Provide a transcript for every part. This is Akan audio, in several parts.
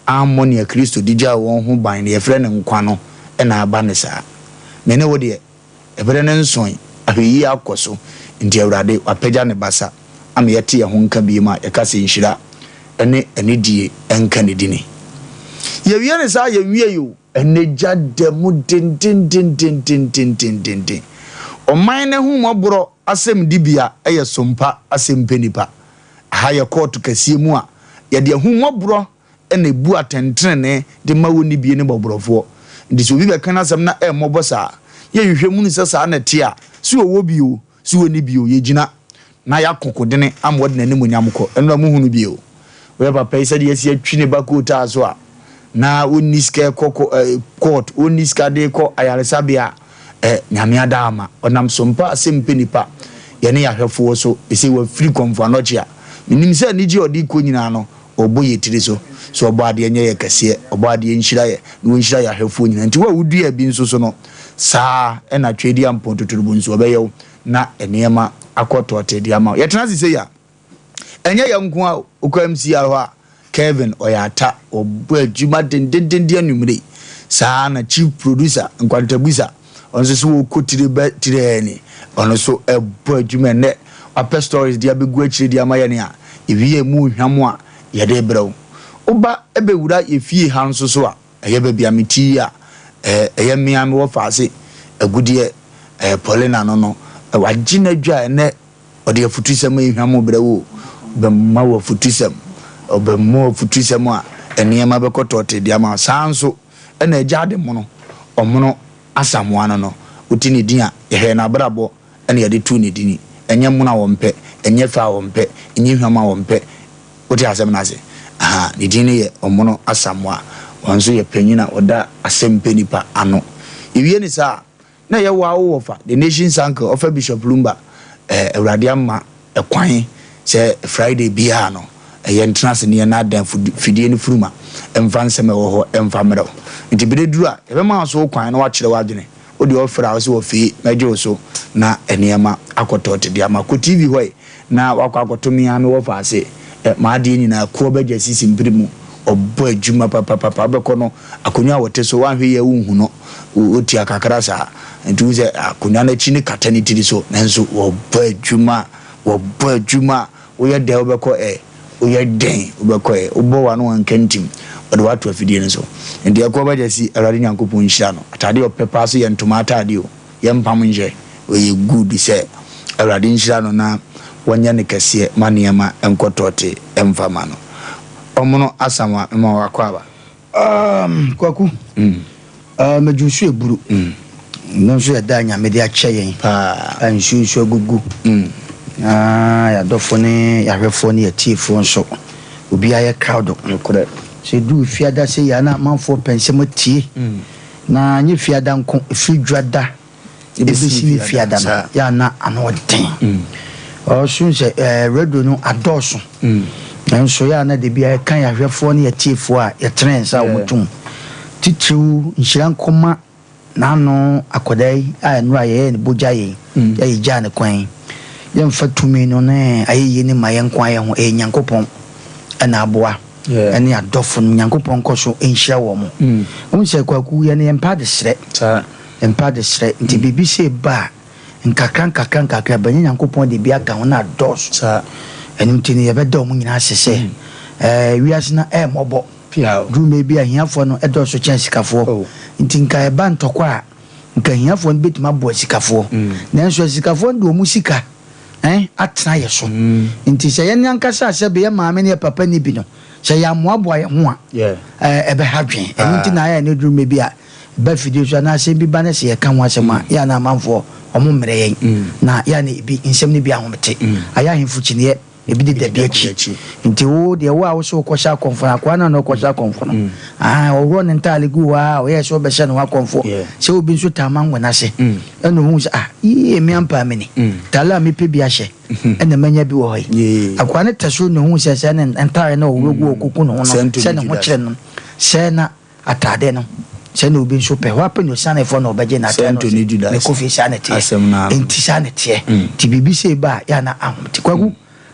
ammonia Kristo dija won ho ban ne yefre ne nkwa no na aba ne saa me ne wo de ebere ne nson ahweyi akoso nti awurade apagya ne basa am yete ye ho nka bi ma yekase nhira ene die enka ne dini ye wie ne saa ye wie yo ene jade mu din oman ne hu mobro asem dibia eye Sompa Asem Mpe Nipa ha ye court kasie mu a ye de hu mobro ene bu atentrene de mawoni bie ne bobrofo ndi so bi be kan asem na mobo saa ye hwehwe mu ni saa na te a si owo bio si woni bio ye gina na ya kokodene amwode na nemu nyamko eno mu hunu bio we papa isa de yesi atwi ne bakota aso a na oniske court oniska de ko ayaresabia nyame adama onam Sompa Asem Mpe Nipa ye ne yahwefo so ese wa free comfort anochia minim se ni ji odi ko nyina no obo ye tiri so obo ade nye ye kase obo ade nhira ye no nhira ya hwefo nyina nti wa wudua bi nso so no saa na twedi ampo totorubu nso obeyew na enema akoto tedi ama yetena sise ya enye ya nko a okwamsi aho a Kevin oyata obo adwuma dendenden anumre saa na chief producer nkwantabusa onso so okotire ba tireni ono so ebo adwuma ne apɛ stories dia begu akire dia ma ye ne a ewie mu hwam a ye de brew oba ebewura efie ha nso so a eye ba bia meti a eye mia me wo faase agudie Paulina no wagina dwa ne ode afutusem ehwam brewo be ma wo futusem obe mo futusem a enema be kotote dia ma sanso na ejade mo no omono asamoa no utini din a ye na brabo ene ye de tu ne dini enye muna wo mpe enye fa wo mpe enye hwama wo mpe uti asem na se ne dini ye omono asamoa wanzo ye panyina oda Asem Mpe Nipa ano iwie ni sa na ye wa Wofa the nation's uncle of Bishop Lumba awurade amma ekwan se Friday bia no ye ntrance ne na dan fidie ni furuma emfansem wo ho emfamrew nti bide duru a ebe ma so kwan na wa kire wadwene odi ofra so ofi meje so na enema akotote dia ma ko TV hoy na wakwakotomi ame wo fa ase ma ade nyina ko beja sisi mprimu obo adwuma papa beko no akonwa wote so wanhwe ye wunhu no oti akakra sa nti ze akonwa na chi ni katani tiri so nanso obo adwuma wo ye de obeko oye den obeko obo wa no ankantim ode watu afidie ne so ndi akwa beja si arade nyankopon hia no atade opepa so ye ntoma atade o ye mpam nje oye good se arade nhira no na wanya ne kase maniema enkotote emfama no omono asama ma wakwaba kwaku mejusu eburu nso ya danya media cheyen ansusu gugu ya dofone ya hwefone ya tifo nso obi aye crowd nkore se du fiada se ya na manfo pensem tie na nye fiada nko fidwada ebesi ni fiada na ya na anoden so se redo no adoso nso ya na de bia kan ya hwefo ne ya tifo a ya trends a wotum titru nhiran koma na no akodai a no aye ne bojaye ya yija ne kwan ya mfatumi no na aye ne mayen kwan ya ho nyankopon ana aboa ene adofo nyankopon koso enhia wo mo onse kwaku ya ne empa de sre nti bibi se ba nkakran ba nyankopon de bia ka ho na dos enim tini ya beda mo nyina sese wiase na mobo drume bia hiafo no edoso chen sikafo nti nka eba ntokwa nka hiafo no betima bo sikafo nanso sikafo ndo mu sika atna yeso nti se ye nyankasa se be ye maame ne papa ni bi no se ya moabo ye ho a ebe hadwen nti na ya ne drume bia ba fidie so na se bi ba na se ye kan ho asema ya na manfo omo mere yen na ya ne bi nsem ne bi ahomete aya hemfu chine ebi de biachi nti wo de wo a wo so kwosha konfo akwa na no kwosha konfo no wo ne ntale gu wa o ye so be hye no wa konfo se obi nso taman wona se eno hu se ye mi ampa ameni tala mi pe bia hye ena manya bi wo hoy akwa ne taso no hu se se ne ntale na wo gu okuku no no se ne ho kire no se na atade no se ne obi nso pe wa pe no sane fo no obeje na atade no ne kofi sane tie enti sane tie ti bibi se ba ya na ahom ti kwagu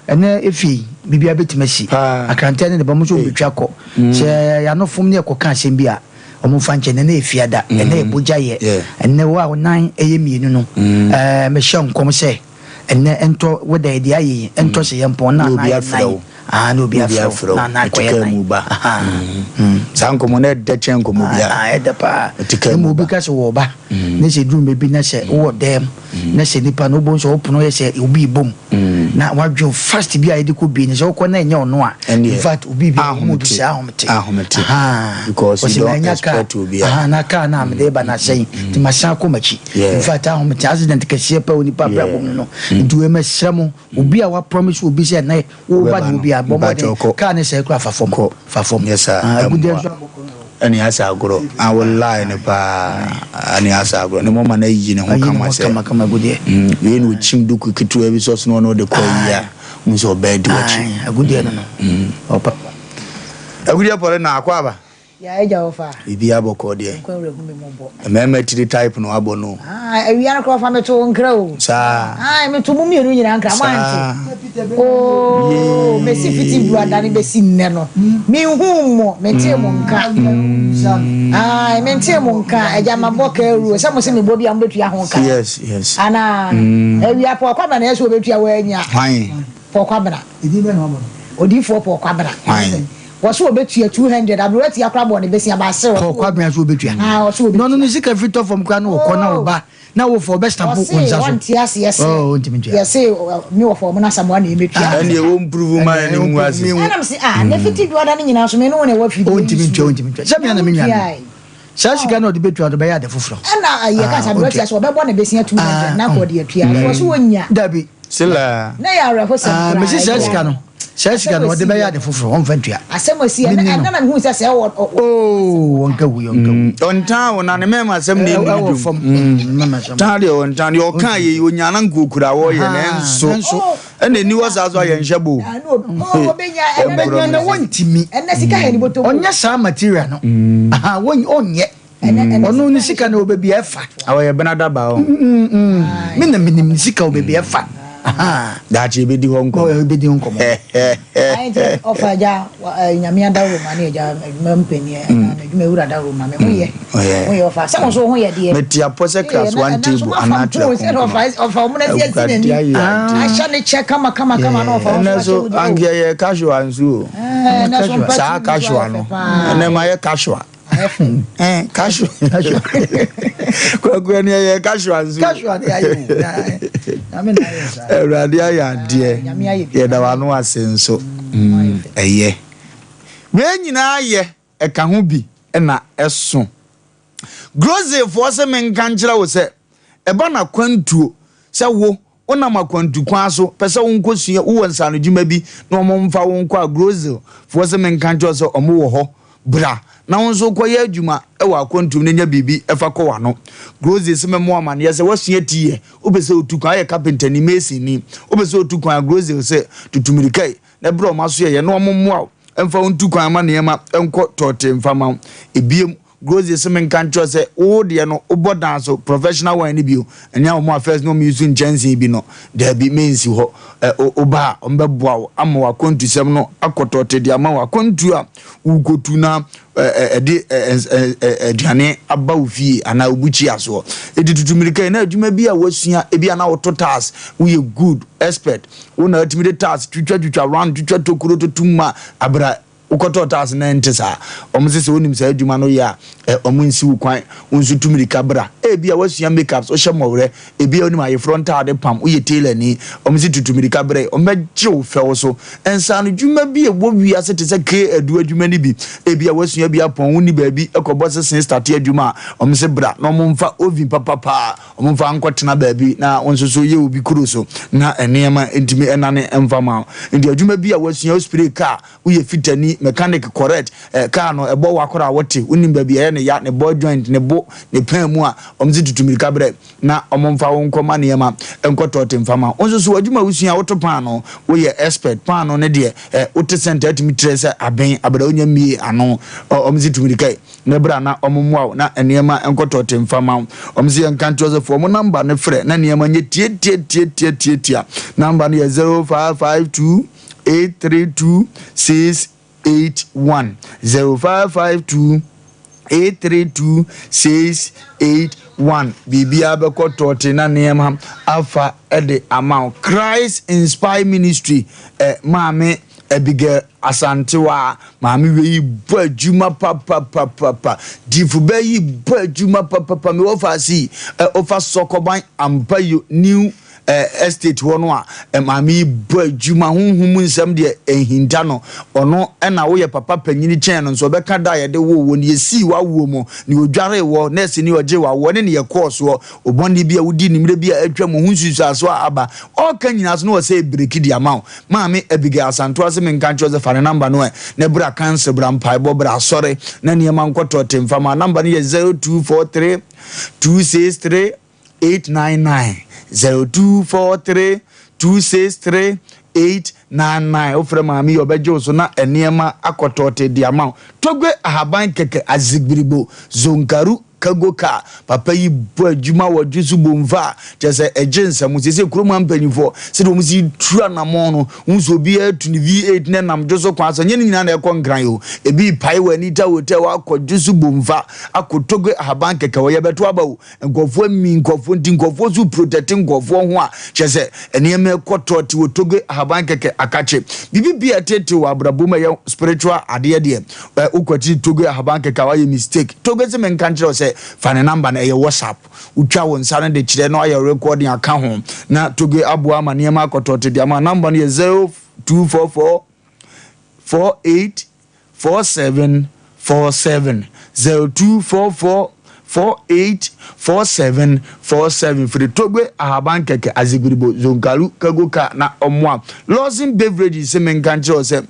ene efi bibia betimasi akrante ne ba mo so betwa ko se ya no fom ne ko kan asem bi a omo fanche ne na efiada ene eboja ye ene wa nan eye mienu no me hye nkom se ene ento weda ide ayi ento se yempon na na no bi afro na koye mu ba san komo na de chen komo bia eda pa mu bi ka se wo ba ne se drum bi na se wo dem na se nipa no bon so opuno ye se obi bom na wadwo fast bi a yede ko bi ne so ko na enye ono a in fact obi bi mu bi se ahomete because you don't expect to be na ka na me de ba na sei ti masha ko machi in fact ahomete accident ka se pa oni pa bra bom no nduwe ma sramo obi a wa promise obi se na wo ba de obi Bobo can say craft for form. Yes, sir. Any as I grow, I will lie in a bar. Any as I grow, no more man, you know, come a good year. You know, Chim Duku to every source, no, the call, yeah, we saw bed to a good year. Oh, papa. A good year for an aquaba. Yeah, Java. Ibiabo cordia. A member to the type no abono. We are called from a two and crow. Sir, I'm a 2 million uncle. Oh, Messi fitting blood and Bessie Nano. Me whom, Mentemonka. I Mentemonka, a Jama Boker, some say me Bobby and Betty Honka. Yes. Anna, we are for Quabana, as we bet you away for Quabana. It didn't know. Odi for Quabana. Was so bet you 200. I'm ready to crab on the Bessie Basso. Quabana will bet you. No, no, sick every top from Cano, Corner. Now for best of yes. Oh, yes, say me for someone in between. And you won't prove my name was me. I'm saying, never did what I mean. I mean, what you want to be. Says you cannot debate to the Bay at the Fufro. And I can't have just what I want to be seen 200 now for the Pia. Was one ya, Debbie. Silla, they are a Mrs. Escano. Says you cannot debate at the Fufro on Ventia. Asem Mpe Nipa, and none who says, oh, Uncle, on town, and remember assembly from Tadio and Tanio Kai, you Yananku could have so. And the new was as I and Shabu. I know, and one to me, and Nessica anybody on your some material. One on yet, and no Nessica no baby a fat. Our Benadaba. Minimum Nessica baby a fat. That you be the uncle, be the uncle. I offer ya Yamianda manager, Mumpany, and you may would have room. We offer some so here, dear. Met your posse class 1 table and not of I shall check, come on off. And so Angia casual and so casual, and then my casual. Casual. Dear, there were no sense so. A year. When you know, a cahubi and a son. Grosse for some men cancer was a banner quantu, so wo. Ona makwantu kwaso pesa wonko sua wo nsanju mabi na omomfa wonko grosse for some men cancer so omo wo ho bra na wonso koye adwuma e wa akwantum ne nya bibi efa ko wano grosse se memo amane ye se wasua tie obese otukwan ye carpenter ni mason ni obese otukwan grosse se tutumirikai na bro maso ye na omommo emfa ontukwan amane ma enko tote mfama ebiem grosse se men kan cho se o de no obodan so professional one ni bio enya o mo affairs no using chancy bi no da bi mensi ho oba ombeboa ama wa kontu sem no akotote de ama wa kontu a ugotu na diane aba ofie ana obuchi aso editutumirika na adwuma bi a wasua ebi ana ototas we good expert una ultimate task twitwa round twitwa tokuro totumma abra ukototas na ntesa omsese wonim sa adwuma no ya omunsi ukwan unsu tumirika bra ebi a wasua makeups o hyemowre ebi a onim aye frontal de pam uye tailor ni omsi tutumirika bra omagye wo fewo so ensa no dwuma bi e wo wi ase tese ke adu adwuma ni bi ebi a wasua bi apon woni ba bi ekobo sesen start adwuma omse bra no momfa ovi papa omfa ankotena ba bi na onsoso ye obi kuro so na enema entimi enane emfama ndi adwuma bi a wasua spray car uye fitani mechanic correct car no ebo wakora wote unim ba bia ne ya ne ball joint ne bo ne pan mu a omzi tutumirika bre na omomfa wo nkoma ne ma enkotote mfama onso so adwuma wusua woto pan no wo ye expert pan no ne de wote center atimi trese aben abada onya mie ano omzi tumirika ne bra na omomwa na enema enkotote mfama omzi enkantoze fo mo number ne frɛ na enema nye tie number ne 0552 832-681 0552-832-681 Bibia beko tote na niyama afa ede amount Christ Inspire Ministry mame Abigail Asantewa mami we bo adwuma papa difu be yi bo adwuma papa me ofa si ofa sokoban ampayo new estate wono a mami bo adwuma honhum nsam de ehinta no ono na wo ye papa panyini chen no so be ka da ye de wo ni esi wa wo mo ni odware wo nurse ni oje wa wo ne ye course wo obonde bia wudi nimre bia atwa mo hunsusu aso aba o kan nyina so no wo say break di amount mami Abigail Asanto ase men kan choose fa number no ne bra cancel bra mpai bo bra sorry na ne ma nkoto temfama number no ye 0243 263 899 0243-263-899 ofre mami obejo so na eniema akotote di amount togwe ahaban keke azigbiribo zonkaru kagoka papa yi bo adwuma wodwesu bomva tese ejensa musese kroma mpanifo se do musi tura na mo no unso bi atuni V8 ne nam dwoso kwa so nyene nyina na ekon yo ebi pai wani ta hotel akodwesu bomva akotogwe ahaban keke wo yebeto abawo nkofo mi nkofo nti nkofo su protecting nkofo ho a tese eniema ekototi wotogwe ahaban keke akache bibi bia tete wa abraboma ye spiritual ade de ukwati togwe ahaban keke wa ye mistake togwe se menkantre se fane number na WhatsApp utwa won sane de kire no aye recording aka ho na toge abu ama niam akotote de ama number no 0244 484747 0244 484747 for the togwe ahaban keke azigbiribo zonkalu kagoka na omwa Lawson beverages se menkanche o se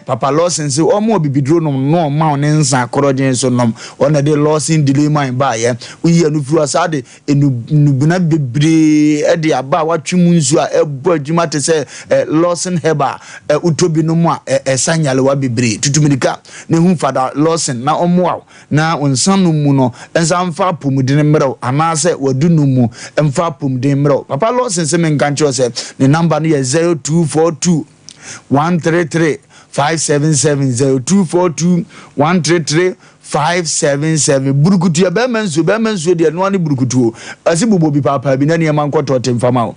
papa Lawson se omo bibidro no ma on nsa akorojen so nom on de Lawson delay man ba ye uyi anufuru asade enubuna bebre e de aba watwemu nsu a ebo adwuma te se Lawson heba utobi no mu a esanyale wa bebre tutumirika ne hu fada Lawson na omwa na onsanu mu no ensa mfa pomudin mmerɛw anaasɛ wadunu mu mfa pomudin mmerɛw papa Lawson se menkanche o se ne number no ye 0242 133 577 0242 133 577 burukutu ya bemenso de no ani burukutu asi bobo bi papa bi na ne man kotote mfama o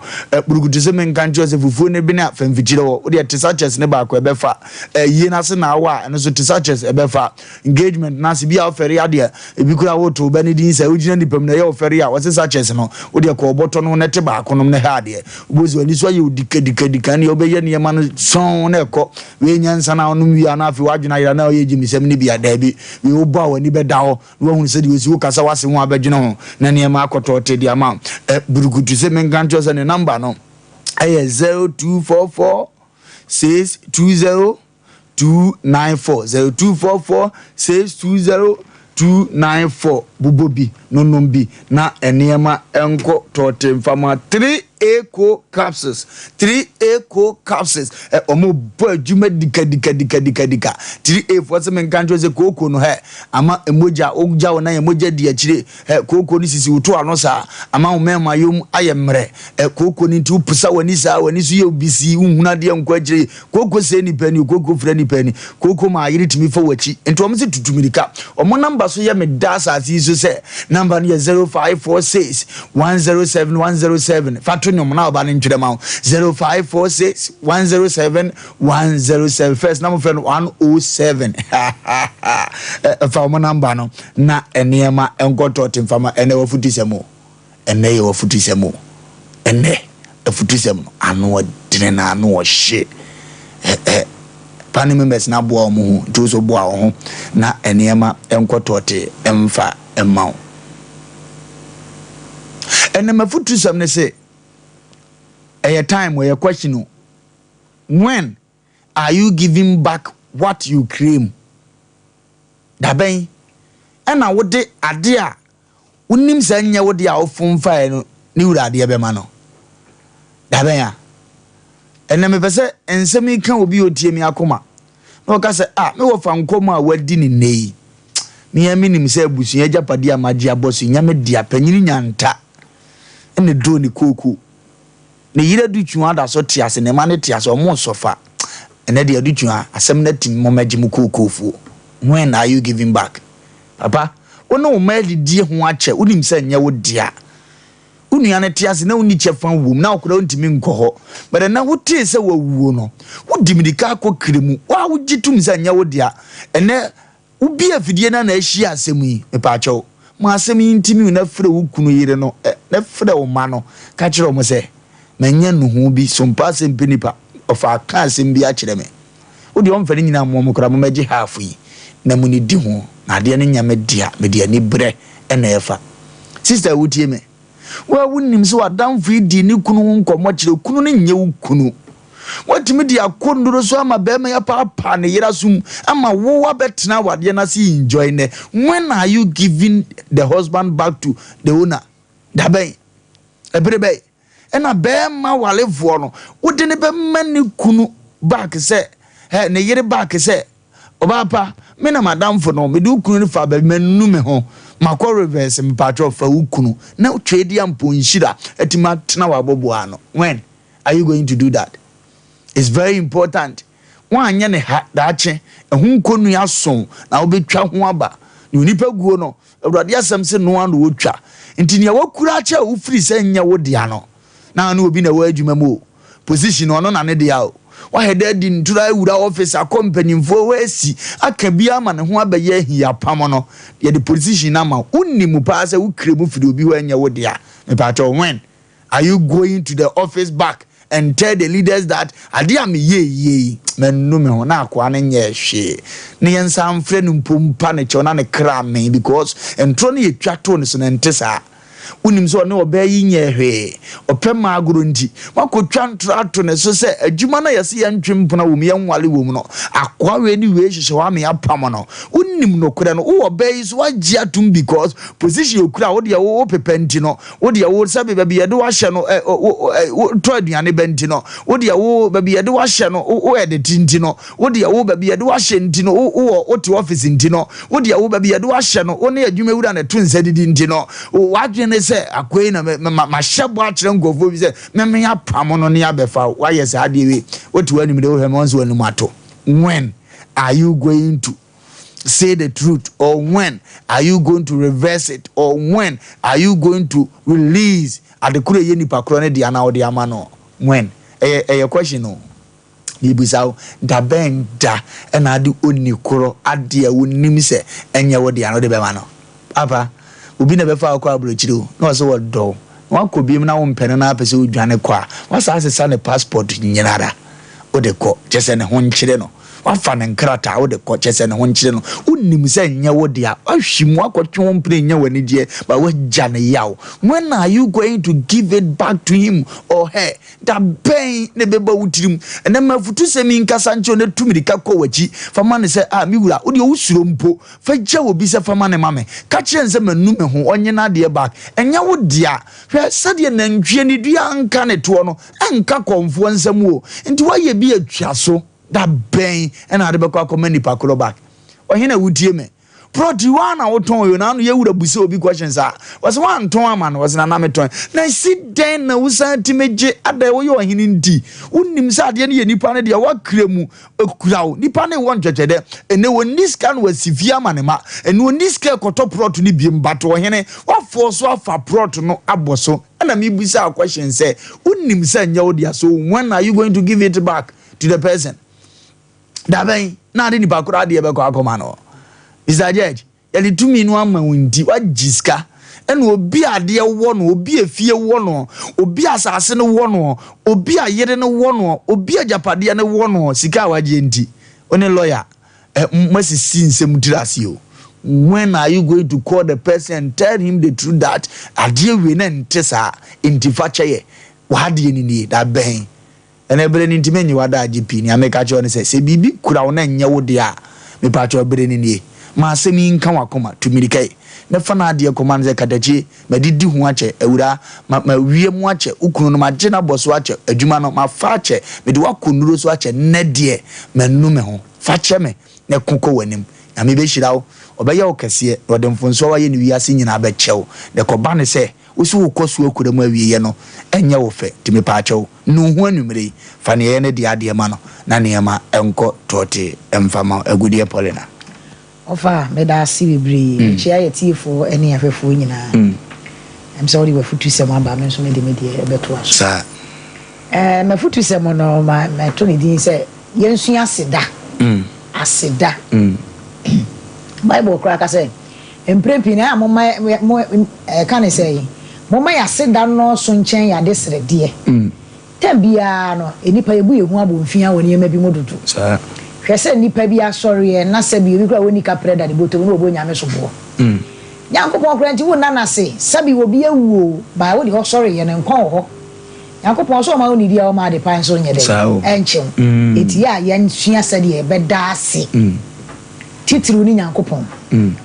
burukutu se menkanche se fufuo ne bi na famfikyire wo de tesaches ne ba ko ebefa yi na se na awa eno so tesaches ebefa engagement na se bi a ofere ade ebi kura wo to bani din se ugina ni pam na ya ofere a wo se tesaches no wo de ko oboto no ne te ba ko no ne ha ade obozi ani so ye dika ne obeye ne ma no son na ekọ we nyansa na onu wi ana afi wadwena ira na oye jimisem ne bi ada bi we obo wani beda ho wo hu se di osi wo kasa wase ho abegyina ho na ne ma akotote di ama burukutu se menkancho se ne number no aye 0244 620 294 0244 620 294 bubobi nonombi na eniema enko tote mfama 3 eco capsules omo bo adwuma dika 3A for some kanjo ze koko no he ama emoja ogja wona emoja di akire koko ni sisi wuto ano sa ama umema yom ayemre koko ni nti upisa wani sa wani su ye obisi unhuna de enko akire koko se ni pani koko fra ni pani koko ma yiri timi fa wachi enti omo se tutumirika omo number so ye me dasa ati so se number ni 0546 107 107 fatu nyom na oba ni ntwede ma 0546 107 107 first number friend 107 fa omo number no na eniema enkotot mfama ene wafutisemo ene ye wafutisemo ene afutisemo anu odine na anu ohye pani members na boa omo to so boa ho na eniema enkotot emfa emma ene mafutisem ne say a time where you question when are you giving back what you claim. Daben, and I would de adia. Unim sanya wo dia ofun fa no ni wura de be ma no da ben ya ene me pese ensemi kan obi otie mi akoma no ka se me wo fa nkoma wadi ni nei mi ya minim se abusu ya japade amaji abosu nya me dia panyini nyanta ene do ni koku ne yire du twa da so tiase ne ma ne tiase o mo sofa ene de du twa asem na tim mo maji mu kokofu. When are you giving back, papa? Ono umeli die ho ache unim se nya wo dia unu ane tiase na uni chefan wum na okura ntimi nkoho but na wote se wawuo no wodimidika akokiremu wa wogitum se nya wo dia ene ubi afidie na ahia asemu yi me pa acho mo asem yi ntimi na frɛ wukunu yire no na frɛ wo ma no ka kire mo se manya no ho bi Sompa Asem Mpe Nipa ofa ka asem bi a kire me wodi on fani nyina mo kora mo magi half yi na muni di ho na de ne nyame dia me dia ni bre ena efa sister wutie me wa wunim so adamfo di ni kunu nkomo kire kunu ne nye kunu watimi dia kondoro so ama be me ya papa ne yira sum ama wo wa betena wade na si enjoy ne. When are you giving the husband back to the owner? Daben ebrebe ena be ma walefo no wode ne be mani kunu back se ne yire back se obapa me na madam for no me do kunu fa ba menu me ho makọ reverse me patro fa ukunu na twedi ampo nhira etima tena wabobo ano. When are you going to do that? It's very important. Wanya ne ha daache ehun konu ya son na obetwa ho aba ni onipa guo no awurade asem se no anu wotwa nti ne wakura ache wo free se nya wo dia no na anu obi na wa adwuma mu position ono na ne dia o wa hede di ntura wura office a company mfo we si aka bia ma ne ho abaye ahia pam no ye the position na ma unnimu pa se wo kremu firi obi wa nya wo dia me pa cho. When are you going to the office back and tell the leaders that adia me ye menu me ho na akwa ne nye hwe ne yensa amfre no mpompa ne che na ne kra me because entro ne yetwa to ne so ne ntesa unim so ne obayi nye hwe opema agoro nti makotwa ntro to ne so se adwuma na yese ya ntwempona wo me yanwale wo mu no akwa we ni we hwehwe wa me apam no unim no kura no wo obayi so wagi atum because position okura wo de wo pepenti no wo de wo sabe ba biye de wa hye no to aduane benti no wo de wo ba biye de wa hye no wo editi nti no wo de wo ba biye de wa hye nti no wo to office nti no wo de wo ba biye de wa hye no wo ne adwuma wura na to nsadidi nti no wadwene se akwai na ma hyebo a kire ngofo bi se me ya pam no ne abefa wa yes adewe otu anim de wo hemonso anim ato. When are you going to say the truth, or when are you going to reverse it, or when are you going to release adekure ye nipa kro ne dia na odi amano? When a question no bibusaw da benda na ade oni kro ade a wonim se enye wo dia no de be ma no apa obi na be fa akwa abrochiro na so wodo wako biem na wo mpene na apese odwane kwa wasa asesa ne passport nyinara ode ko chese ne ho nkyire no wafa ne nkrata ode ko chese ne ho nkyire no unim se nya wo dia ahwimu akotwe wo mpene nya wani die ba wagya ne yaw. When are you going to give it back to him or her? Da ben ne beba wutirim ene mafutu se mi nkasa ncho ne tumirika ko wachi fama ne se mi wura ode wusuro mpo fa gya obi se fama ne mame ka kire nse manu me ho onye na de back enya wo dia hwe sade na ntwe ne dua anka ne to no anka konfo nsam o nti waye bi atwa so da ben ena ade bekwa ko manipa kro back ohina wutie me prodi wana woton yo na no ye wura buse obi questions a was one ton ama no was na na meton na sit den na wusan timeje ada wo yo ohini ndi unnim sa ade ne ye nipa ne de wa kremu ekurawo nipa ne won twetwede ene woni scan wasifia ma ne ma ene woni scan koto prot ni biem bato ohene wa force afa prot no aboso na me busa question say unnim sa nya wo dia so when are you going to give it back to the person? Daben na ade nipa kura de be kwa akoma no Mr. Judge, yali tumi no ama wunti wajiska ene obi ade wo no obi afie wo no obi asase no wo no obi ayere no wo no obi ajapade no wo no sika waje nti one lawyer masisi nsem tirasi o. When are you going to call the person and tell him the truth that ade we na ntesa intifache ye wade ni that ben ene bere ni ntime nyi wada GP ni ameka cho ne se bibi kura wo na nya wo de a me pa cho bere ni nie ma asemi nka wakoma tumirikai ne fa na ade koma nze kadachi madidi hu ache ewura ma wie mu ache ukunu no magye na boso ache adwuma no ma fa ache me de wakonuro so ache ne de manu me ho fa che me ne kokko wanim na me be hirawo obeye okese ode mfonso wa ye ni wiase nyina be chew de ko ba ne se usu ukosu akura mu awiye no enye wo fe timi pa chew no hu anumre fa ne ye ne de ade ma no na ne ma enko tote emfama agudie polena Ofa meda si bebre chia ye tifo ene afefo nyina I'm sorry we futu sem amba me so me de beto aso sa me futu sem no ma to ni din se yensu aseda aseda Bible kra ka se emprempi na mo kan say mo ma ya aseda no so nchen ya de srede tambia no enipa ebu ehu abomfia woni ema bi modudu sa hwese nipa bi asori na sabi obi kra woni ka preda de boto no obo nyame so bo Yankopon kra nti wona na se sabi obi awuo ba wo de ho sorry ye ne nkon ho Yankopon so ma woni dia o ma de pan so nye de enchem eti ya yansua sade e beda ase titru ni Yankopon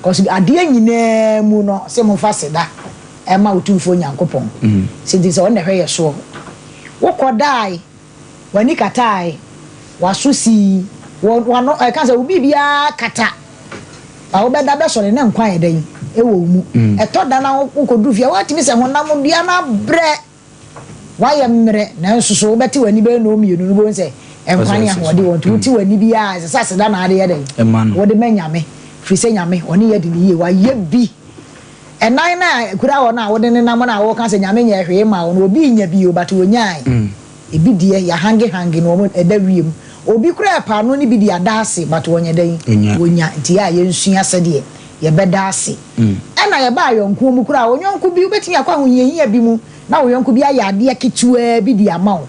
cause ade anyina mu no se mo fa seda e ma otumfo Yankopon se di se wona hwe ye so wo kodai wani katai wasusi wano kan say obi bia kata ba wo beda be so ne nkwan edan e wo mu e to da na nkodu fia watimi se honam dua na bre waye mre na nsuso wo beti wani be no mienu no bo nse nkwan ya hode won tuti wani bia sase da na ade ye den wo de manyame frise nyame oni ye de ye waye bi enan na kura wo na wo de ne nam na wo kan say nyame nya hwe ma wo no obi nya bi o but wo nyai ebi die ya hange no mo eda wiem obi kura pa no ni bi di adase but wonye den wonya nti ya yensua sede ye bedase na ye ba yonko mu kura wonyonko bi obetimi akwa hoyehia bi mu na woyonko bi aya ade ketua bi di amawo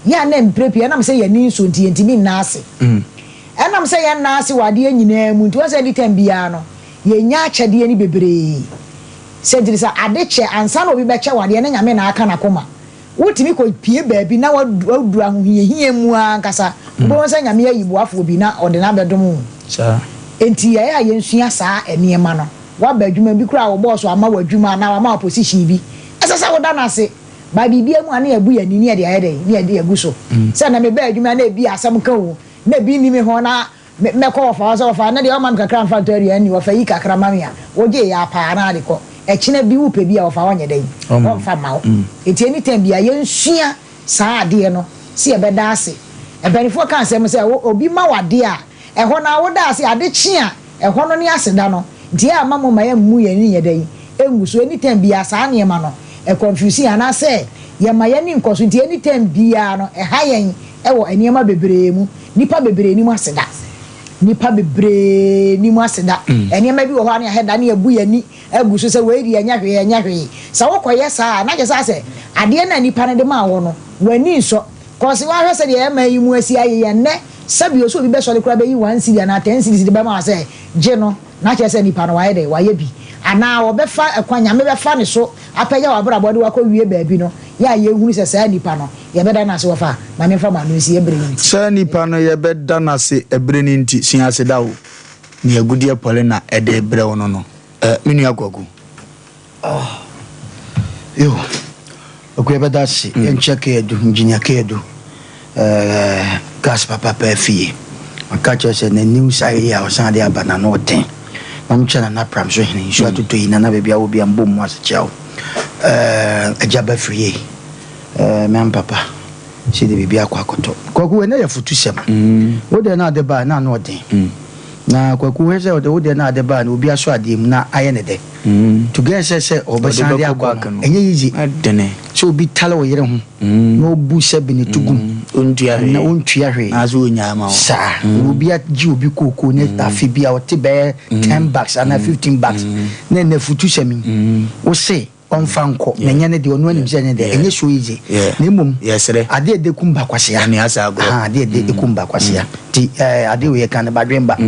ya na mprepi na mse ye ni nso nti ntimi nnaase na mse ye nnaase wade nyina mu nti wose di tambia no ye nya akyede ni bebre se dirisa adeche ansa na obi beche wade na nyame na aka na koma wotimi ko pie baabi na wadu ahohiehia mu ankasa bo won sa nyame ayibo afo bi na ode na bedom sa enti ya yensua saa eniema no wa ba adwuma bi kura wo boss ama wa adwuma na wa ma position bi asasa wo da na se ba bibia mu ane abu ya ni ne de ayede ne de agu so se na me ba adwuma na bi asam ka wo na bi ni me ho na me ko fa so fa na de o man kakra mfa to area ni wo fa yi kakra ma me a wo ge ya pa na de ko echine bi wo pe bi a wo fa wonye den wo fa ma wo eti anytime bi a yensua saa ade no se e beda ase e benifo kan se me se obi ma wade a e ho na wo da ase ade chi a e ho no ne aseda no die ama mo ma ya mu ye ni ye den engu so anytime bi a saa ne ma no e confuse ana se ye ma ye ni nkoso nti anytime bi a no e ha yen e wo eniema bebre mu nipa bebre ni mu aseda nipa bebre ni mu aseda eniema bi wo ho ane aheda ne abu yani agu so se we ri anya hwe sa wo koye sa na je sa se ade na nipa ne de ma wo no wani nso cause wa hwe se de e ma yi mu asi aye ne sabi o so bi be so le kura be yi 1 cedi na 10 cedi de be ma se je no na che se nipa no wa ye de wa ye bi ana wo be fa ekwanya me be fa ne so apanya wa bra bode wa ko wie ba bi no ya ye hunu se sa nipa no ye be da na se wo fa na me fa ma no si ebre ni sa nipa no ye be da na se ebre ni nti sin ase da wo ni agudie pole na e de ebre wo no minu akwaku yo okuye be da se en check edu engineer kedu gas papa pa fie makacho se na news area o san de abana no ten mam chana na pram so hin so atoto ina na bebia wo bia mbom ase chao ajaba free mam papa si de bibia akwakoto kwaku we na ya futu sem wo de na de ba na no den na kwaku we se wo de na de ba na obi aso ade mu na aye ne de to get se obasan de akwa enye yizi dene so obi tala wo yere ho no bu se bi ne tugum ontua na ontua hwe aso onya ma sa obi aji obi koko ne afi bia o te be 10 bucks and 15 bucks na futu semi wo se onfa nko menye ne de onu anim se ne de enye so yizi na mum yesere ade de kumba kwase ya ne asa agro ade de kumba kwase ya ti ade we kan ba dwemba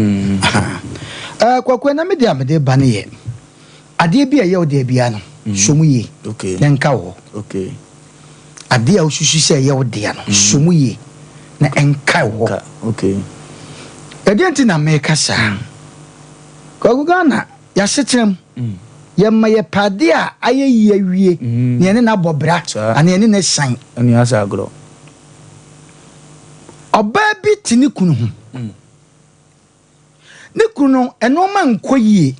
kwakwa na me de ba ne ye ade bia ye o de bia no somu ye okay na nka wo okay ade a osusu se ye o de no somu ye na enka wo okay edienti na meka sa ko Ghana ya setrem yemma ye pade a ayeyi awie ne ne na bobra ane ne ne san ani asa agro oba bi tini kunu ho ne kunu eno ma nkoyie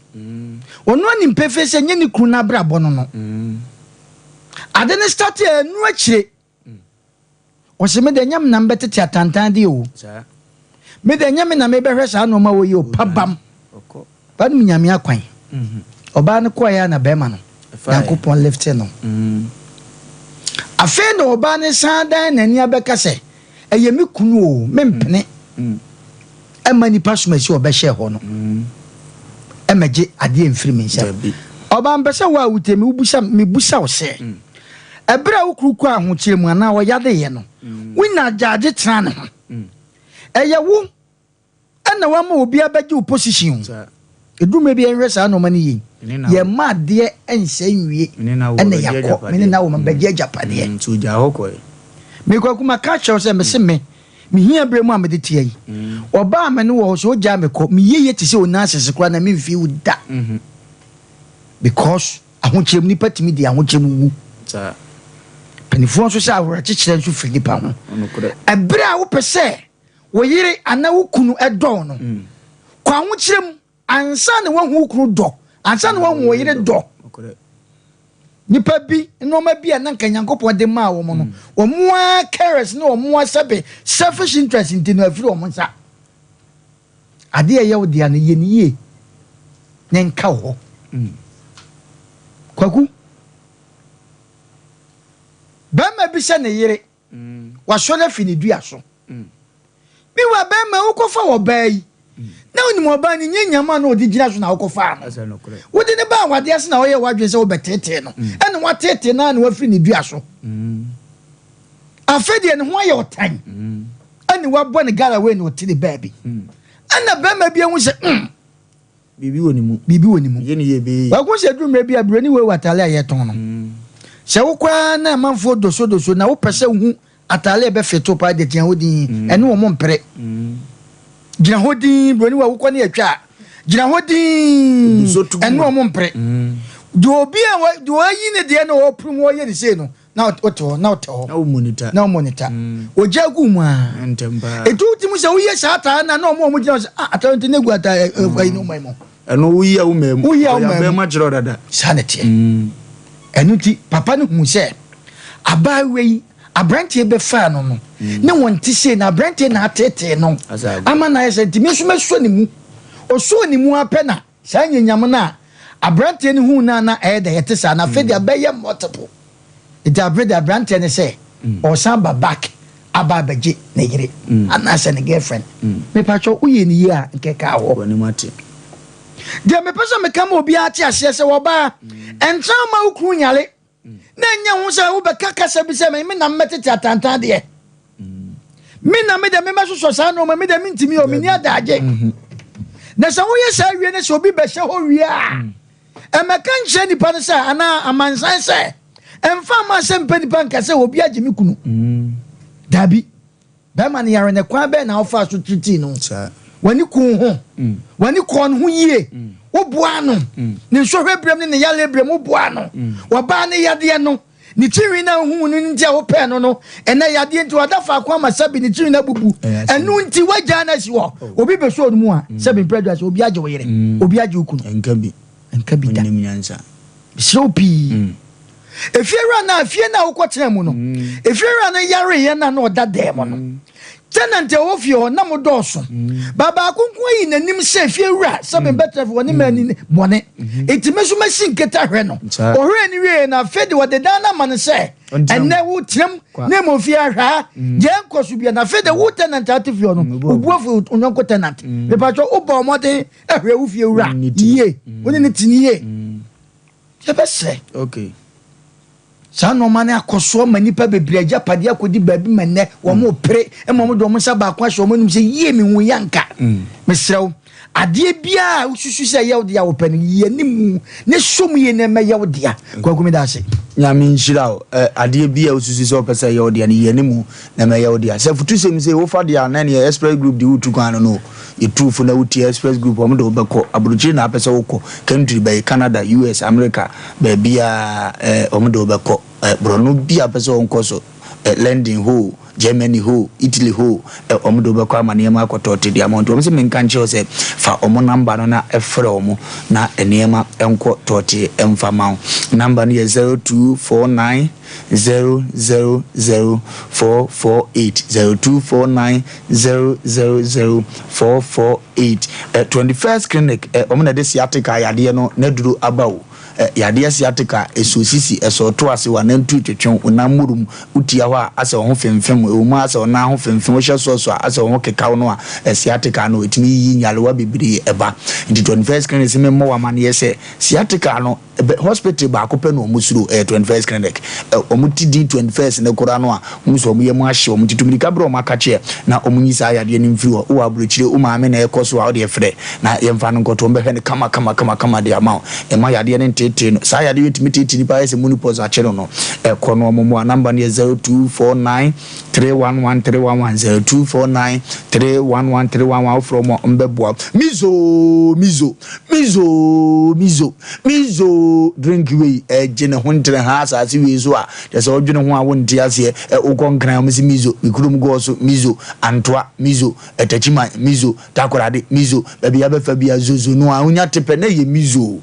ono ani mpefe se nye ne kunu na bra bono no ade ne start enu akire o se me de nyam na mbetete atantan de o me de nyam na me behwe sa no ma wo yi o pabam ba no nyame akwan oba ne ko ya na bema no yakopon left no afa no oba ne san dan na ni abeka se eye me kunu o mempene ema nipa somasi obehye ho no emeje ade emfiri me nsa oba mpese wa wutemi ubusa me busa wo se ebra ukruku ahokyere mu ana wo yade ye no wina jaje tran ne ho eye wo ana wa ma obi abeje opposition edume bi enwe sa no mani yi ye ma de ense nwie ene yakọ me na wo ma beje japade ntu ja hokọ me kwa kuma ka che se me se me hia bre mu amede tie yi oba me no wo so ja me ko me yeye ti se ona asese kwa na me mfi uda because ahokyere mu nipa timi di ahokyere mu wu sa penifo so sa awura chichire nso figi pa ho ebre a wo pese wo yire ana wo kunu edo no kwa ahokyere mu ansa ne wo hu kunu do ansa ne wo hu wo yire do nipa bi no ma bi na nka Nyankopon de ma wo mo no wo mo a cares no wo mo sabe selfish interest in no afiri wo mo nsa ade ye wo dia no ye ni ye ne nka wo kwaku bema bi se ne yire wa so na fini dua so bi wa bema wo kofa wo bai na oni mo ba ni nyanyama na odi gina so na wo kofa no wo de ne ba wade ase na wo ye wadwe se wo betete no ene wo tete na na wa fini dua so afede ne ho ye otan ene wa bo ne gara we ne o tiri baabi ana bema bi ehun se bibi woni mu ye ne ye be wa ko se drum bi abrani we watale aye ton no se wo kwa na manfo doso na wo pese hu atale be feto pa de tian hodin ene wo mo mpre gina hodin broni wa wo kwa ne atwa gina hodin ene wo mo mpre do obi a do ayi ne de na wo prum wo ye ne se no na oto na wo monitor o jagu mu a entemba etu ti mu se wo ye sata na na mo gina ata nti ne gu ata ayi no mai mo eno wo yi a wo mem be ma jiro dada sanete enuti papa no hu se abawe abrante be fa no no ne wonti se na abrante na atete no ama na yese ntimi so meso ni mu oso ni mu apena sa nyanyam na abrante ne hu na na de yete sa na fe de abaye multiple it abrante ne se o san ba back ababaje na yire ana se ne girlfriend me pacho uye ni ye a nkeka wo ni mate de me pesa me kama obi ati ase se wo ba entra ma ukru nyale na nya hu se wo be kaka se bi se me na metete atanta de me na me de me maso sa no me de me ntimi o me ni adaje na se wo ye sa wie ne se obi be hye ho wie a e me kan hye nipa ne se ana amansan se emfa ma Asem Mpe Nipa nka se obi age me kunu dabi be ma ne yare ne kwa be na ofa so triti no wani kun ho wani kon ho yie wo boa no ne hwehwe brem ne yale brem wo boa no wo ba ne yade no ni tiri na hu no ntia wo pe no no ena yade nti wadafa kwa masabi ni tiri na bubu enu nti waja na si wo obi be so mu a sabi prejudice obi age wo yire obi age ukunu enka bi da nyansa shopi efiera na afie na wo kwotena mu no efiera na yare ye na oda dem no tenant ofio na modoso baba akunkun yi nanim se fiewura sabe better for ni mani bone etimesu masin keta hwe no ohwe ni wie na fede wode dana man se enne wo trem na mo fi ahwa je nkosu bia na fede wo tenant atifio no obuafu onyanko tenant me pacho obo mode ehwe wo fiewura ye woni ne tiniye je bese okay sa no mane akoso manipa bebre agya pade akodi baabi manne wo mo pre e mo do mo sa ba kwa so mo nim se yie me hu yanka mesrɛ adeɛ bia ususu sɛ yɛwo dia wo pɛ no yɛnim ne som yɛ ne ma yɛwo dia kwakumi da ase nyame nhyira o adeɛ bia ususu sɛ wopɛ sɛ yɛwo dia ne yɛnim na ma yɛwo dia sɛ futu sɛm sɛ wofa dia na ne express group de wotu kwan no yɛtufo na wotie express group ɔmo de wobɛkɔ aburukyiri na apɛ sɛ wokɔ country by Canada US America baabia ɔmo de wobɛkɔ brono bia apɛ sɛ wonkɔ so London ho Germany ho Italy ho omudo be kwa manema akotote di amount o se menka nche o se fa omo number no na efre omo na enema enko tote emfa ma number no 0249 000448 0249 000448 21st clinic omo na de siatica yade no na duru abawo yade siatica esosisi esoto ase wa nantu twetwen onamurum utia ho a ase ho femfem o mu ase ona ho femfem o hye so ase ho kekaw no a siatica no etimi yi nyalewa bebiri eba nti 21st clinic se memmo wa mane yese siatica no hospital ba akopɛ no omusuro 21st clinic omutidi 21st ne kora no a muso omuyemu ahye omutitumi ka bro omakache na omunyisa ayade ne mfiri wo aburochire o maame na ekoso a ode efre na yemfa no nkoto mbehwe ne kama de ama ema yade ne tete no sa yade wetimi tete ni pa ese munipos achero no ekono omomo number ne 0249 311 0249 311 from mbeboa mizo drink we jene hontre ha asase we so a just odwene ho a wonte ase ukonkran am si mizo mikurum go so mizo antoa mizo etachima mizo takorade mizo baby abefa bia zozo no a unya tepe na ye mizo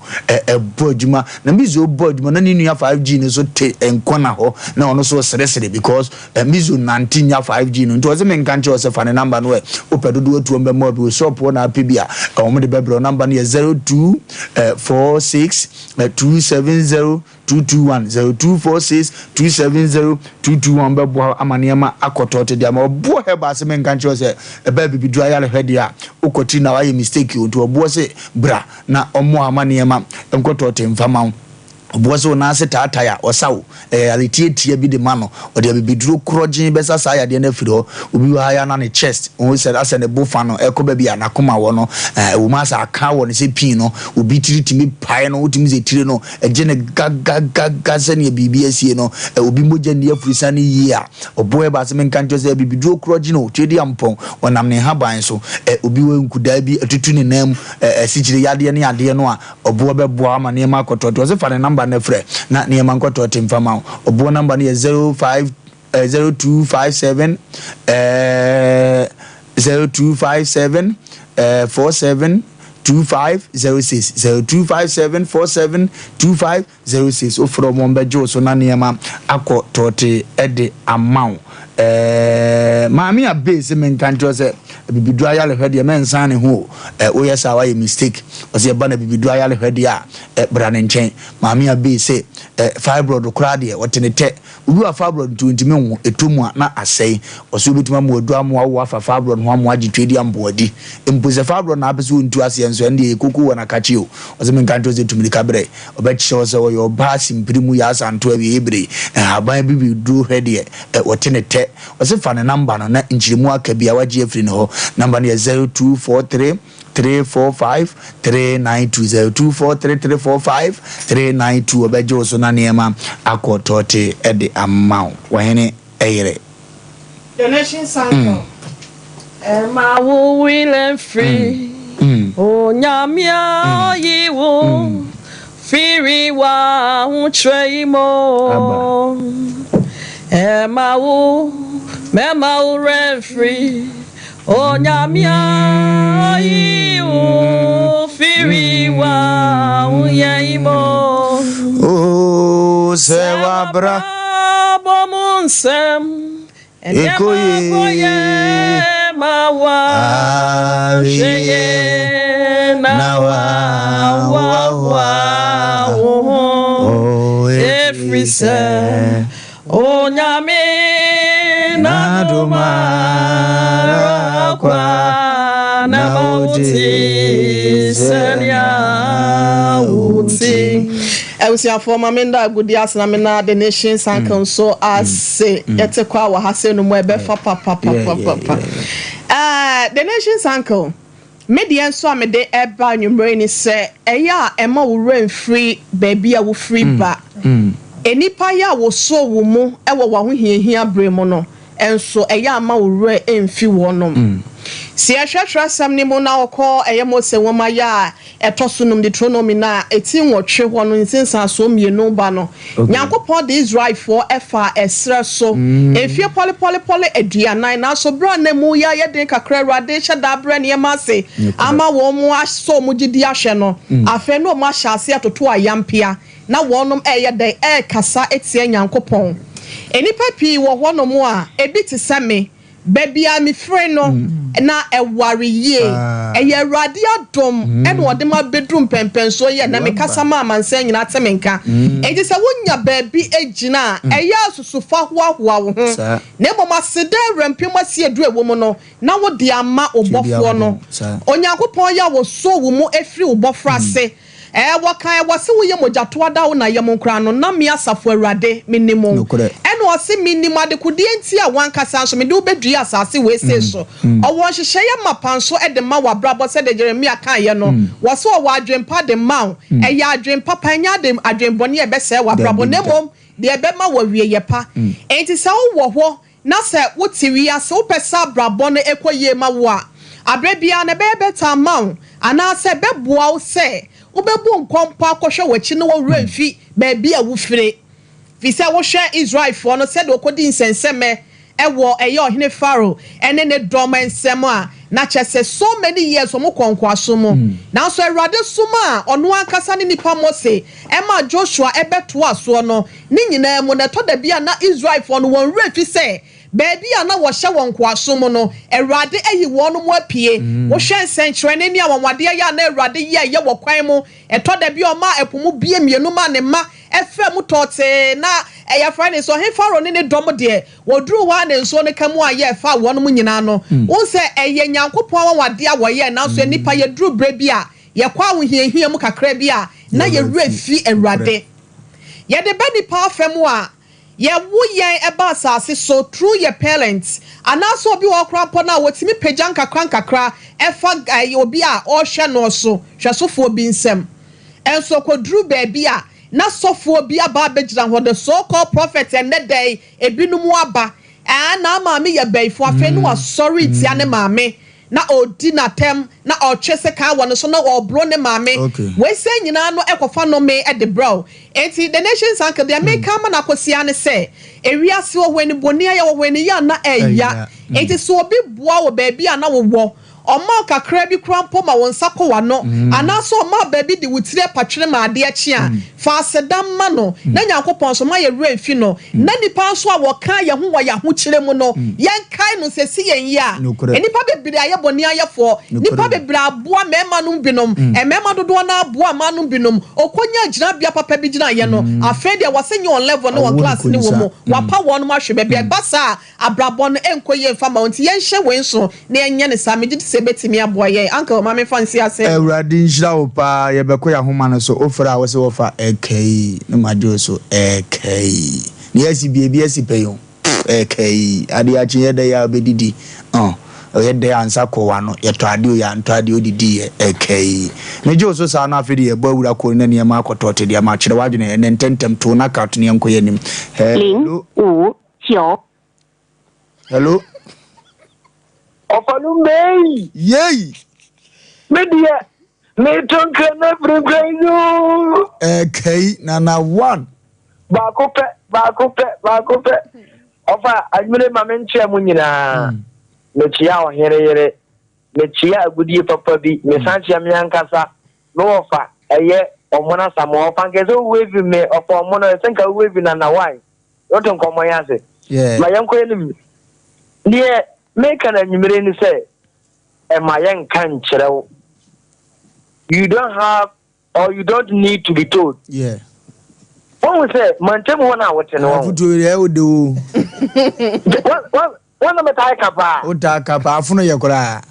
bodjuma na mizo bodjuma na ninu ya 5G no so te enkona ho na ono so seresere because mizo 19 ya 5G no nto ze menkanche o se fa ne number no opedodo atu ombe mo bi shop na apibia omo de bebro number no 0246 270 221 0246 270 221 bebo amaniema akotote dia ma obo heba se menkanche o se eba bibidu ayale hwede a okoti na waye mistake o to obo se bra na omo amaniema enkotote mfama oboso na se tataya osawo alitiatia bi de mano ode bibiduro krojin besa sa ya de na firi ho obi wa ya na ne chest o se ase ne bofa no ekoba bi anakoma wo no wo ma sa aka wo ne se pin no obi tiritimi pai no otimi ze tire no eje ne gaga se ne bibi asie no obi moja ne afurisa ne yi a obo e ba se menka njo se bibiduro krojin no twedi ampon onam ne haban so obi we nkuda bi atutu ne nam sigire yade ne ade no a obo be boa ma ne ma kototo o se fa ne number na frɛ na ne man kwato temfama obo number ne 0257 47 2506 0257 47 2506 o from Mombejo so na ne ma akɔ tote ede amount maami abase men kanjo se bibidu ayale hwede men san ne ho o yesa wa mistake o se ba na bibidu ayale hwede a bra ne nchen maami abase fibroid krade wotenete ubi afa fibroid 20 me etumu na asɛe o se obetuma mu odu amu awo afa fibroid ho amu agitwedi amboadi empose fibroid na abese ontu ase enso ende ekoku wona kachi o se men kanjo se tumiri kabre obechi se wo yo ba simpirimu ya santo abi ebre aban bibidu hwede wotenete wase fa ne number no na nchirimu akabia waje afri ne ho number no 0243 345 392 0243 345 392 obejo so na niema akotote ede amount wahene eyere donation sanko ma wo will and free o nyamia yiwo firi wa utremo Emau, Memau Renfree, O Nyamia, you Firiwa, Yaimo, O Sewabra, Bomunsem, and Ekoye, Mawa, Sheye, Nawa, every say. O nyame na dumara kwa na mauti senya uti ewusia for mamenda gudi asna me na the nations and council ase yete kwa wa hase no mo ebe fa pa the nations uncle media nso amede eba nwumre ni se eya ema wo rain free baby a wo free ba enipa ya wo so wo mu ewo wa ho hiahia bre mu no enso eya ama wo re emfi wonom si ahwehwe sam ni mu na okọ eyemo se woma ya etosunum Deuteronomy na eti nwotwe ho no nsinsa so mienu ba no Nyankopon de Israel for efa esre so efie pole aduanan na so bra na mu ya ye den kakra Awurade hye da bra ne ma se ama wo mu aso mu gidi ahwe no afa no ma hyase atoto ayampia na wonom eye den kasa etie Nyankopon enipa pi wo honom a ebi te seme Bebia mi frɛ no na ɛware yie ɛyɛ Awurade adom ɛna ɔde ma bedrum pɛmpɛn so yɛ na me kasa ma amansa nyina temenka ɛdi sɛ wonya baabi agina ɛyɛ asusufa hoahoa wo ho na mmom aseda rampem asie du ewo mu no na wo de ama obɔfoɔ no Onyankopɔn ya wo so wo mu efiri obɔfra se wakan wase wo ye mojato ada wo na ye monkra no na me asafo Awurade minimo ene wase minimo adekudi enti a wankasa so me de obedua asase we se so owo hyehyɛ ye mapanso de ma wabrabo se de Jeremia kan ye no wase o wadwempa de ma eye adwempa panya de adwembone e be se wabrabo nemom de e be ma wawie ye pa enti se wo ho na se wo tiwi ase wo pesa brabo no ekoye ma wo a abrebia na be beta ma ana se beboa wo se Ubebu nkompa akɔhwɛ wachi no wo remfi baabi a wo fire fi sɛ wo hwɛ Israel for no sɛ de okodi nsensɛmɛ ɛwɔ ɛyɛ ɔhene Pharaoh ɛne ne dɔm nsɛm a na kyɛ so many years ɔmo kɔnkɔaso mu na so Awurade suma a ɔno ankasa ne nipa Mose ɛma Joshua ɛbɛto aso no ne nyinaa mu na tɔ da bia na Israel for no wɔn remfi sɛ Baby ana wo hye won kwaso mu no Awurade ayi won mu apie wo hwe nsenkyere ne nia wonwade ya na Awurade ye wo kwan mu eto da bi o ma epomu bie mienu ma ne ma efe mu tote na eya fra ne so he Pharaoh ne dom de woduru wa ne nso ne kamu aye fa won mu nyina no won se eye Nyankopon wade a wo ye na so nipa ye duru bre bi a ye kwa wo hiahia mu kakra bi a na ye refi Awurade ye de be nipa afemu a ye wo yen eba asase so through your parents anaso obi wo krampo na wotimi pejan kakra efa obi a o hwe no so hwesofo bi nsem enso kodru baabi a na sofo obi aba begira ho the so called prophet and that day ebinumu aba na maame ye baifo afa no sorry tia ne maame na odi na tem na otwese kan won so na obro ne maame we say nyina no ekofa no me e de bro enti the nations anka they make come na kosia ne say ewiase wo hwani boni aye wo hwani ya na eya enti so obi boa wo baabi a na wo Oma kakra bi krampo ma wonsa ko wano anaso oma baabi di wutire patwere ma ade achi a fa sedam ma no na Nyankopon so ma ye remfi no na nipa so a wo kan ye ho wa ya ho kire mu no yen kai no sesi yen ya nipa bebire aye boni ayefo nipa bebire aboa mema no binom mema dodo na aboa ma no binom okonya gina bia papa bi gina ye no afre de wasenye on level no one class ni wo mu wapa won ma hwe bebia basa abrabon no enkoye fa ma onti yen hye wenso na enye ne sa megidi betimi aboye uncle mama fancy ase Awurade nhyira wo pa ye beko ya homa no so ofra a wo se wofa ekai no majo so ekai ni asi bie asi peyo ekai ade a chenye de ya bedidi ye de ansa ko wa no ye to ade o ya nto ade odidi ye ekai mejo so sa na afedi ye bawura ko na ne ma akotote de ma kire wadwene ye ntentem to na kat ne enko ye nim hello Wofa Lumba yey media me tonka na brinkayo kai na one baako pe ofa admire mamenche mu nyina me chia o here me chia agudie papa bi me sanchia me ankasa no ofa eye omona samo ofa nkezo wevi me ofa omona senka wevi na why yoto nkomo yase ma yanko yenim nie make an admire ni say emayen kan kirew you don't have or you don't need to be told when we say mantem wona wote no futu re o de o wona metai kapa o ta kapa afuno ye kora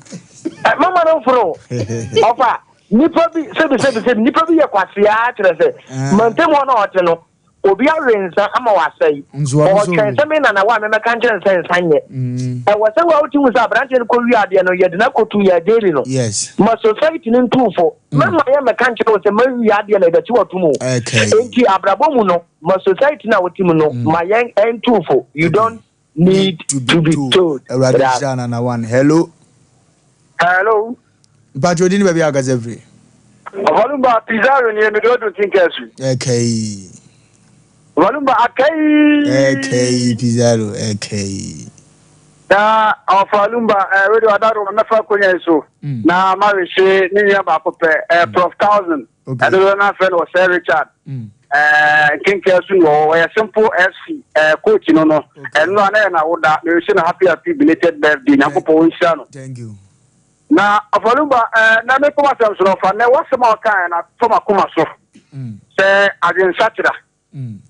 mama no furo ofa nipa bi se nipa bi ye kwase a kire se mantem wona wote no obi awensa ama wasai o twense me na wa me meka nche nsanye was say wa uti musa branch ko wi ade no ye de na kotu ya daily no yes ma society ni ntufo mama ya meka nche o se ma wi ade na da ti watumu enti abrabo mu no ma society na wotimu no ma yen ntufo you don't need to be told. Radishana na one. Hello. But you didn't be a gazevri. Volumba Pizarro near me do think as okay. Volumba okay Pizarro okay. Na Volumba radio adaro na fa konya so. Na ma she ni ya ba ko Prof 1000. I don't know friend was Richard. King Kelsu no we simple FC coach no and no na woda me wish na happy belated birthday na ko insha no. Thank you. Na Volumba na me kuma sam so fa na wase ma kan na to ma kuma so. Se agin satira.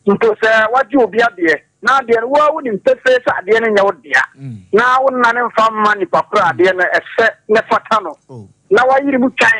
Nto se waji obi ade na ade no wa woni mpefe sa ade no nya wodia. Na wonna ne mfa ni pakura ade no ese ne fata no. Na wa yiri mu kan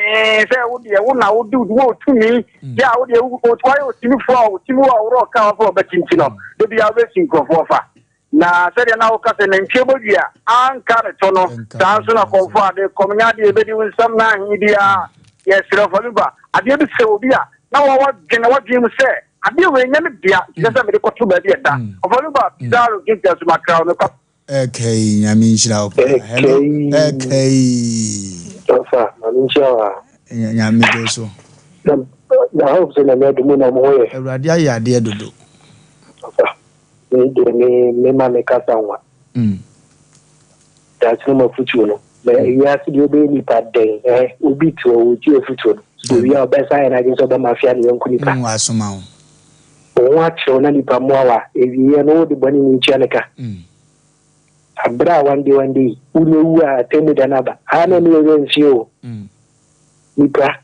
se wodi wona wodi wo tumi ya wodi wo twaye otimi fo otimi wa woro ka fo betinti no de bia we sinko fo fa na se de na o ka se ne nchebodua an ka ne to no san so na konfo ade komnya de be di nsam na hidia yes Volumba ade bi se obi a na wa gene wa gem se ade we nya me bia je se me de koto ba de da Volumba Pizarro give us my crown no okay nyami nshira hello okay Sofa, manisha nyame do so. Na hope na me do na mo ye. Awurade aye ade dodo. Sofa. Me ma me ka sanwa. That's no future no. Me ya si do be ni pa den obi to o ti o future. So we are best I na je so ba mafia ni yanku ni pa. Nwa asoma wo. Wa cho na ni pa mo wa ewie no de bani ni chia neka. Abra one day unu wa temu danaba ana ni wenzio nipa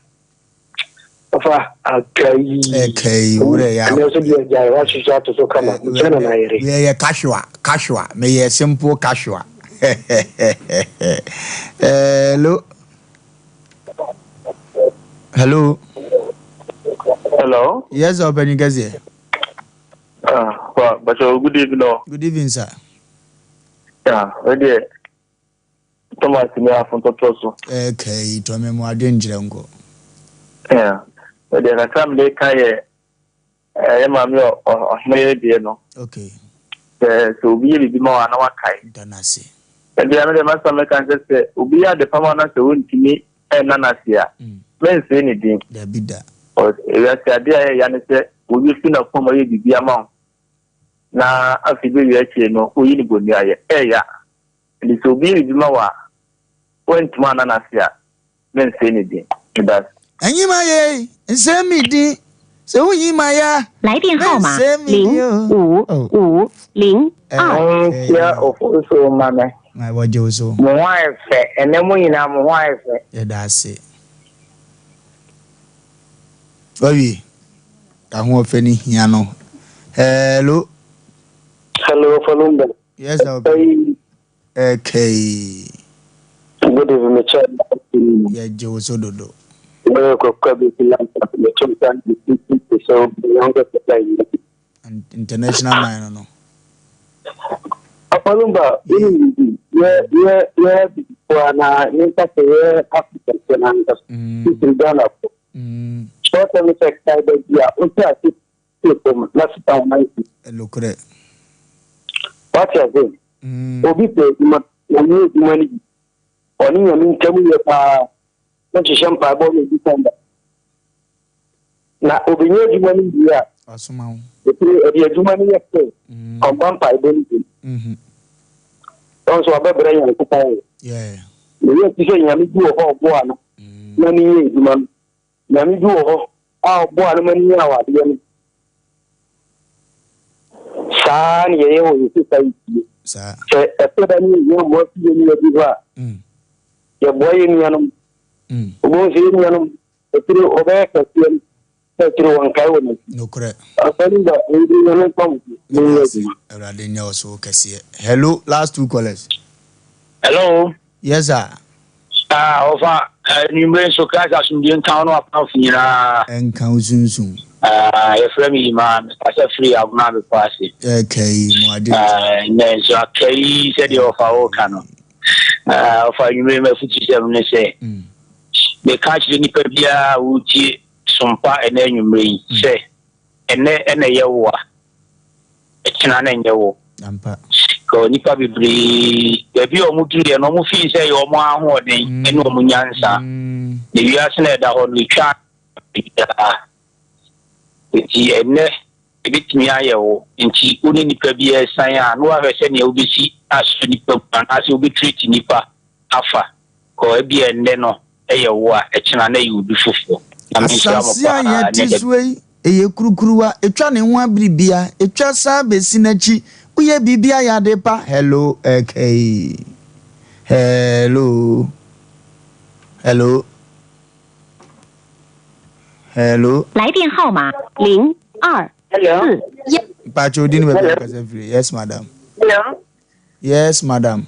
ofa okay ure ya no so dia jai wa shisha to so kama mchana na ire ye casual me ye simple casual hello yes open gaze but good evening sir. Yeah, ready. Thomas me afon to so. Okay, to me mo adwenjire ngo. Yeah. Ready na kam le kai ma me o hme die no. Okay. So bi bi ma na wa kai. Danase. Ready na me ma sam kan se obi ya de pama na se wontimi na na se a. Men se ni din. Da bida. O ya se ade ya ne se obi fi na ko mo ye bibia ma. Na afibe ya che no oyini goni aye ya ni so bi bi ma wa point man na sia men se ni din that anyima ye nse mi din se uyima ya 来电号码0550ya ofuso mame na wajo so mo wa efe ene mo yina mo wa efe ya da se owi ahun ofe ni hia no hello Wofa Lumba. Yes, okay. Good evening, Chad. Yeah, Joe Sododo. International minor, no. Wofa Lumba, yeah, for an interface African in Ghana. Short term effect, yeah, also last time, look at it. What you say? Obi pe money. Oni yami ntamu ye pa na chishamba bo me bitanda. Na obi nye jumani dia. Asuma wo. Odi jumani ye pe. Omban pa iboni. So ababra yan ko pa. Yeah. Ye ti se yami du ho bo ana. Na ni ye jumani. Yami du ho a bo ana mani ya wa dia. San ye yo isi sai sa etoda ni yo mo ti ni yo diva ya boy ni anum mo si ni anum etiro obe ka tien etiro wan kai woni no kure afani da ndi ni pam ni already know so kase hello last two callers hello yes sir ofa ni mbe so ka sa sun din town no apa fira en kan sunsun me, man. I said free. I'm not a party. Okay, my dear. Then so okay, said you offer all canon. For you remember 57 say. The catch the Nipa Bia Uchi Sompa and then you may say, and a yawa. It's an angel. Go Nipa Bibri, the Bio Muki and Omufi say your man holding and no Munyansa. The Yasna that only chat. It's a net. Bit me ayo nti uni nipa bia san a no ahwese ne obisi aso nipa as obi treat nipa afa ko e bia nne no eyewo a ekina na yubi fofo asasia ya tiswe eye kurukuruwa etwa ne ho abiribia etwa sa besi nachi uye bibia ya depa hello okay hello 来电号码02 Hello. Yes, madam. Hello. Yes, madam.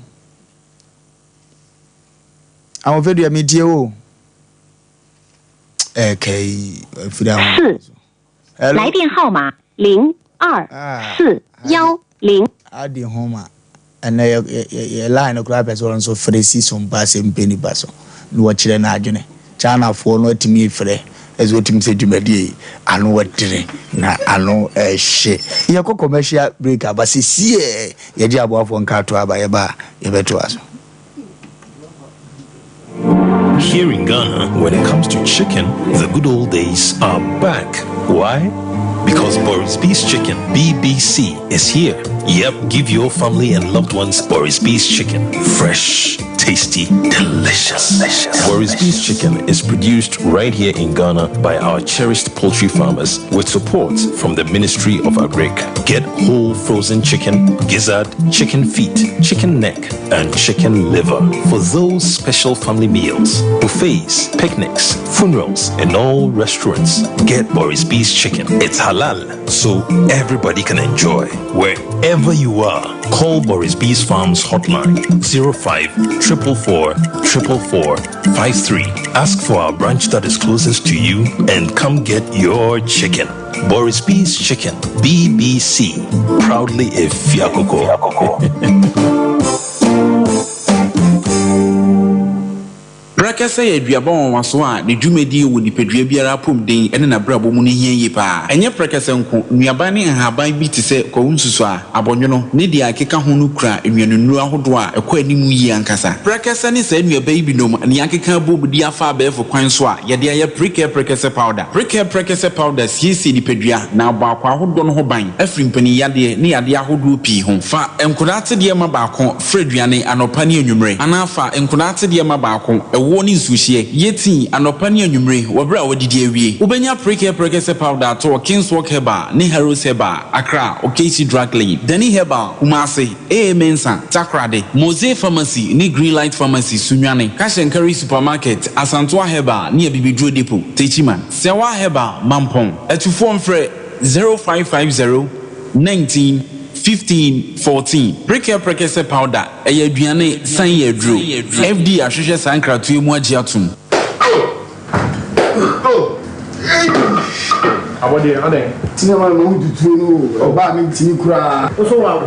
I'm afraid you are meeting you. Okay. Hello. 来电号码024010 Adi homa. And a line of crab as well so Fresi Sompa Asem Mpe Nipa so. No watch the Najune. China for no to me for as what him said to me, I know what did na I know a shit. You have commercial breaker, but see, your job of one car to buy a bar, you better us. Here in Ghana, when it comes to chicken, the good old days are back. Why? Because Boris Bees Chicken, BBC, is here. Yep, give your family and loved ones Boris Bees Chicken. Fresh, tasty, delicious. Boris Bees Chicken is produced right here in Ghana by our cherished poultry farmers with support from the Ministry of Agric. Get whole frozen chicken, gizzard, chicken feet, chicken neck, and chicken liver for those special family meals, buffets, picnics, funerals, and all restaurants. Get Boris Bees Chicken. It's halal, so everybody can enjoy. Wherever you are, call Boris Bees Farms hotline 05-444-444-53. Ask for our branch that is closest to you and come get your chicken. Boris Bees Chicken, BBC, proudly a Fiakoko. Brakasa ye duabon waso a ne dwumadi wo nipadua biara pom den ene na brabo mu ne hie yi pa enye brakasa nko nuaban ne nhaban bi te se kwonsusu a abonwono ne dia akeka ho no kura enwanunu ahodo a ekwa animu yi ankasa brakasa ne sa nuaban bi nom ne akeka bobudi afa abefo kwan so a ye de aye brakasa powder siesi nipadua na abakwa ahodo no ho ban afri mpani yade ne yade ahodo pi ho fa enkodate de ma baako freduane anopa ne anwumre anafa enkodate de ma baako woni suhie yeti anopa ne anwumre wobra wodidi awie ubenya prekese powder to Kingswalk Heba ne Heroes Heba Accra Okesi Drug Lane Dani Heba Kumase Mensa Takrade Mose Pharmacy ne Greenlight Pharmacy Sunwane Kashenkari Supermarket Asantoa Heba ne Bibidro Depot Techiman Sewa Heba Mampong etufo mfre 0550 19 15-14 prekese powder eye aduane san ye dro FD ahwehwe sankratu emu agiatum Abode ade Tinema no dutu no oba mi tini kura so wa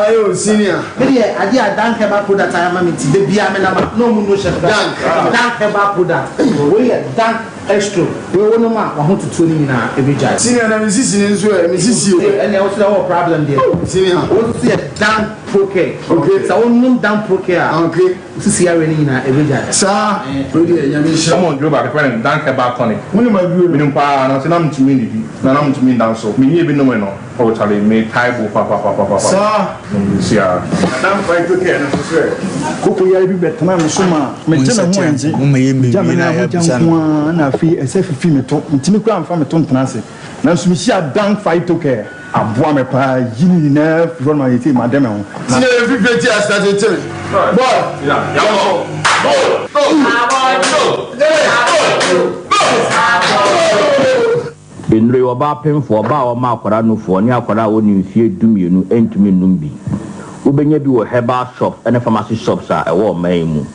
ayo senior me ade adanke ba product ayama mi ti de bia me na no mu no chef danke ba product we dank extra we wono ma wa ho tutu ni na ebeja senior na mi sisi ni nso mi sisi o ene o so problem there senior o see dank proke okay so wonu dank proke a okay sisi ya we ni na ebeja sa we dey nyame sha come on do ba friend danke ba tonic woni ma bi o mi npa na se na mtumi ndi na na mtumi dan so mi ni ebi no me no o chale me taibo pa sa sia dan fight to care na so swear koko ya bi betana me so ma me tena ho enje mo ye me na ya bisa na fi esefifi me to ntimi kura amfa me to ntena se na so mi sia dan fight to care aboa me pa yini na from my team madam ho sine every plenty as that tell boy yeah Enre oba pemfo oba o ma akwara no fo ni akwara woni mfie dumienu entumi num bi ubenya bi wo herbal shop ene pharmacy shops a ewo man mu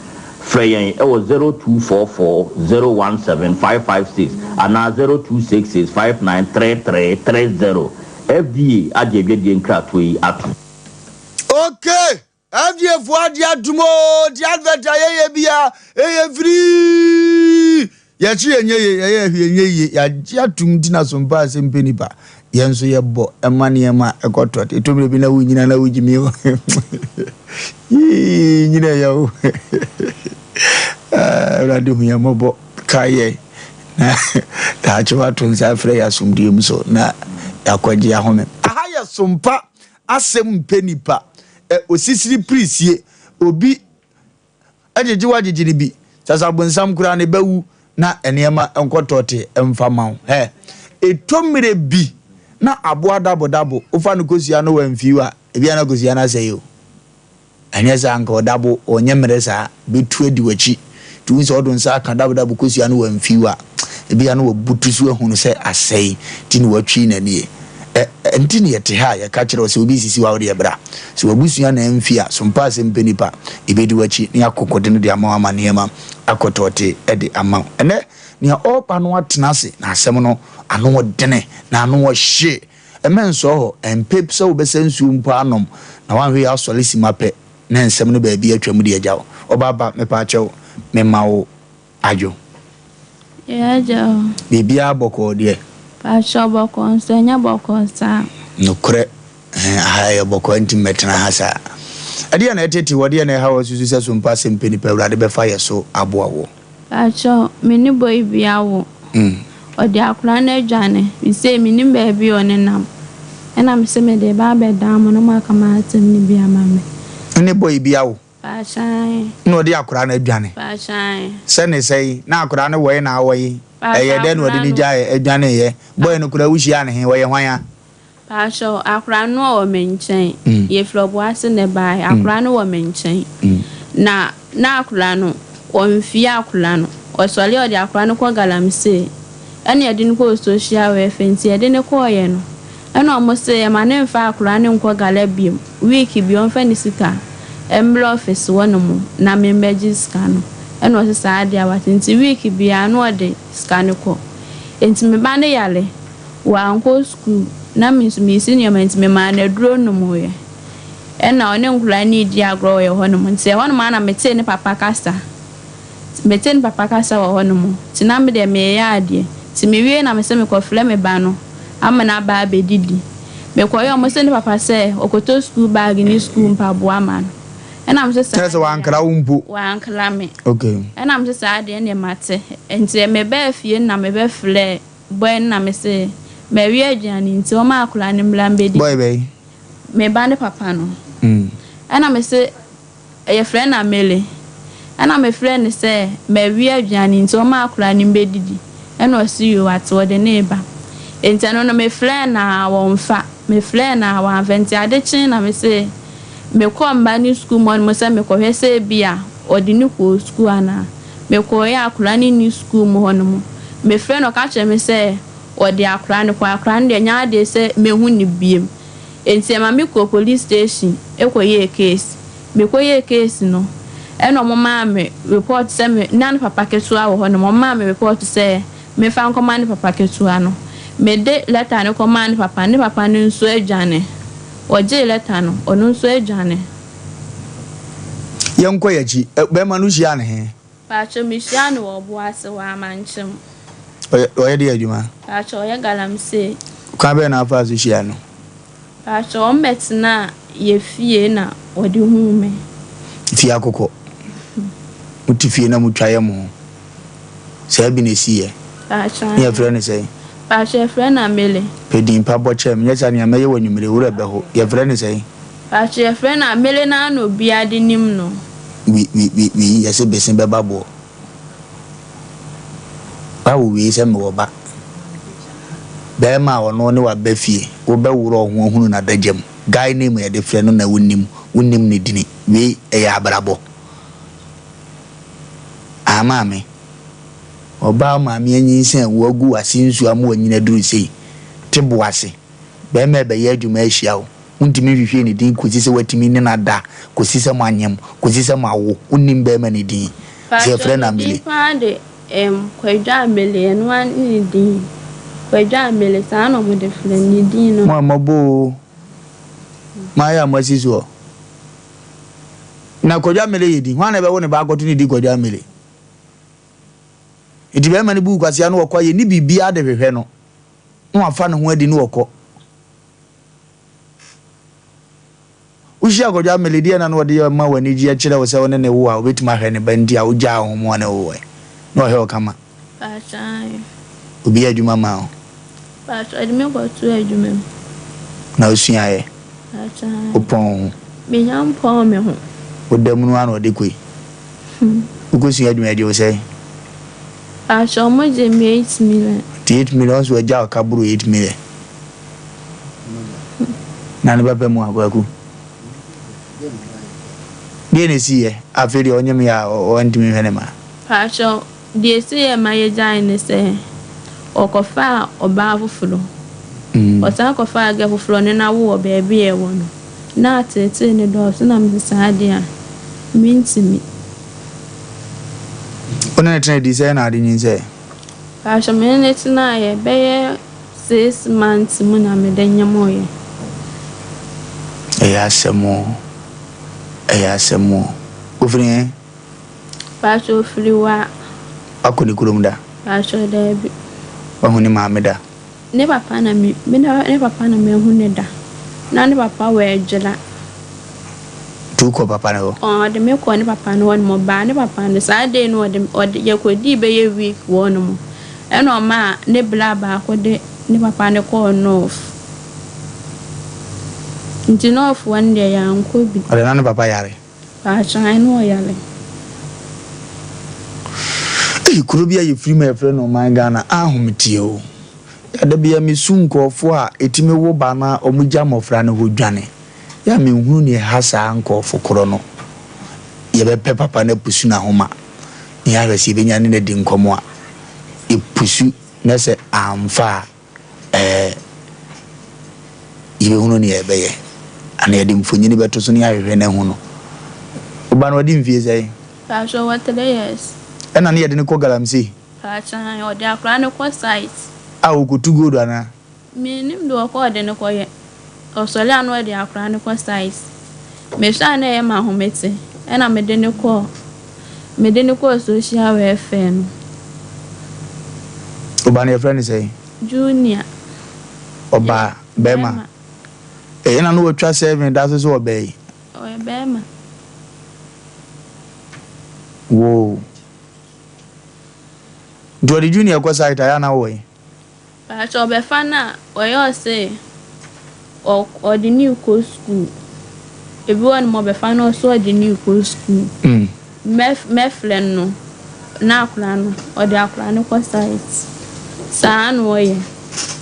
Freyen, it was 0244-017-556 and now 0266-593330. FDA, Ajay Kratwe, up. Okay. FDA for the advertisement free. Ya tumtina Sompa Asem Mpe Nipa. Yenso ye bo emaniema ekotot. Etomre bi na wunyina na wujimi o. Nyina ya o. Radio hu ya mobo kaye. Na ta chwa tunza afre ya sumdiem so na yakwaje ya home. Aha ya Sompa Asem Mpe Nipa. Osisiri prisie obi ajeje wajejini bi sasa bonsam kura ne bawu na enema enkotote emfama etomire bi na aboa dabo ofa no kosia no wamfiwa ebia na kosia na sayo anyesa anka odabo onyemere sa betu adi wachi tuwinso odon sa kan dabo kosia no wamfiwa ebia na wabutusu ehunu se asai tini watwi na nie entini yete ha ya kachira se obi sisi wa ode bra se wabusua na emfia Sompa Asem Mpe Nipa ibedi wachi ni akokode no de ama niema akotote ede ama ene ni opa no atenase na asem no ano dene na ano hye emenso ho empep se obesensu mpo anom na wanhwe ya solisi mape na ensem no ba bi atwam de agyawo obaba mepa achew memawo ajo ajo bibia boko de Pasha boko nsenya boko sa nokre haya boko intimetna hasa adia na eteti wodi na hawo susu se Sompa Asem Mpe Nipa urade be fa yeso aboawo Pasha mini boy biawo odi akura na adwane mi se mini ba bi onenam ena mi se me de ba be dam no maka ma atem ni bia mame ni boy biawo Pasha no odi akura na adwane Pasha se ne sei na akura na wo na awoyi den wodi ni jae adwane ye boy no kura wuhia ne he wo ye hwan Pasha akura no o menchen ye flobo ase ne bai akura no o menchen na akura no o mfia akura no o sole o de akura no ko galamse ene ye din ko social welfare nti ye din ko ye no ene o mo se ye ma ne mfa akura ne ko galabiem week bi on fa ni sika embro office wono na membeji sika no ene o se sa ade awati nti week bi anu o de sika ne ko enti me ba ne yale wa anko school na mi senior man me ma na duro no mo ye ena one nkura ni di agro ye hono mo nti hono ma na mete ne papa kasa wo hono mo ti na me de me ya ade ti me wie na me se me ko fle me ba no ama na ba bedidi me ko ye mo se ne papa se okoto school bag ni school mpa bo ama no ena me se sa wa ankara umbu wa ankara me okay ena me se sa ade ne mate enti me ba fie na me ba fle boy na me se me wi adwane nti o ma akura ne mlambedi boy bay me ba ne papa no ana me se e friend na mele ana me friend se me wi adwane nti o ma akura ne mbedidi ana o si you at wo de neighbor enti no me friend na wo mfa me friend na wa venti ade chin na me se me ko mba ni school mo se me ko hwese bia o di ni ko school ana me ko ya akura ni school mo hono mo me friend o ka che me se odi akra ne kwa akra ne nya de se mehu ni biem enti ma me ko police station ekoye case me koye case no eno mo ma me report se me nan papa ketua wo no mo ma me report se me fa nkoma ne papa ketua no me de letter ne koma ne papa ne nso adwane oje letter no ono nso adwane yenko yachi be ma no hia ne he pa cho mi hia ne wo bo ase wa manchem oye de adwuma Pacho ye galamse kwa be na afa so hia no Pacho mbetina ye fie na odi hu me fie akoko mutifie na mutwaye mo se bi na sie Pacho ye frɛ ne sei Pacho frɛ na mele pedin pa bɔchem nyesa ne amaye wanyumre wura be ho ye frɛ ne sei Pacho ye frɛ na mele na no bia de nim no wi yese besin be babo awu wi se me wo ba be ma ono ne wa ba fie wo be wuro ho hunu na dagem guy name ye de frɛ no na wonnim ne dini wi e ya abrabo amame oba maame anyin sen wo gu asinsu am wanyina duru sei tebo ase be ma be ye adwuma ahia wo untimi hwehwe ne din kosi se watimi ne na da kosi se manyem kosi se mawo unnim be ma ne din Your friend Amele. Kwaja Amele and one in Kwaja Amele, son of the friend Nidino. Mamma Bo. Maya Masiso. Now, Kwaja Amele, one ever won about to need Kwaja Amele. It is many book as you know, quiet, ni be out of a feno. No fun where the no co. We shall go down Melody and what your ma when you children was on in the war with my hand bendia or jaw one away. No, he'll come. But I will be a juma mouth. But I remember to a human. Now, see, I upon me young poor me home. With them one or the quay. Because you had made you say. I shall much 8 million. 8 millions were jaw cabru 8 million. None of them were good. Didn't see I feel the onion or to me anima. I shall, dear, say my giant say, or coffee or baffle. Or talk of fire get for and I wore baby a one. Not it's in the doors and I'm this idea. Mean to me. When I tried design, I didn't say. I shall manage tonight, bear 6 months, Muna Medenya Moye. Some more. Some more. Over Pastor Flewa. I couldn't come down. Pastor Debbie. Only Mamma. Never pana me, never pana me who neda. None of papa were jella. 2 papa. Oh, the milk one papa no one more ban, papa on the side day no them or the yakodi be a week one more. And no ma, ne blabba, what they never pan call north. Into north one day, young could be. Or none papa yare. Pastor, I know yale. You could be a free my friend on my Ghana. Metio. There be a misunko for a Timmy Bana or Mujam of Rana who Johnny. Yami Huni has a uncle for Corono. Ye pepper pane pusuna homa. Ya receiving an in the dincomoa. You pursue Nessa am far. You only a bay. And I didn't find any better sonia when I won. Uban didn't visit. Pastor, what the years? And I didn't call Galamsi. Pastor, or their chronicle sites. I will go to good, Anna. Meaning do a cord and a quiet. Or Solian where they are chronicle size. Miss Anna, my home, and I'm a dinner call. Medina call social FM. Ubani, your friend say Junior. Oba, Bema. And I know what trust serving does obey. Or a Bema. Whoa. Do the junior go side Diana way? But I shall be fana, or you say, or the new coast school. Everyone more be fan also the new coast school. Meflen no, Naklano, or the Aklano sites. San way.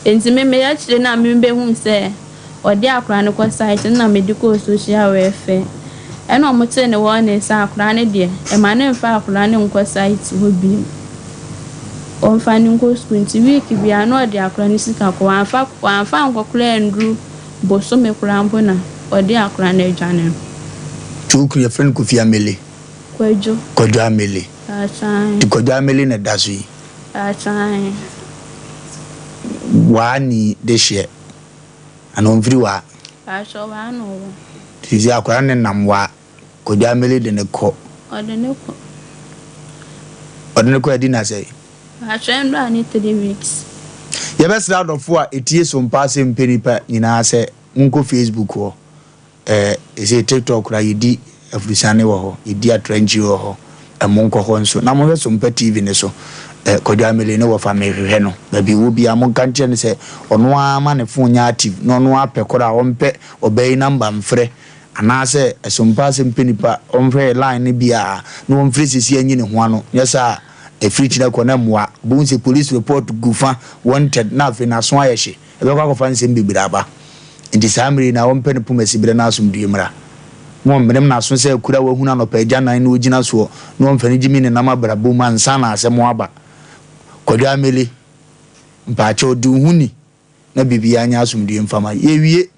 And to me, actually, not remember whom say, or the Aklano sites and a medical social welfare. And I'm not saying the one is Aklano dear, and my name for Aklano sites would be. On finding coast school to week, we are not the Aklanisika, one found a clear and grew, Bosome Crambona, or the Aklano Janel. Took your friend Kofi Amele. Kojo Amele. Time. To Kojo Amele na dasui. Time. Wani this year. And on Vriwa. I shall know. Tis the Akran and Namwa. Kojo Amele de Neko. Or the Neko. Or the Neko dinner say. I trained I need 3 weeks. Your best out of 4 it is some Asem Mpe Nipa in our say Unko Facebook or is a TikTok ra yidi afrisane wo ho yidi atrenchi wo ho amonko ho nso na mo Sompa TV ne so Kojo Amele ne Wofa mehwe no ba bi wo bia mo kanche ne se ono ama ne phone nya active no no apekora ompe obey number mfre ana se Sompa Asem Mpe Nipa omfre line ne bia no omfre sisi anyi ne ho ano yesa a free china konamwa bunse police report gufa wanted na fe na so ayehye ebe kwa kofa nsem bibiraba nti samri na won pen pumasi bire na asum duemra mo mmerem na so se kura wahuna no pa agya nan na ogina so no mfani gimi ne nama brabo mansa na asem aba Kojo Amele mpache oduhuni na bibia anya asum duemfama yewie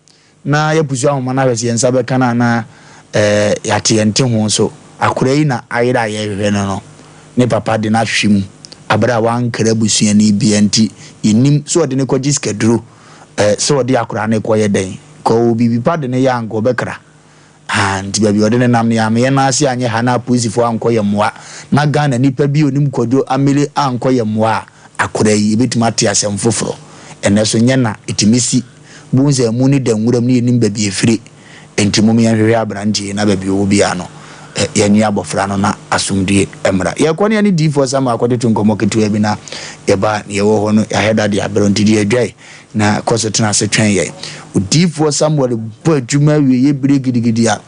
na yapusu ahoma na wese yensa be kana na yate yente ho so akura yi na ayira ayehwe no ne papa de na hwem abra wan kra busuani bianti inim so de ne kwaji skeduro so de akora ne koye den ko bibi pa de ne ya nko bekra and baby ode ne nam ne ame na ase anye hana posifo anko ye moa na Ghana nipa bi onim kodo amele anko ye moa akora yi betima te asem foforo ene so nye na etimisi bunze mu ni da nwuram ni nim baby efire entimo me yanhwe abrante na baby obi ano yani abofra no na asumdie emra ye kwone ani D4 sama akwade to nkomo ketu bi na ye ba ye wo ho no ya heda de abronti die adwai na kosetena se twen ye D4 sama wale bo adwuma wie ye bire gidigidi a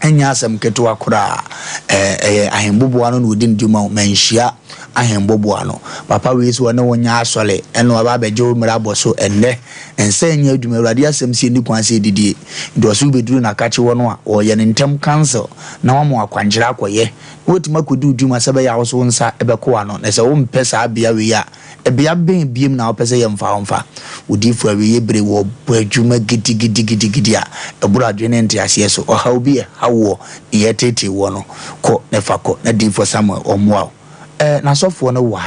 anya asem ketu akora ahembobo ano no odin dwuma manhia ahembobo ano papa we so na wonya asole eno aba bejo mra boso enne ense nya adwuma urade asem sie ni kwanse didie ndo so beduru na kache wono a o ye ntem cancel na wamo akwanjira akoye wotima kodu dwuma sebe ya wo nsa ebeko ano na se wo mpesa abia we ya ebia ben biem na opese ye mfa odifu awe ye bre wo adwuma gidi a ebura adwene ntiase so o ha obi hawo ye tete wono ko nefa ko na D4 Samuel omwa na sofo no wa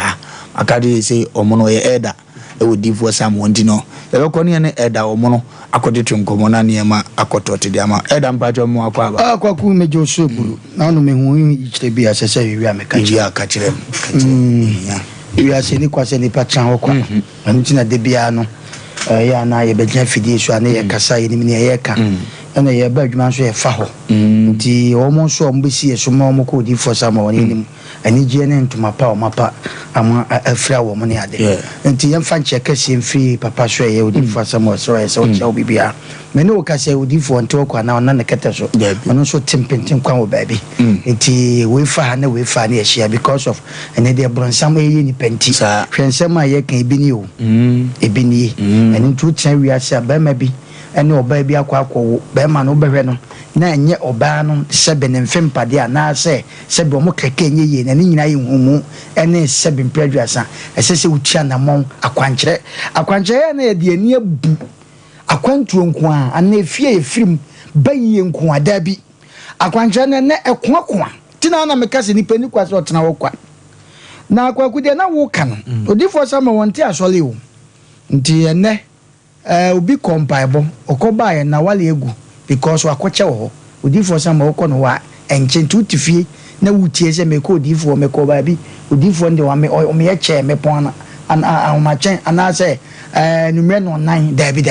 akade say omono ye eda e wo D4 Samuel ndino e ko ne eda omono akode twonkomo na niema akotote de ama eda mpacho mo akwa ba akwaku mejo so buru na no me hu ichire bi asese wi ameka chi akachire ya wi ase ni kwase ni patran ho kwa anti na de bia no ya na ye begya fidie so na ye kasa ye ni ye ka ana ye ba adwuma so ye fa ho nti o mo so mo besi ye so mo ko D4 Samuel woni nim ani je ne ntuma pa o mapa ama afra wo mo ne ade nti ye mfa nche kase mfi papa so ye D4 Samuel so ye so che obibia me ne o kase D4 nto kwa na na kete so ono so timpentin kwa wo baabi nti we fa na ye share because of ene de bronsam ye ni penti hwensem a ye kan ebini o ebini ene ntu chen wi ase ba ma bi ene oba bi akwa be ma no behwe no na enye oba no sebe ne mfempade a na se sebe omo keke enye ye na nyina ye humu ene sebe mpredwasa esese utia na mon akwankyere na ye de ani abu akwantuo nko a ana efie efirim bayi nko ada bi akwankyere na ekoakwa tina na mekase ni pani kwa so tena wokwa na akwakude na wo ka no D4 Samuel wonte asole o nti ene obi kompaibo okoba ye na wale egu because wakoche wo D4 Samuel okono wa enchentu tifie na wutie se meko D4 meko ba bi D4 nde wa me o me ye che me pon an ma chen ana se numere no 9 dabi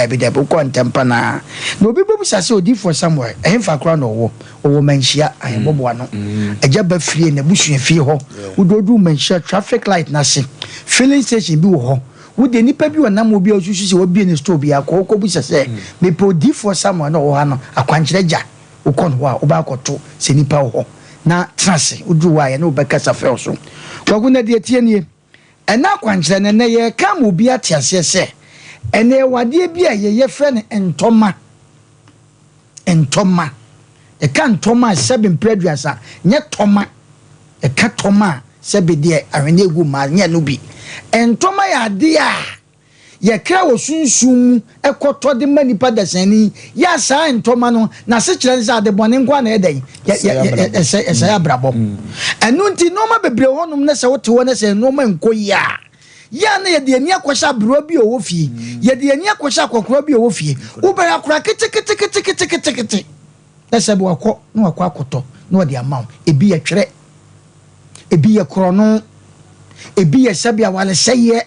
ko ntempa na obi bobu sase D4 Samuel ehfa kra no wo manhia ayebobo ano eja ba fie na busua fie ho udodu manhia traffic light na se filling station bi wo ho wo de nipa bi wonam obi osusu se wo bi ne store bi akọ bu sese me po D4 Samuel no wo ha no akwankyere ja wo kon ho a wo ba akoto se nipa wo ho na trase udu wa ye no be kasa fe so wagu na de tie nie ena akwankyere ne ye ka mo bi atiase se ene wade bi a ye fe ne entoma e ka ntoma sebe mpredwasa nye toma e ka toma sebe de ahwene gu ma nye no bi entoma ya de a ye kra wo sunsun ekoto de manipa dasani ya sa entoma no na se kire nza de bone nkwa na edan ese ya brabo enu nti noma bebre honum na se wote wo na se noma nkoya ya na ye de ani akwasha bro bi owo fie ye de ani akwasha akokoro bi owo fie wo ba akora kete na se bo akọ na akọ akoto na odi amaw ebi ye twere ebi ye krono ebi ye sabia wale seye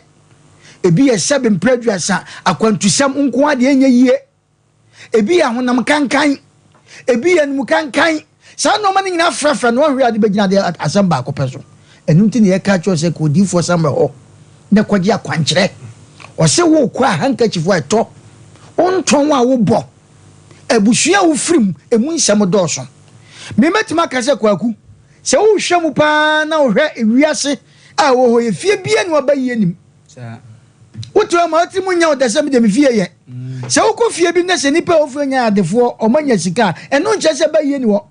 ebi ye sabe mpredwasa akwantusam nko ade enye yie ebi ya honam kankan ebi ya num kankan sa no mani nyina frafra no hwe ade begina de asem ba akopeso enu nti ne ye ka cho se ko D4 Samuel ho ne kwaji akwankyere o se wo kwa handkerchief wa eto onton wa wo bo ebusua wo frim emu nsam dooso me metima ka se kwaku se wo hwemu pa na wo hwe ewiase a wo ho ye fie bia ne obayi anim wotu ma ati munya odasem de me fie ye se wo ko fie bi na se nipa ofu nya adefo o manya sika eno nche se bayi ni wo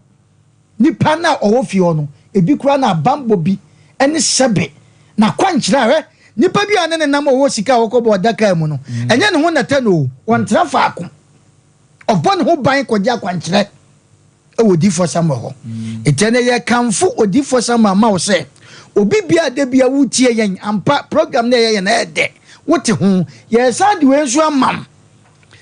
nipa na owo fie ono ebi kura na bambo bi ene sebe na kwankyira we nipa bi ane ne nam owo sika wo ko bo daka mu no enye ne ho nata no won tra faako obon ho ban ko dia kwankyira e wo D4 Samuel ho etene ye kanfo D4 Samuel ma wo se obi bia de bia wutie yen ampa program na ye na ede wote ho ye sa de we nso amam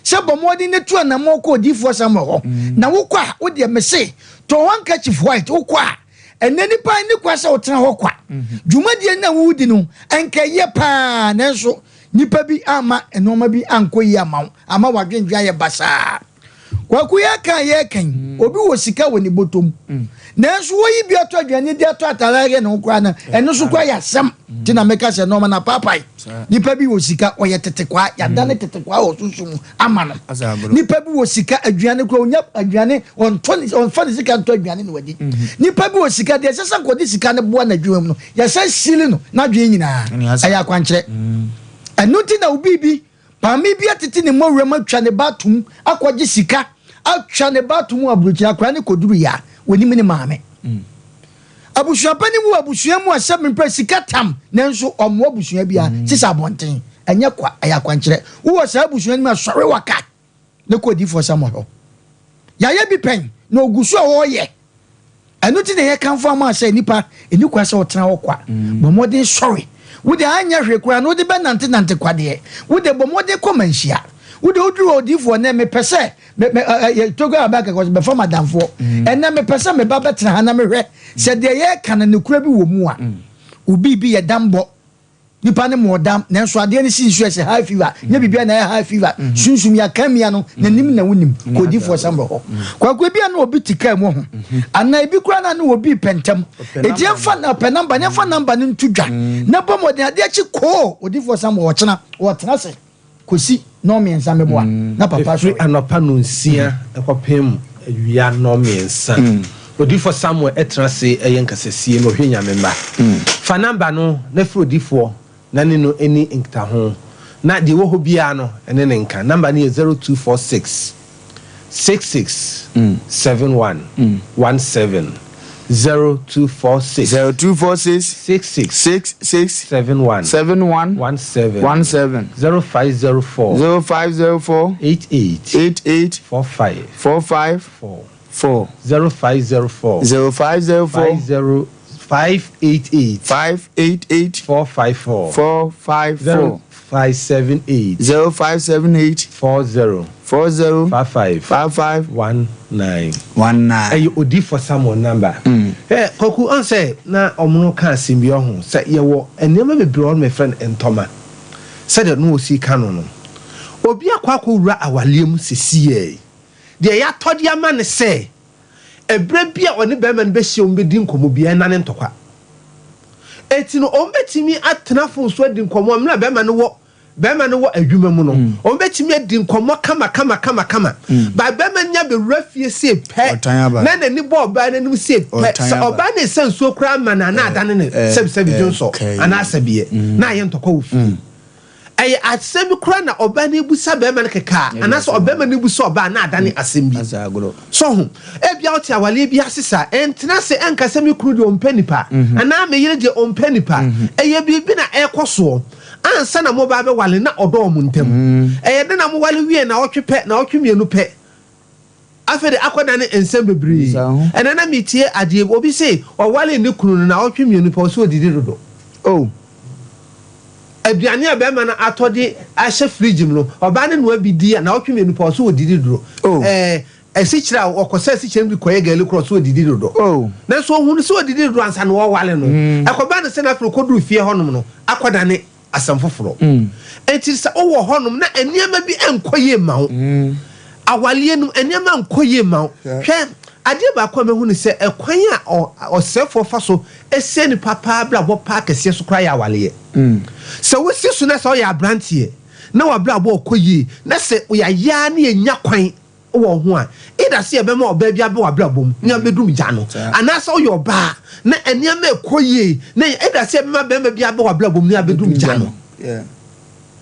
se bomodi ne tu na moko odifo sam ho na wokwa wo de mese to wanka chief white wokwa eneni pa ni kwa se wotena ho kwa dwumadie na wudi no enka ye pa na nso nipa bi ama enoma bi ankoyi ama wadwenjwa ye basa kwaku ya kan ye kan obi wo sika woni botom na nso wo yi bi ato adwane di ato atalare no kwa na eno so kwa ya sam ti na meka se noma na papai nipa bi wo sika oye tete kwa ya dane tete kwa o sunsun ama no nipa bi wo sika adwane kwa onya adwane on fa sika to adwane no wadi nipa bi wo sika de sesa ko di sika ne boa na adwuma no ya sa sili no na adwane nyina aya kwankyere eno ti na obibi pami bi atete ne mo wura matwa ne batum akwaje sika atwa ne batum abrochi akwa ne koduru ya woni mini maame abusua pani mu abusua mu Asem Mpe sika tam nanso omo abusua bia sisa bonten enye kwa ayakwankyere wo sa abusua ni asore waka ne kodi fo samoho ya ye bi pen na ogusu wo ye eno ti ne ye kanfo ama se nipa eni kwa se otena wo kwa bomodin sorry wo de anya hwekura no de benante kwade wo de bomodin komanhia wo de oduru odifo na me pese me togo abaka ko be for madamfo ena me pese me ba betra ha na me hwe se de ye kana ne kura bi wo mu a obi bi ye dambo nipa ne modam na nso ade ne sinsu ese high fever nya bibia na high fever sunsum ya kamia no na nim na wonim ko difo sambo ho kwa bia na obi tika mu ho ana ebi kura na na obi pentam eje fa na pe number nya fa number ne ntudwa na bomodin ade achi ko odifo sambo wo tena se kosi no miensa meboa na papa so anopa no nsia ekopem awia no miensa odifo Samuel etrase eyenkasesie no hwenya memba fa number no na fro odifo na ne no eni nkta ho na de wo ho bia no ene ne nka number ni 0246 66 71 17 0246 66 71 17 0504 88 45 4 0504 588 454 0578 40 5519 19 odi for someone number koku on say na omuno kan simbi ohun say ye wo enema bebre on my friend Entoma said that no si kanu no obi akwakọ wura awaliem sesiye de ya todi ama ne say ebre bia oni be man be hye o be di nkomo bia na ne ntokwa eti no o betimi atena fo so di nkomo amna be man wo adwuma mu no o betimi adi nkomo kama ba be man nya be rafie se pe na nani bo ba na nim se pe so oba na senso kra ma na adane ne sebi jonso ana asabie na ye ntokwa ofi ay Asem kra na oba na ebusa be man keka ana so oba ma na ebusa oba na adane asembi so ho e bia oti awale bia sisa entena se enkasem kru de Ompe Nipa ana me yire de Ompe Nipa eye bibi na ekoso ansa na mo ba be wale na odo mu ntem eye de na mo wale wie na otwepe na otwemienu pe afede akoda ne ensem bebre ena na metie ade obi se o wale ne kunu na otwemienu pe so odidi dodo aduane abema na atode ahye fridge no oba ne no abidi na otwemienu pe so odidi dodo esichira okosa esichira bi koye gele cross odidi dodo na so hunu so odidi dodo ansa na wo wale no ekoba ne se na afro kodu fie honom no akoda ne asam foforo enti sa owo honom na eniema bi enkoye mawo awalie no eniema enkoye mawo hwe ade ba kwa mehu ni se ekwan a osefo fa so ese ni papa bla bo park ese so kra ya awalie se wosi so na so ya abrantie na wa bla bo okoye na se ya ya na enya kwan wo ho a ida se ebe ma oba bia be wa bla bom nya bedum gya no ana so yo ba na eniema ekoye na ida se ebe ma be bia be wa bla bom nya bedum gya no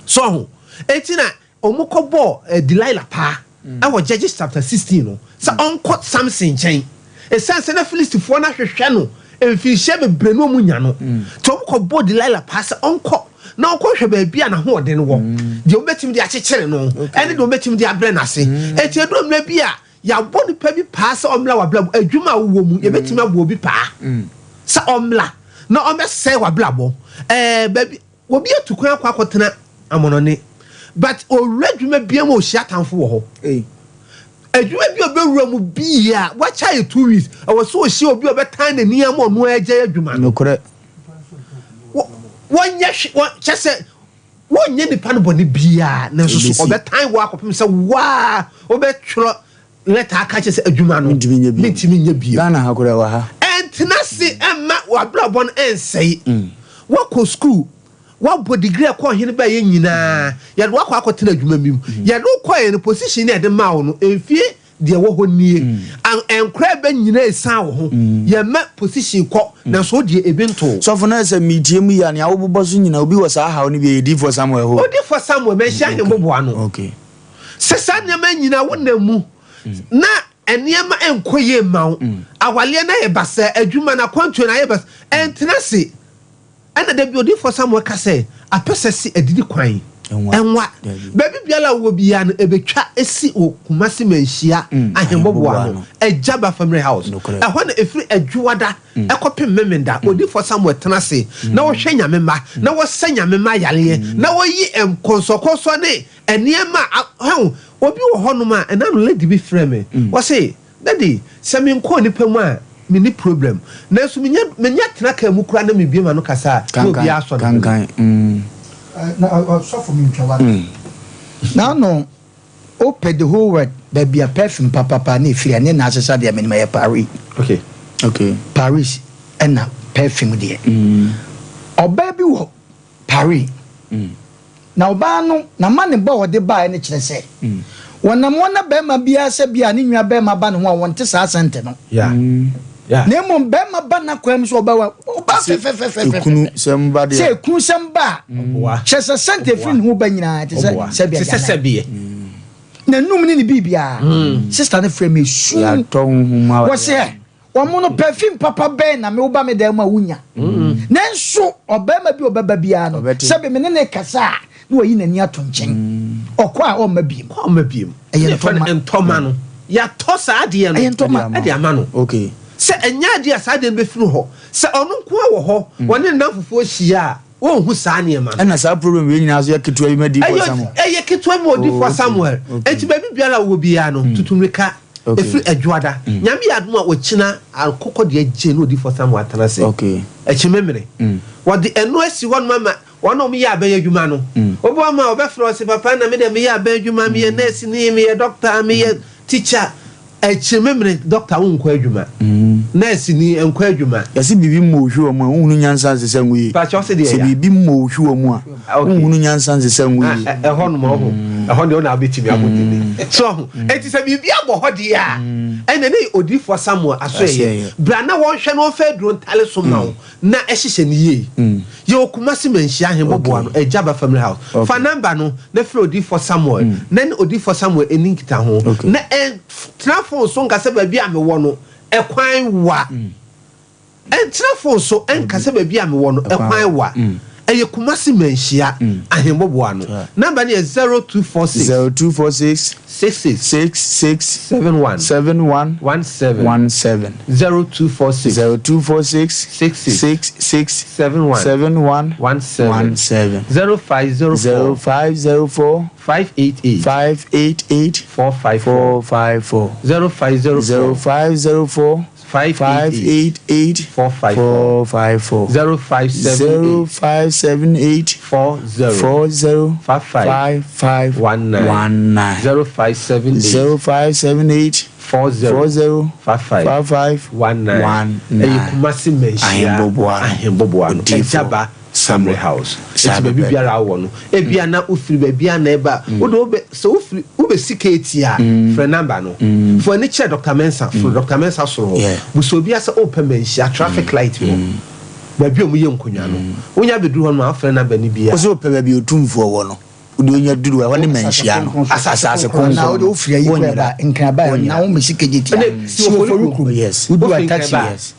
so etina omukobo Delilah pa awo Judges chapter 16 no sa onko Samson chen esanse na Filistifo na hwehwe no emfihye bebre no munya no to omukobo Delilah pa sa onko na onko hwe ba bia na ho ode no wo de obetim de akyekere no ene de obetim de abre na se eti edom na bia ya boni pa bi pa sa omla wa bla adwuma wo mu ye betim abo obi pa sa omla na o me say wa blabo baby obi atukwan akotena amonone but already bia mo hia tamfo wo ho adwuma bi obewura mu bia wa chai 2 weeks awo so hia obi obetan na ni am ono agya adwuma no kore wonye chese wonye nipa no bone bia na so obetan wo akopem se wa obetwro let aka chese adwuma no ntimi nya bia na ha kore wa ha entinase emma wa blabon ensei wa ko school wa bo degree ko hene ba ye nyina ya do akwa akotena adwuma mi ya do ko ye position na de ma wo no enfie de wo ho nie enkra ba nyina esan wo ho ya ma position ko na so de ebinto so for na say meetie mu ya ne awobo so nyina obi wo sa ha oni be di for somewhere ho odi for somewhere me hia he bobo ano okay sesa ne ma nyina wo na mu na eniema enkoye mawo awale na ye basa adwuma na kwantu na ye basa entenase ana da bi odi for somewhere ka say apesesi adidi kwan enwa baby biala wo bia no ebetwa esi okumasi manhia ahembobo ano ejaba family house ehɔ na efiri adwuwada ekɔpem memenda odi for somewhere tenase na wo hwɛ nyamema na wo sanya mema yale na wo yi konsokoso ne eniema obi wo hɔ no ma ena no lady bi frame wo say daddy sɛ me nko nipa mu a me ni problem na so menya tena ka mu kura na me bia ma no kasa obi aso kankan na so for me ntwa now no open the whole world baby a perfume papa na efiri ne na asesa de me ya Paris okay Paris and na perfume de oba bi wo Paris na oba no na mane ba wo de ba ne kire se wonam wona be ma bia se bia ne nwa be ma ba no ho wonte sa sente no na mo be ma ba na kwam so oba wa oba fe kunu samba de se kunu samba chese sente fi no ba nyina te se bia na num ni bibia sister ne frame su ya to huma wo se wo mo no perfume papa be na me oba me da ma wunya na nso oba ma bi oba bia no se be me ne kasa na wo yi na ni ato nchen okwa o ma biem eye ntoma no ya to sa ade no ade ama no okay se enya ade asa ade be firi ho se ono nko wo ho woni na fufuo hia wo hu sa ne ma na sa problem we nyina so yaketua bi madi for Samuel eye ketua bi odi for Samuel enti ba bibiara wo bia no tutumrika efiri adwada nyame yadom a wokina akokɔ de agye no odi for Samuel atanase okay echimemere wo de eno asi won mama wono me ya aban adwuma no obo ma obefro se papa na me de me ya aban adwuma me ye nurse ni me ye doctor me ye teacher echimemere doctor wo nkɔ adwuma nurse ni nkɔ adwuma yasi bibi mo hwe mo hunu nyansa se sanwi pa cho se de ya bibi mo hwe mo a hunu nyansa se sanwi ehɔ no mo ho ehɔ de ona abetimi abotini so enti se bibi abɔ hɔ de a ene ne odi for Samuel aso ye bra na won hwɛ no fa duro ntale so ma wo na ehyehyɛ ni ye ye okumasi manhia ahembobo no ejaba family house fa number no na fro odi for Samuel na ne odi for Samuel eni kita ho na trafo so nkase ba bi amewo no ekwan wa trafo so enkase ba bi amewo no ekwan wa eye kumasi manhia ahembobo ano number ne 0246 6671 17 0246 6671 17 0504 588 454 0504 588 454 0578 40 5519 0578 40 5519 kumasi menshia ahembobo ano ejaba Family House eti baby biara wo no ebia na ofiri babia na eba wo do so ofiri wo be siketi a for number no for any chair Dr. Mensa for Dr. Mensa so bu so bia se open menshia traffic light wo baby omu ye nkonwa no wonya beduru ho no afre number ni bia so open baby otumfo wo no udi onya duru wa ne menshia no asase kon na wo do ofiri ayi ba nkra ba na wo mesikeji ti so folukuru yes udu attach yes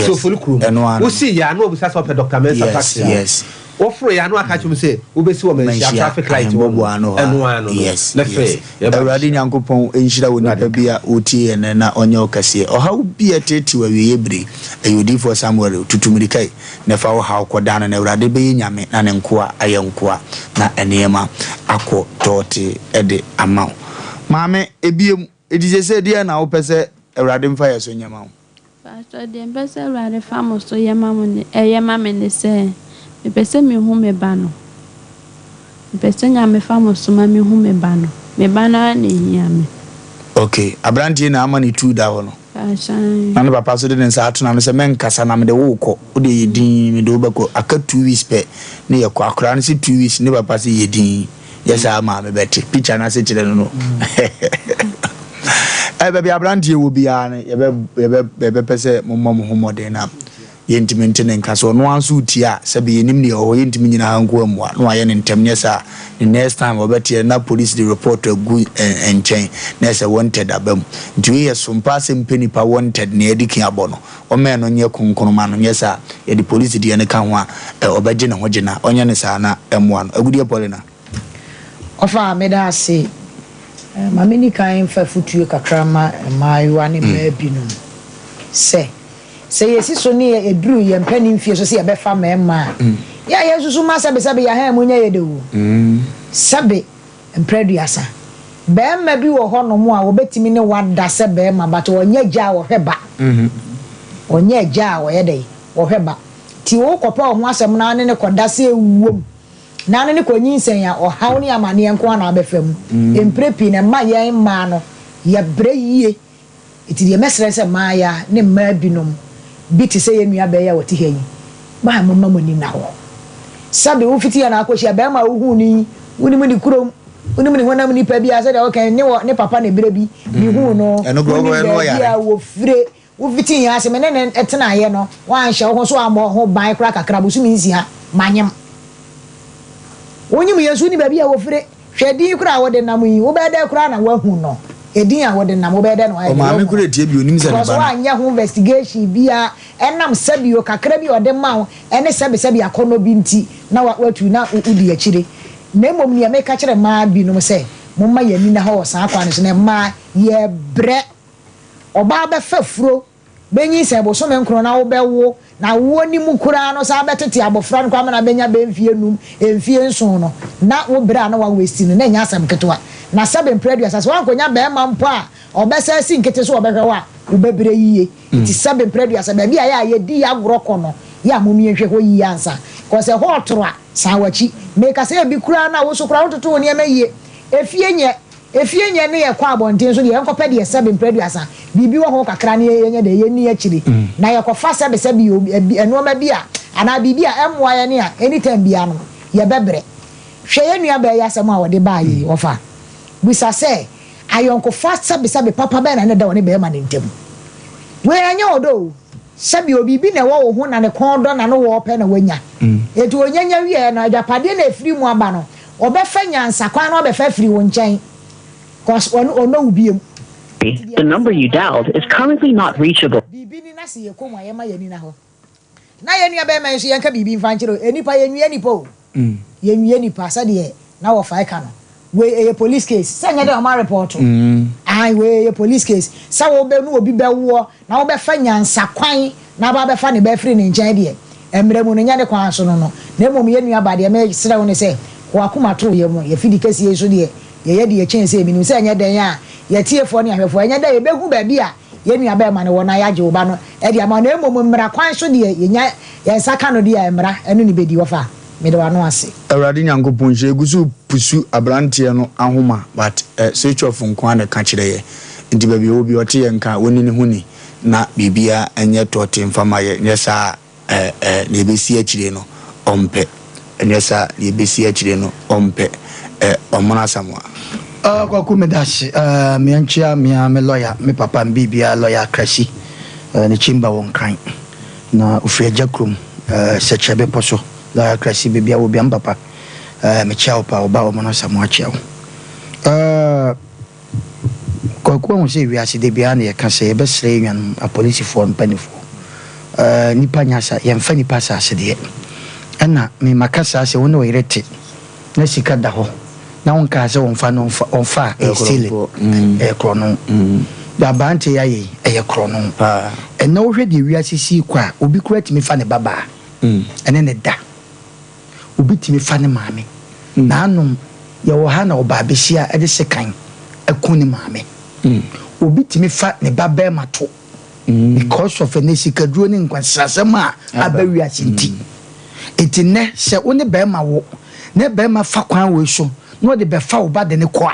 so folukuru wo si ya na obisa so open Dr. Mensa taxi yes ofro ya no aka chum say obesi wo menhia traffic light wo eno yes awurade nyankopɔn enhyira wo nipa bia otie ene na onye okase ohaw bia tete wa wiye bre ayodi for somewhere tutumirikai na fa wo haw koda na awurade be nyame na ne nkoa ayenkoa na enema akọ tote ede amaw maame ebiem edije se dia na wo pese awurade mfa yeso nyama wo pastor de pese awurade famo so yema mo ne eyema me ne se me pese me hu me ba no me pese nyame famo so ma me hu me ba no me ba na ne nyame okay abrantie na amani tu da ho no na ne papa so de nsa atuna no se menkasa na me de wo kɔ wo de yedin me de wo bako aka 2 weeks pe ne ye kɔ akora ne se 2 weeks ne papa se yedin yesa ma me beti picture na se kire no baby abrantie wo bia ne ye pese mommo mo homode na yentimente ne nkaso no anso utia sabe yenim ne o yentimi nyina hanko amua no aye ne ntemnye sa the next time obetie na police the report agu enchen na say wanted abam nti ye Sompa Asem Mpe Nipa wanted na edikin abono o me no nye konkono ma no nye sa ye the police die ne ka ho a obeje ne ho gina onye ne sa na amua no agudie polina ofa medase mamini kan fa futuo kakrama maayiwa ne maabinu se yesi so ne eduru ye mpani mfie so se ye befa mema ya yesusu ma sabe ya ha munya ye dewu sabe mpreduasa bema bi wo ho no mu a wo betimi ne wada se bema but onye gya wo hweba onye gya wo ye dey wo hweba ti wo kopa ho asem na ne koda se ewuom na ne ko nyinsen ya o haw ne amane enko na abefam emprepi ne ma ye ma no ye bre yie iti de mesre se ma ya ne ma binom biti se ye nua be ya woti hanyi ba mo ma moni na ho sabe wo fiti ya na akohia be ma wo hu ni woni mu ni kurom woni mu ni hona mu ni pa bia se de okay ne papa ne bre bi ni hu no eno go no ya wo fire wo fiti ya se me ne etena ye no wan hye ho so amo ho ban kra kakra bo su mi nsi ha manyem woni mu yesu ni ba bia wo fire hwedi kra wo de nam yi wo be de kra na wo hu no edin a wo de nam wo be de no ayi o ma me kura tie bi onim se ne ba so anya ho investigation bia enam sabio kakra bi ode ma ho ene sabe akono bi nti na watu na udi akire na emom ne me ka kire ma bi no se momma yani na ho san akwa ne so ne ma ye bre oba be fafuro benyi se bo so me nkro na wo be wo na wo ni mu kura no sa betete abofra no kwa na benya be mfie num emfie nson no na wo bre na wa westi no na nya asam ketwa na sabe mpreduas as wan konya be ma mpo a obesa si nkete so obehwe wa ubebre yiye ti sabe mpreduas ba bia ya ye di agro kono ya momi ehwe ho yi ansa ko se ho toro a sawachi me ka se bi kura na wo so kura wo toto ne emaye efie nye ne ye kwa abonten so de enkope de sabe mpreduas a bibi wo ho kakra ne ye de ye ni akiri na ye ko fa sabe eno ma bia ana bibi a emwa ye ne a anytime bia no ye bebre hwe ye nua ba ya asem a wo de ba yi wo fa bisa se ayonko fast sabe papa ba na ne da woni be ma ne ntem we anya odo sabe obibi na wo ho na ne kondo na no wo pe na wanya etu onyanya wie na ajapade na efiri mu aba no obefa nyansa kwa na obefa firi wo nchen cause ono ubiem the number you dialed is currently not reachable bibi ni na se ye komwa ye ma ye ni na ho na ye nua be ma nso ye nka bibi mfa nchiro enipa ye nwie nipa o ye nwie nipa sa de na wo fa ka no we a police case sanya de o report ai we a police case sa wo be no obi be wo na wo be fa nyansa kwan na ba be fa ne be free ne nchen de emre mu no nya de kwan so no na mom ye nua ba de me sere wo ne se ko akoma to ye mu ye fidi kase ye so de ye de ye chen se mi ni se nya den a ye tiefo ne ahwefo nya de ye be gu ba bia ye nua ba ma ne wo na ya je wo ba no e de ama na mom mra kwan so de ye nya ye saka no de ya mra eno ni be di wo fa me de wa no ase awrade nyankopon hye gusu pusu abrantie no ahoma but search of nkwan na ka kire ye nti ba bi obi ote ye nka woni ne huni na bibia enye tote mfama ye nyesa ne besi akire no ompe nyesa ne besi akire no ompe omona samwa kwa kumedashi me anchia me lawyer me papa bibia lawyer krasi ne chimba won kan na ufreja krum sechebe poso la krasi bibia wo bia papa me chao pa oba o mono samwa chao kwa mo se wi ase de bia na ye ka se be sre nwan a police for mpanifo nipa nyasa ye mfa nipa sa ase de ana me makasa se wo no yerete na sika da ho na won ka se won fa no onfa e sile e krono da bante ya ye e krono e na wo hwe de wiasisi kwa obi kura timi fa ne baba ene ne da obi timi fa ne maame na anom ye wo ha na oba behia e de sekan akuni maame obi timi fa ne baba mato because of an esikaduro ne nkwansasema abawi asinti etine se woni be ma wo ne be ma fa kwan we so no de be fa wo ba de ne kwa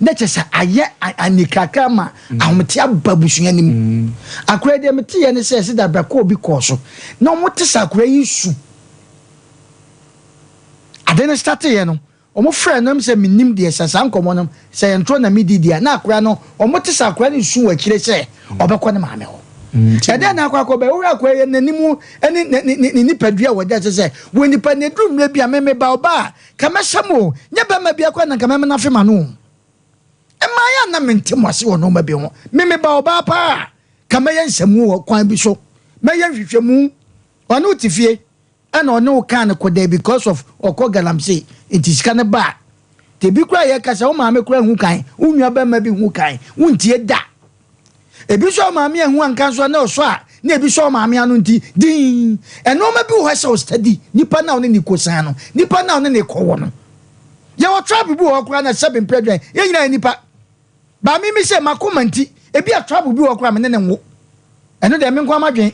na chesa aye anikaka ma ahomte ababusunya nim akura de mete ye ne se da brako obi ko so na mo te sakura yisu adene start ye no omo frɛ nam sɛ minim de sasa nkomo no sɛ yentro na midi dia na akura no omo te sakura ne su wakire sɛ obekɔ ne maame ho ede na akwa be wura akwa ye nanimu eni ni padua wode sɛ wo nipa ne drum le bia meme ba oba ka mesamo nya ba ma bia kwa na ka meme na fe ma no ema ya na mente mo ase wo no ma bi ho meme ba oba pa ka me ye nsamu wo kwan bi so me ye hwehwemu ono tifie ana ono kan ko dey because of okọ galamse it is kan ba te bi kura ye ka sɛ wo ma me kura hu kan unwa ba ma bi hu kan untie da ebi so maame ehu anka so na oso a na ebi so maame anu nti din eno ma bi wo hye study nipa na one ni kosan no nipa na one ne kowo no ye wo trap bi wo kura na Asem Mpe dwen ye nyina nipa ba mi se makoma nti ebi a trap bi wo kura me ne nwo eno de me nkwa madwen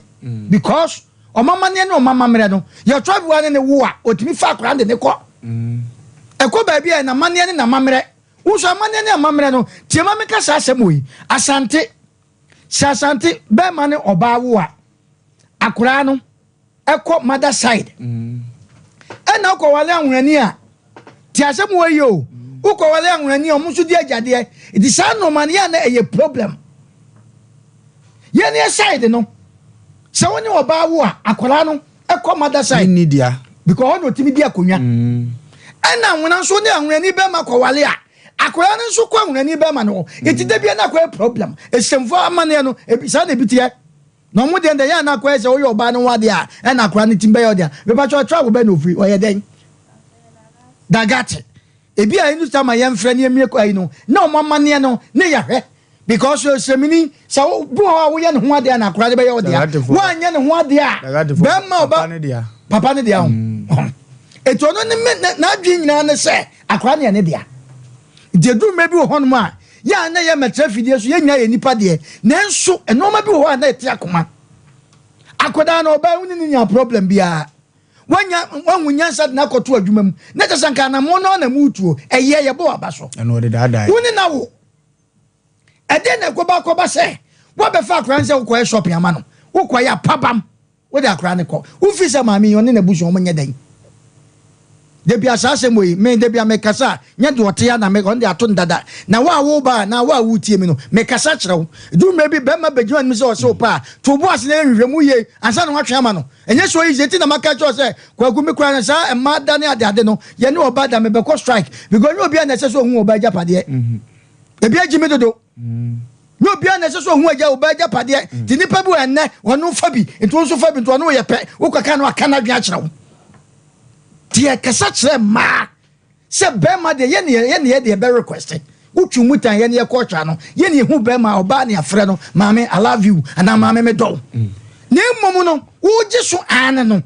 because o mama ne no mama mre no ye trap wa ne wo a otimi fa kura de ne ko eko ba bia na mane ne na mamre wo so mane ne mamre no tie ma me ka sa asem yi asante Sasante be mane oba wo a akura no ekọ mother side na ko wale anwani a ti asem wo yo uko wale anwani o musu di agade it is no man ya na eye problem ye ne side no se woni oba wo a akura no ekọ mother side ni dia because ono timi di akonwa na nwona so ne anwani be ma ko wale a akura no so kwa nwani be ma no eti da bia na kwa problem esemfo amane no ebisa na bitie no mo de ya na kwa ese wo yo ba no wade a na akura no timbe yo de be ba cho travel be no free o ye den dagate ebi a inu sama ye mfre ne emie kwa yi no na o mamane no ne ya hwe because o semini sa bu ho ye ne ho ade na akura de be yo de wa anye ne ho ade a be ma oba papa ne dia ho eto no ne na adwi nyina ne se akura ne dia de du mebi wo hono ma ya na ye metra fidie so ye nya ye nipa de nanso eno ma bi wo na eti akoma akoda na oba uni ni nya problem bia wanwunya sad na koto adwuma mu na tsanka na mo no na mutuo eye ye bo aba so eno de dada uni na wo ede na koba se wo be fa akran se wo ko shopping ama no wo ko ya pabam wo de akran ne ko wo fi se maami oni na busu o nya dan debi asase moyi me debi amekasa nya de ote ya na me on de ato ndada na wo ba na wa wutie mi no mekasa kirewo du mebi be ma begiwa ni se o se pa to bo ase na nhwemu ye ansa na watwe ama no enye so yi zeti na maka cho se kwagu mi kwa na sa emma da ne ade no ye ne oba da me be ko strike because no bia na se so hu oba japade ebi agimi dodo no bia na se so hu aja oba japade ti nipa bu enne wonu fa bi nto so fa bi nto no ye pe wo kwaka no aka na dwa kirewo tie kasa kire ma se be ma de ye ne de be request utu mutan ye ne ko twa no ye ne hu be ma oba ne afre no maame I love you ana maame me do ne momu no wo gi so an no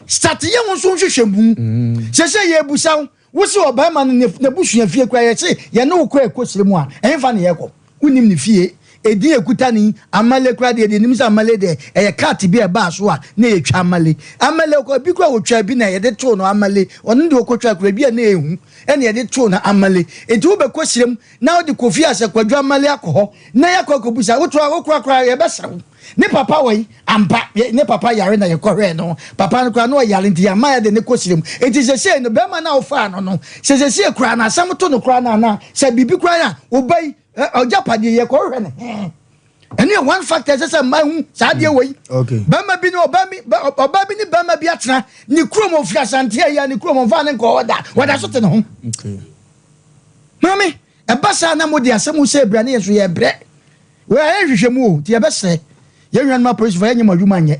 start ye won so hwehwemu se ye busa wo se oba ma no ne busua fie kwa ye se ye ne wo ko ekosire mu a enfa ne ye ko unim ne fie edi ekuta ni amale kura de nimisa amale de cat bi e ba so a na etwa amale ko bi kura otwa bi na ye de to no amale onu de okotwa kura bi na ehu ene ye de to na amale enti wo be kosirem na wo de kofi ase kwadwa amale akoho na ya kokobusa wo to kura ye be serew ne papa wai ampa ne papa yare na ye kohwe no papa no kura no yare nti ya ma de ne kosirem enti se no be ma na ofa no se kura na asam to no kura na se bibi kura ya obai ojapade ye ko hwe ne ene one factor say my hu sa de wei okay bama bi no oba bi ni bama bi atena ni krom of asante ya ni krom fa ne ko wada so te ne ho okay mami e basa na modi asem se bra ne yeso ye bre we aye hwehwemu o ti ye bese ye hwan ma police fa ye nyama dwuma nye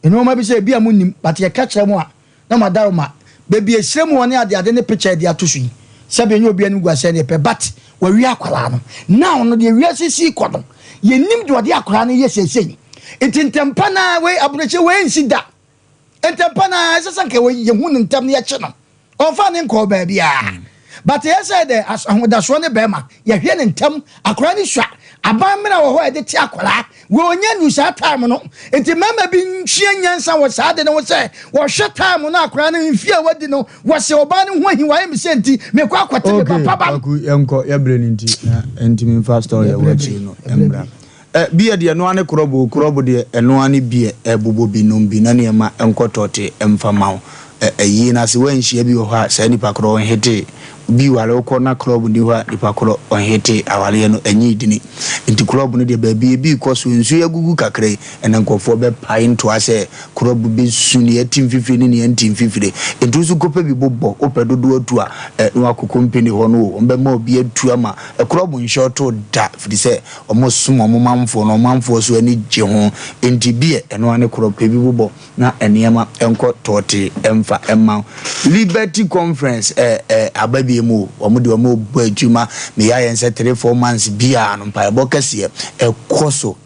ene o ma bi se bia mu nim but ye ka kire mu a na madaroma baby ehyirem woni ade ne picture de atosu sabe nyo obi anim guase ne pe but we wi akwala no now no de wi asisi kodo ye nim de ode akwala no ye sesei entempa na we abuneche we nsida entempa na sesanke we ye hu ntam ne ye che no onfa ne nko ba bia but ye say the ahodaso ne bema ye hwe ne ntam akwala ne hwa aban mena wo ho e de ti akwala we onya nu sa time no enti mama bi nhwie nyansa wo sa de ne wo say wo hwe time no akwala ne mfie wadi no wo se oba ne ho ahiwa me se enti me kwa kwate me papa ba aku enko ya bre ni nti na enti me fast story ya wachi no embra bia de no ane krobo de eno ane bia bobo bi no bi na ne ma enkotote emfama yi na se wanhia bi wo ha sa nipa kro hete bi wale ukona club ndi wa nipa kro onhete awale no anyi dini nti club no de baabi bi koso nsu yagugu kakre ene nkofo be pain to ase club bi suni etim fifiri ni entim fifiri ntu su kopa bi bobbo opedodo atu a no akoko mpeni ho no ombe ma obi atu ama club nshoto da fidi se omosom omamfo no omamfo so ani je ho nti bi eno ane club bi bobbo na enema enko tote emfa emma Liberty Conference ababi mu omudi omo bajuma me ya yense 3-4 months bia no pa bokase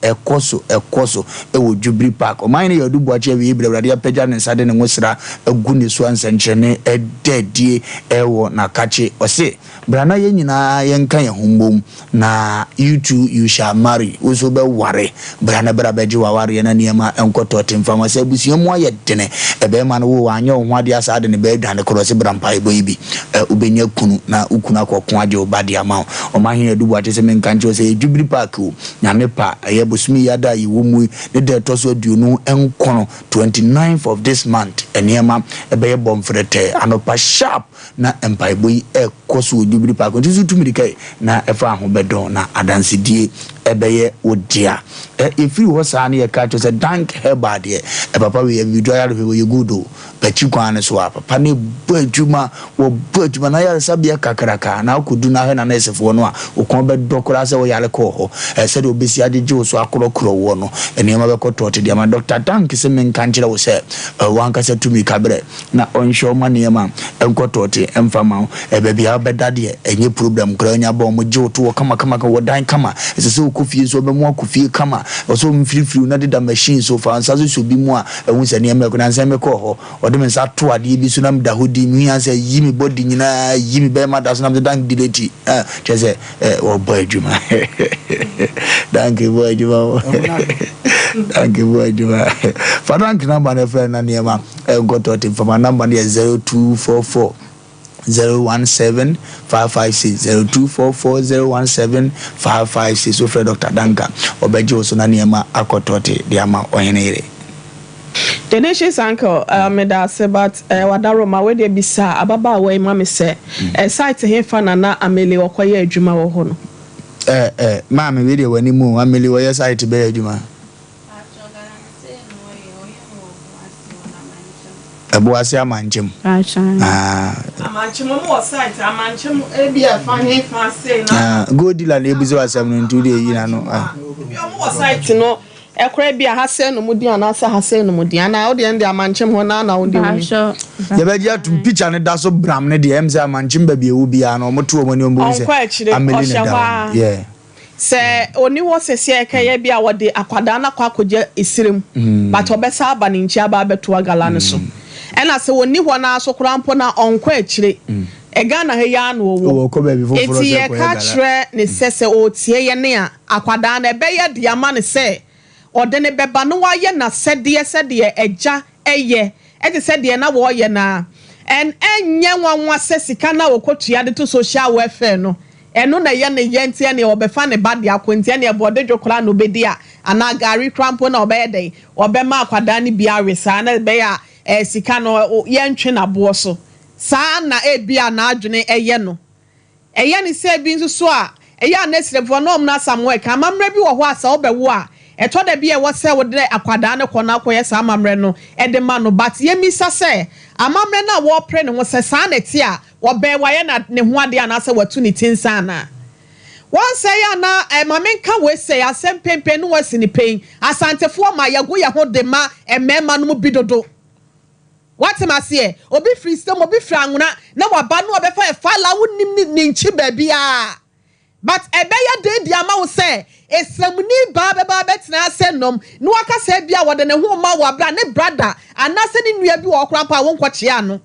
ekoso ewo Jubilee Park o man ye dubu ache wi ibrade ya peja ne sade ne nwosra agu ne so ansankyene edadie ewo na kache ose brana ye nyina ye nka ye hombom na you shall marry oso be ware brana bra beji ware na niema enkoto temfama se busiamu aye dene ebe ma no wo anya ho ade asade ne be adwane krosse brampa ebo ibi ubenya kunu na ukuna akoko ade obade ama o mahene adubu ate se menkanche se Jubilee Park o nyame pa ye bosumi yada yiwo mu ne de toso aduonu enkono 29th of this month eniema ebe ye bomfrete anopa sharp na empire boy ekoso Jubilee Park nti zutumi dikai na efa ho bedon na adansidie ebeye odia efiri ho sa na ye ka to se dank herbad ye papa we video ya we gudo bachi kwan so papa ne badwuma wo badwuma na ya sabia kakraka na akudu na he na esefo no a okon be dokora se wo yale ko ho se de obesi adeje so akorokoro wo no enema be kotote dia ma Dr. Dank se men kanjira wo se wanka se tumi kabre na onsho ma niema enkotote emfama ebebi abedade enye problem kra nya ba mo je to kama wo dan kama se kofie so be mo kofie kama so mfirifiri na de machine so fa ansa so bi mu a ehun se niema ko na nsa me ko ho ode me sa to ade bi so na mda hodi mi ansa yimi body nyina yimi be ma da so na mda dan dileti cheze o boy juma thank you boy juma thank you boy juma for rank number na friend na niema got out from number 0244 017 556 0244 556 so for Dr. Danka obeje so na niema akotote diama ohenere the nation's uncle me da say but wadaro ma we dey bisa ababa we ma me say site he fa na amele okoye adwuma wo ho no ma me we dey wani mu amele wo site be adwuma Abuasi amanchem. Amanchem mo site amanchem e bia fa he fa say na. Go dealer na ebuzi wasam no ntu dey yi na no. Mo site no ekra bia ha say no mudi ana sa ha say no mudi ana o de ndi amanchem ho na na o de wi. Ye be dia tum picture ne da so bram ne de em say amanchem ba bia wo bia na o moto o mani o mbo say. Ameli ne da. Yeah. Se oni wo sese ekeye bia wo de akwada na kwa koje isirem. But obesa aba ne nchi aba beto agala ne so. Ena se woni ho na so krampo na onko akire ega na he ya na owo eti ye ka kire ne sese o tie ye ne a akwada na ebe ye de ama ne se ode ne beba no wa ye na sede eja eye eti sede na wo ye na enye nwanwa sesika na okotua de to social welfare no eno na ye ne yentie ne obefa ne bade akontie ne bode dwokora no bedi a ana gari krampo na obe ye obe ma akwada ne bia wesa na be ya sika no yentwe na bo so saa na ebia na adwene eye no eye ni se bi nso so a eye anesrefo no omna samwe ka mamre bi wo ho asa obewo a eto da bi e wo se wo de akwada ne kona akoye saa mamre no ede ma no but ye misa se amamre na wo pre ne wo se saa na ti a wo be wa ye na ne ho ade ana se watu ni tinsa na one say ya na mamenka we say Asem Mpe no wasi ni pain asantefo ma yago ya ho de ma emema no bidodo What am I say? Obi free stem, obi franguna, na wabanu obefa e fala wunim ni nchi babia. But ebeya de di ama wo say, esamuni ba betena asenom, no aka say bia wode ne ho ma wabra ne brother, anase ni nua bi wo krampa won kwachia no.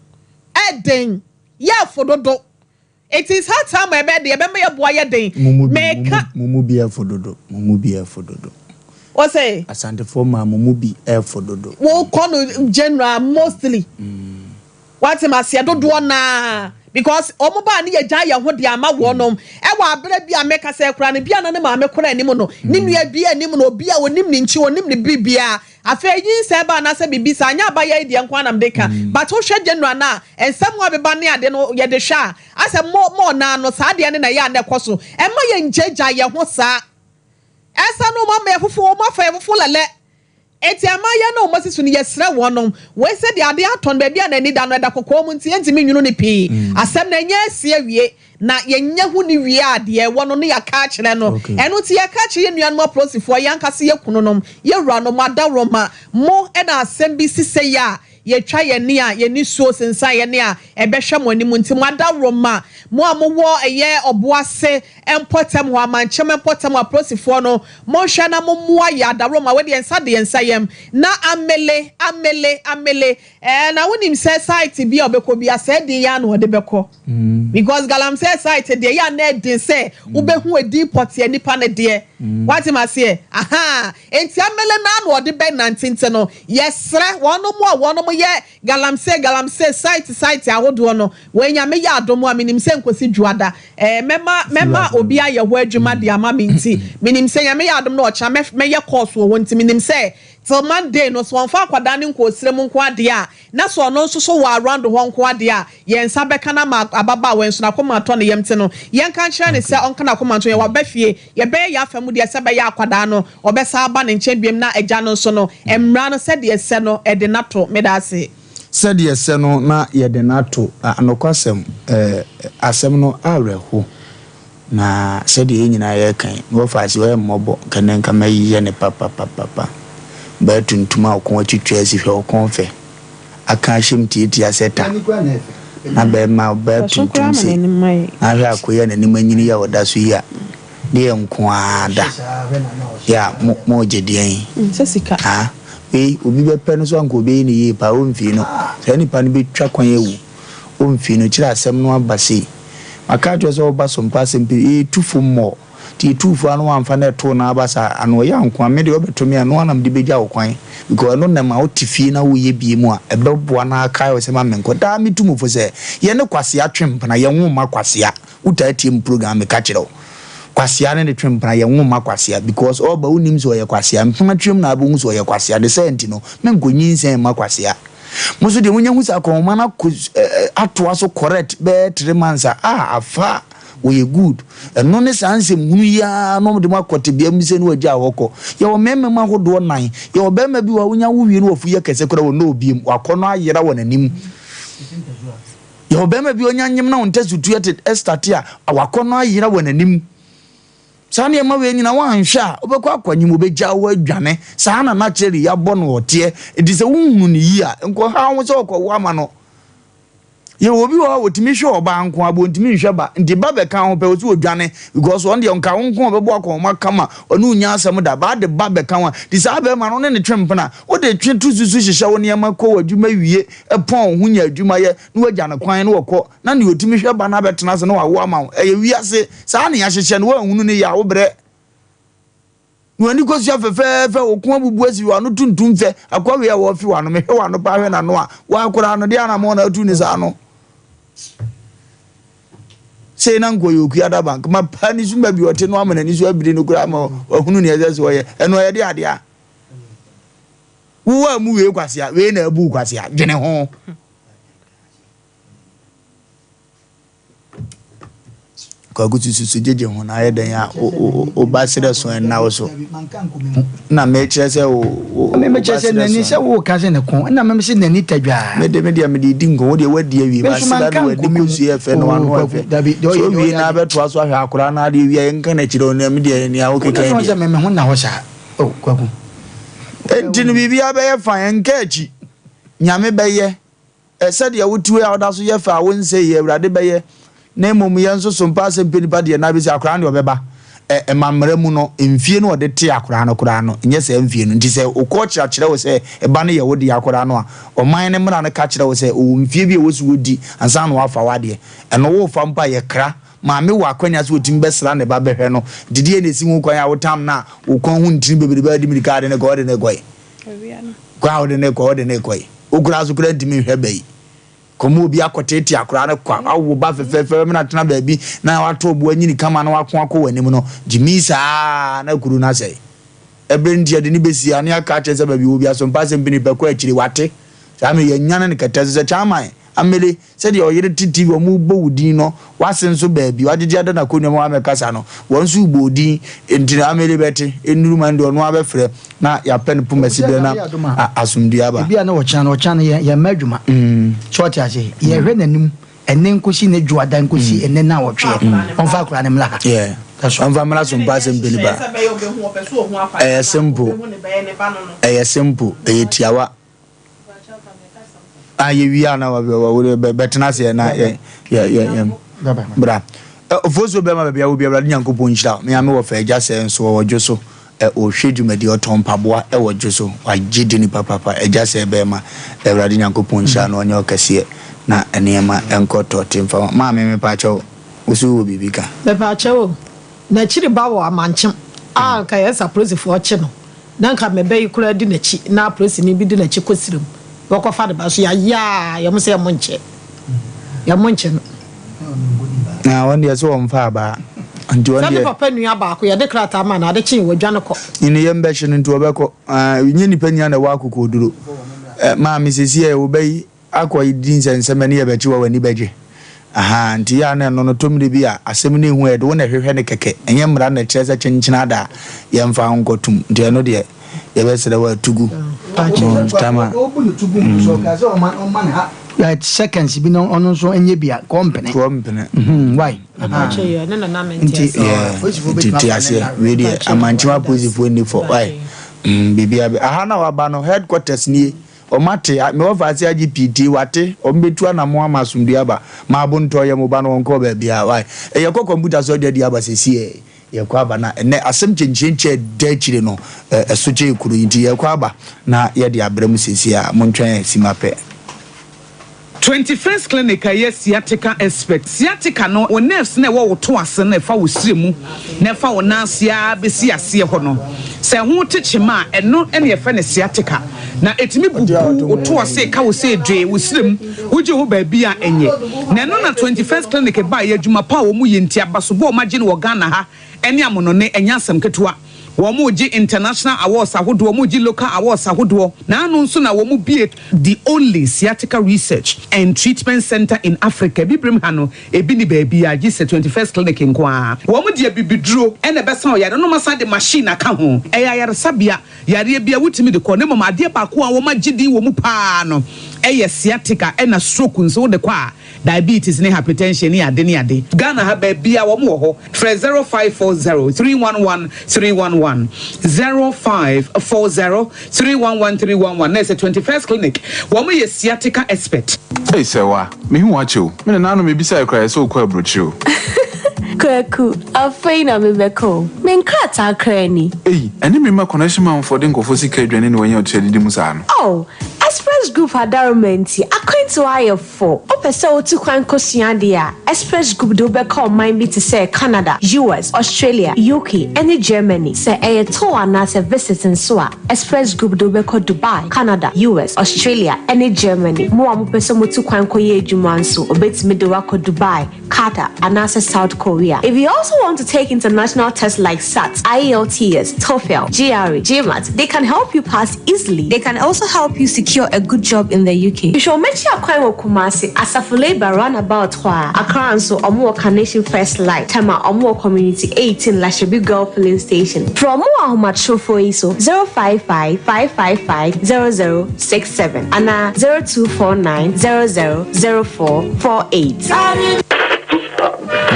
Eden, ya fododo. It is hard time ebe de ebe me boa ye den. Mumu bi fododo. What say? Asante for ma mumu bi fododo. Wo kono general mostly. What am I say do na because omoba ni ye gya ye ho de ama wo nom e wa abra bi ameka say kura ne bia na ne ma amekora anim no ni nua bi anim no obi a wonim ni nchi wonim ni bibia afa yin se ba na se bibisa anya ba ye de nkwa na mdeka but wo hwe general na ensem wo beba ne ade no ye de hwa ase mo na no sa de ne na ye ande koso e ma ye ngegya ye ho sa esa no ma me fufu o ma fa fufu lele eti amaya na omasisu ni yesra wonom we se de ade aton ba bia na ni da no da kokko mu nti enti menwunu ni pii asem na nya asie wie na yenya hu ni wie ade wono no ya ka kire no eno ti ya ka kire nuanom aprosifo yanka se yekunonom ye wura no madaroma mo e na asem bi sise ya ye twa ye ni a ye ni so sensa ye ni a ebehwe mo anim nti madaroma mo amowo eye oboase empotem ho amanchem empotem aprosifo no mo hwa na mo moa ya daroma we de ensa de ensa yem na amele na wonim say site bi obeko bi ase de ya no de beko because galam say site de ya na de say ubehu edi potie nipa ne de what am I say aha enti amele na no de be 19 no yesre wono mo ye galam say site ahodo no we nya me ya adomo aminim say nkosi juada mema obi aye ho adwuma de ama minti minim say nya me ya adom no ocha me ye course wo nti minim say till Monday no so onfa kwada ne nko osire mu nko ade a na so no nso so wa around ho nko ade a ye nsa beka na ababa we nso na koma to ne yemte no ye nka nkyere ne se onka na koma to ye wa bafie ye be ya afamu de se be ya akwada no obesa aba ne nche biem na agya no so no emra no se de se no e de nato medase se de se no na ye de nato anokwasem asem no areho na se de nyina ye kan wo fa si we mmobo kanen ka mayi ne papa ba tuntuma okon atwitwa si hwe okon fe aka hyem tieti aseta na ba ma ba tuntum si ahwe akoya na nim anyini ya oda so ya de nko ada ya mo jedien sesika obi be pe no so anko be ni yi pa o mfi no se ni pa no be twa kwan ewu o mfi no kira asem no abase maka twa so ba Sompa Asem Mpe tufu mo ti tufu anu amfa na to na abasa anu ya nko amede obetomi anu anam de begya okwan because no na ma otifi na wo ye bie mu a ebeboa na aka o se ma menko da mitumufo se ye ne kwase atwempa na ye nwoma kwase a utatim program ka kire kwase a ne twempa na ye nwoma kwase a because oba unim so ye kwase a mfa twem na abo so ye kwase a de senti no menko nyinsen ma kwase a muso de munya husa ko ma na atoa so correct be 3 months afa we good no ne sanse mhunu ya no de makote bia mse no agya woko ye o meme ma hodo nan ye o bema bi wa wonya wo wie no ofu ye kese kora wo no obiem wakono ayera wo nanim ye o bema bi onya nyem na wonta sutu ete start a wakono ayera wo nanim sane e ma we nyina wanhwa obekwa akwanyim obegya wo adwane sana na cheri ya bɔ no ote edi se wunhunu ni yi a nko ha wo se okɔ ama no ye obi wa otimi hwe oba nko abo ntimi hwe ba nti ba be kan ho pe otu odwane because on de onka nko obebo akɔ ma kama onu nya asem da ba de ba be kan wa di sa be ma no ne twempena wo de twe tu susu hyehyɛ wo ne ma kɔ wadwuma wie epon ho nya adwuma ye no wagya ne kwan no wokɔ na ne otimi hwe ba na betena se no wa wo ama ye wiase sa ne ya hyehyɛ no wa hunu ne ya wo bre wani ko sia fefe okun abubu asi wa no tuntum fe akwa we ya wo fi wa no me hwe wa no ba hwe na no a wa akora no de ana mo na atu ni sa no say na nko yoku ada bank ma pani zuma bi ote no amana ni so abiri no kura ma ohunu ne ezese wo ye eno ye de ade a wo wa mu we kwase a we na abu kwase a dwene ho ko gutu susu jeje ho na ye den a o ba sere so na wo so na me kire se o me kire se nani se wo ka se ne kon na me se nani tadwa me de di ngo wo de wadi awi ba se da wadi ko su ye fe no anu fe so wi na be to aso ahwa akura na de wi ye nka na kire na me de ni a wo keke ni me ho na ho sha kwaku enti no bibia be ye fan enka achi nyame be ye said ya wutu ya oda so ye fa won say ye awurade beye na mom ye nso Sompa Asem Mpe Nipa de na bi se akora ne obeba mamre mu no mfie no de te akora no nye se mfie no nti se ukọ kira wo se eba ne ye wodi akora no a oman ne mra ne ka kira wo se o mfie bi e wo su wodi ansa no afa wade eno wo fa mpa ye kra maame wa kwanya so otim besra ne ba behwe no didie ne si hu kwan ya wotam na ukon hu ntiri bebere ba di mirika de ne go de ne goy kwa de ne go de ne goy ogura so kra ntimi hwe bai komo obi akotete akora ne kwa awo ba fefefe me na tena baabi na wato obu anyini kama na wako akọ wanim no jimisa na kuru na sei ebrendia de ni besi ane aka chese baabi obi Sompa Asem Mpe Nipa kwa akiri wate sa me yanyana ne katase se chaman amele se de oyire tv omu bo wudin no wasen so baabi wagege ada na konwa ma amekasa no wonso ubodi entire amele beti enuru mande ono abefre na ya pen pumasi be na asumdua ba bia na wo chana ya madwuma short ase ye hwe nanim ene nkosi ne dwoada nkosi ene na wo twe onfa akura ne mla yeah that's onfa mla Sompa Asem Mpe Nipa simple tiawa we are now betena se na bra ofoso be ma bia wo bia bra nyankopon hira me ame wo fa eja se nso wo dwoso o hwedumadi otompaboa wo dwoso wa gidi ni papa eja se be ma ewrade nyankopon hira no onye okase na enema enkoto timfa ma me pa cho usu wo bibika be pa cho na chiri bawo amanchem ka yesa prozifo oche no na nka mebe ikura di na chi na prosi ni bi di na chi kosirim wako fa de ba so ya mo se ya monche na won dia so won ba anti won dia papa nua ba ko ya de krata ma na de chin wadwane ko ni yembe hye nto obeko nyi nipa nya na wa akoko duro ma misisi e obai akwa idin senseme ne ye bechi wa wani beje aha anti ya na no tomde bi a asem ne hu e de wona hwehwe ne keke enye mra na kyerese kyenkyina da ye mfa nkotum nti no de ye be sere wa tugu tama so kaze o man ha like seconds bi no ono so enye bia company why ache na na menti ti ase we dey amanchiwa positive ni for why bibia aha na wa ba no headquarters ni o mate me wo fa se agpt wate o mbetu anamo amasumdua ba ma bonto ye mo ba no onko ba bia why e ye computer so dia aba sesi ye kwa ba na ene asem chenchenche da chire no esoche kuru nti ye kwa ba na ye de abrem sesi a montwen simape 21st clinic yes sciatica expert sciatica no o nerves na wo to ase na fa wo siremu na fa wo nansia besi ase ho no se ho techema eno ene ye fa ne sciatica na etimi bubu o to ase ka wo se dwe wo sirem wo je ho ba bia enye na no na 21st clinic ba ye adwuma pa wo mu ye ntia baso bo ma je no Ghana ha ene amono ne enya asem ketua womuji international awards ahodo womuji local awards ahodo na anu nso na womu be the only sciatica research and treatment center in Africa bibrim ha no ebi ni baabi a gise 21st clinic nkoa womu de bibiduro ene besa oyare no masa de machine aka ho eya yare sabia yare bia wutimi de ko ne mama ade ba ko a wo magidi womu pa no eye sciatica ena stroke nso de kwa diabetes ne hypertension ne ade ne ade Ghana ha baabi a womu ho 0540 311 311 0540-311-311. There's a 21st clinic. Woman is sciatica expert. Hey, Sewa, me who watch you? Me na no me bisa cry so kwa brochu. Kwaku, afeina me beko. Me nkrata krani. Hey, eni me ma connection man for den kofo sika dwane ne wanya otedi musa no. Oh, Express Group adarumenti akwento ayefo. Opese otu kwan kosua dia. Express Group do beko mind be to say Canada, US, Australia, UK, and Germany. Say a tour na se visiting so Express Group do beko Dubai, Canada, US, Australia, and Germany. Mo amopese motu kwan koye adwuma nso obetimi de wako Dubai, Qatar, and South Korea. If you also want to take international tests like SAT, IELTS, TOEFL, GRE, GMAT, they can help you pass easily. They can also help you secure a good job in the UK. You should make sure you Kumasi Asafo Labor roundabout Accra and so Omo Carnation First Light, Tema Omo Community 18 Lashabi Girl Filling Station. From Omo Macho for ISO 055-555-0067 and 0249-000448.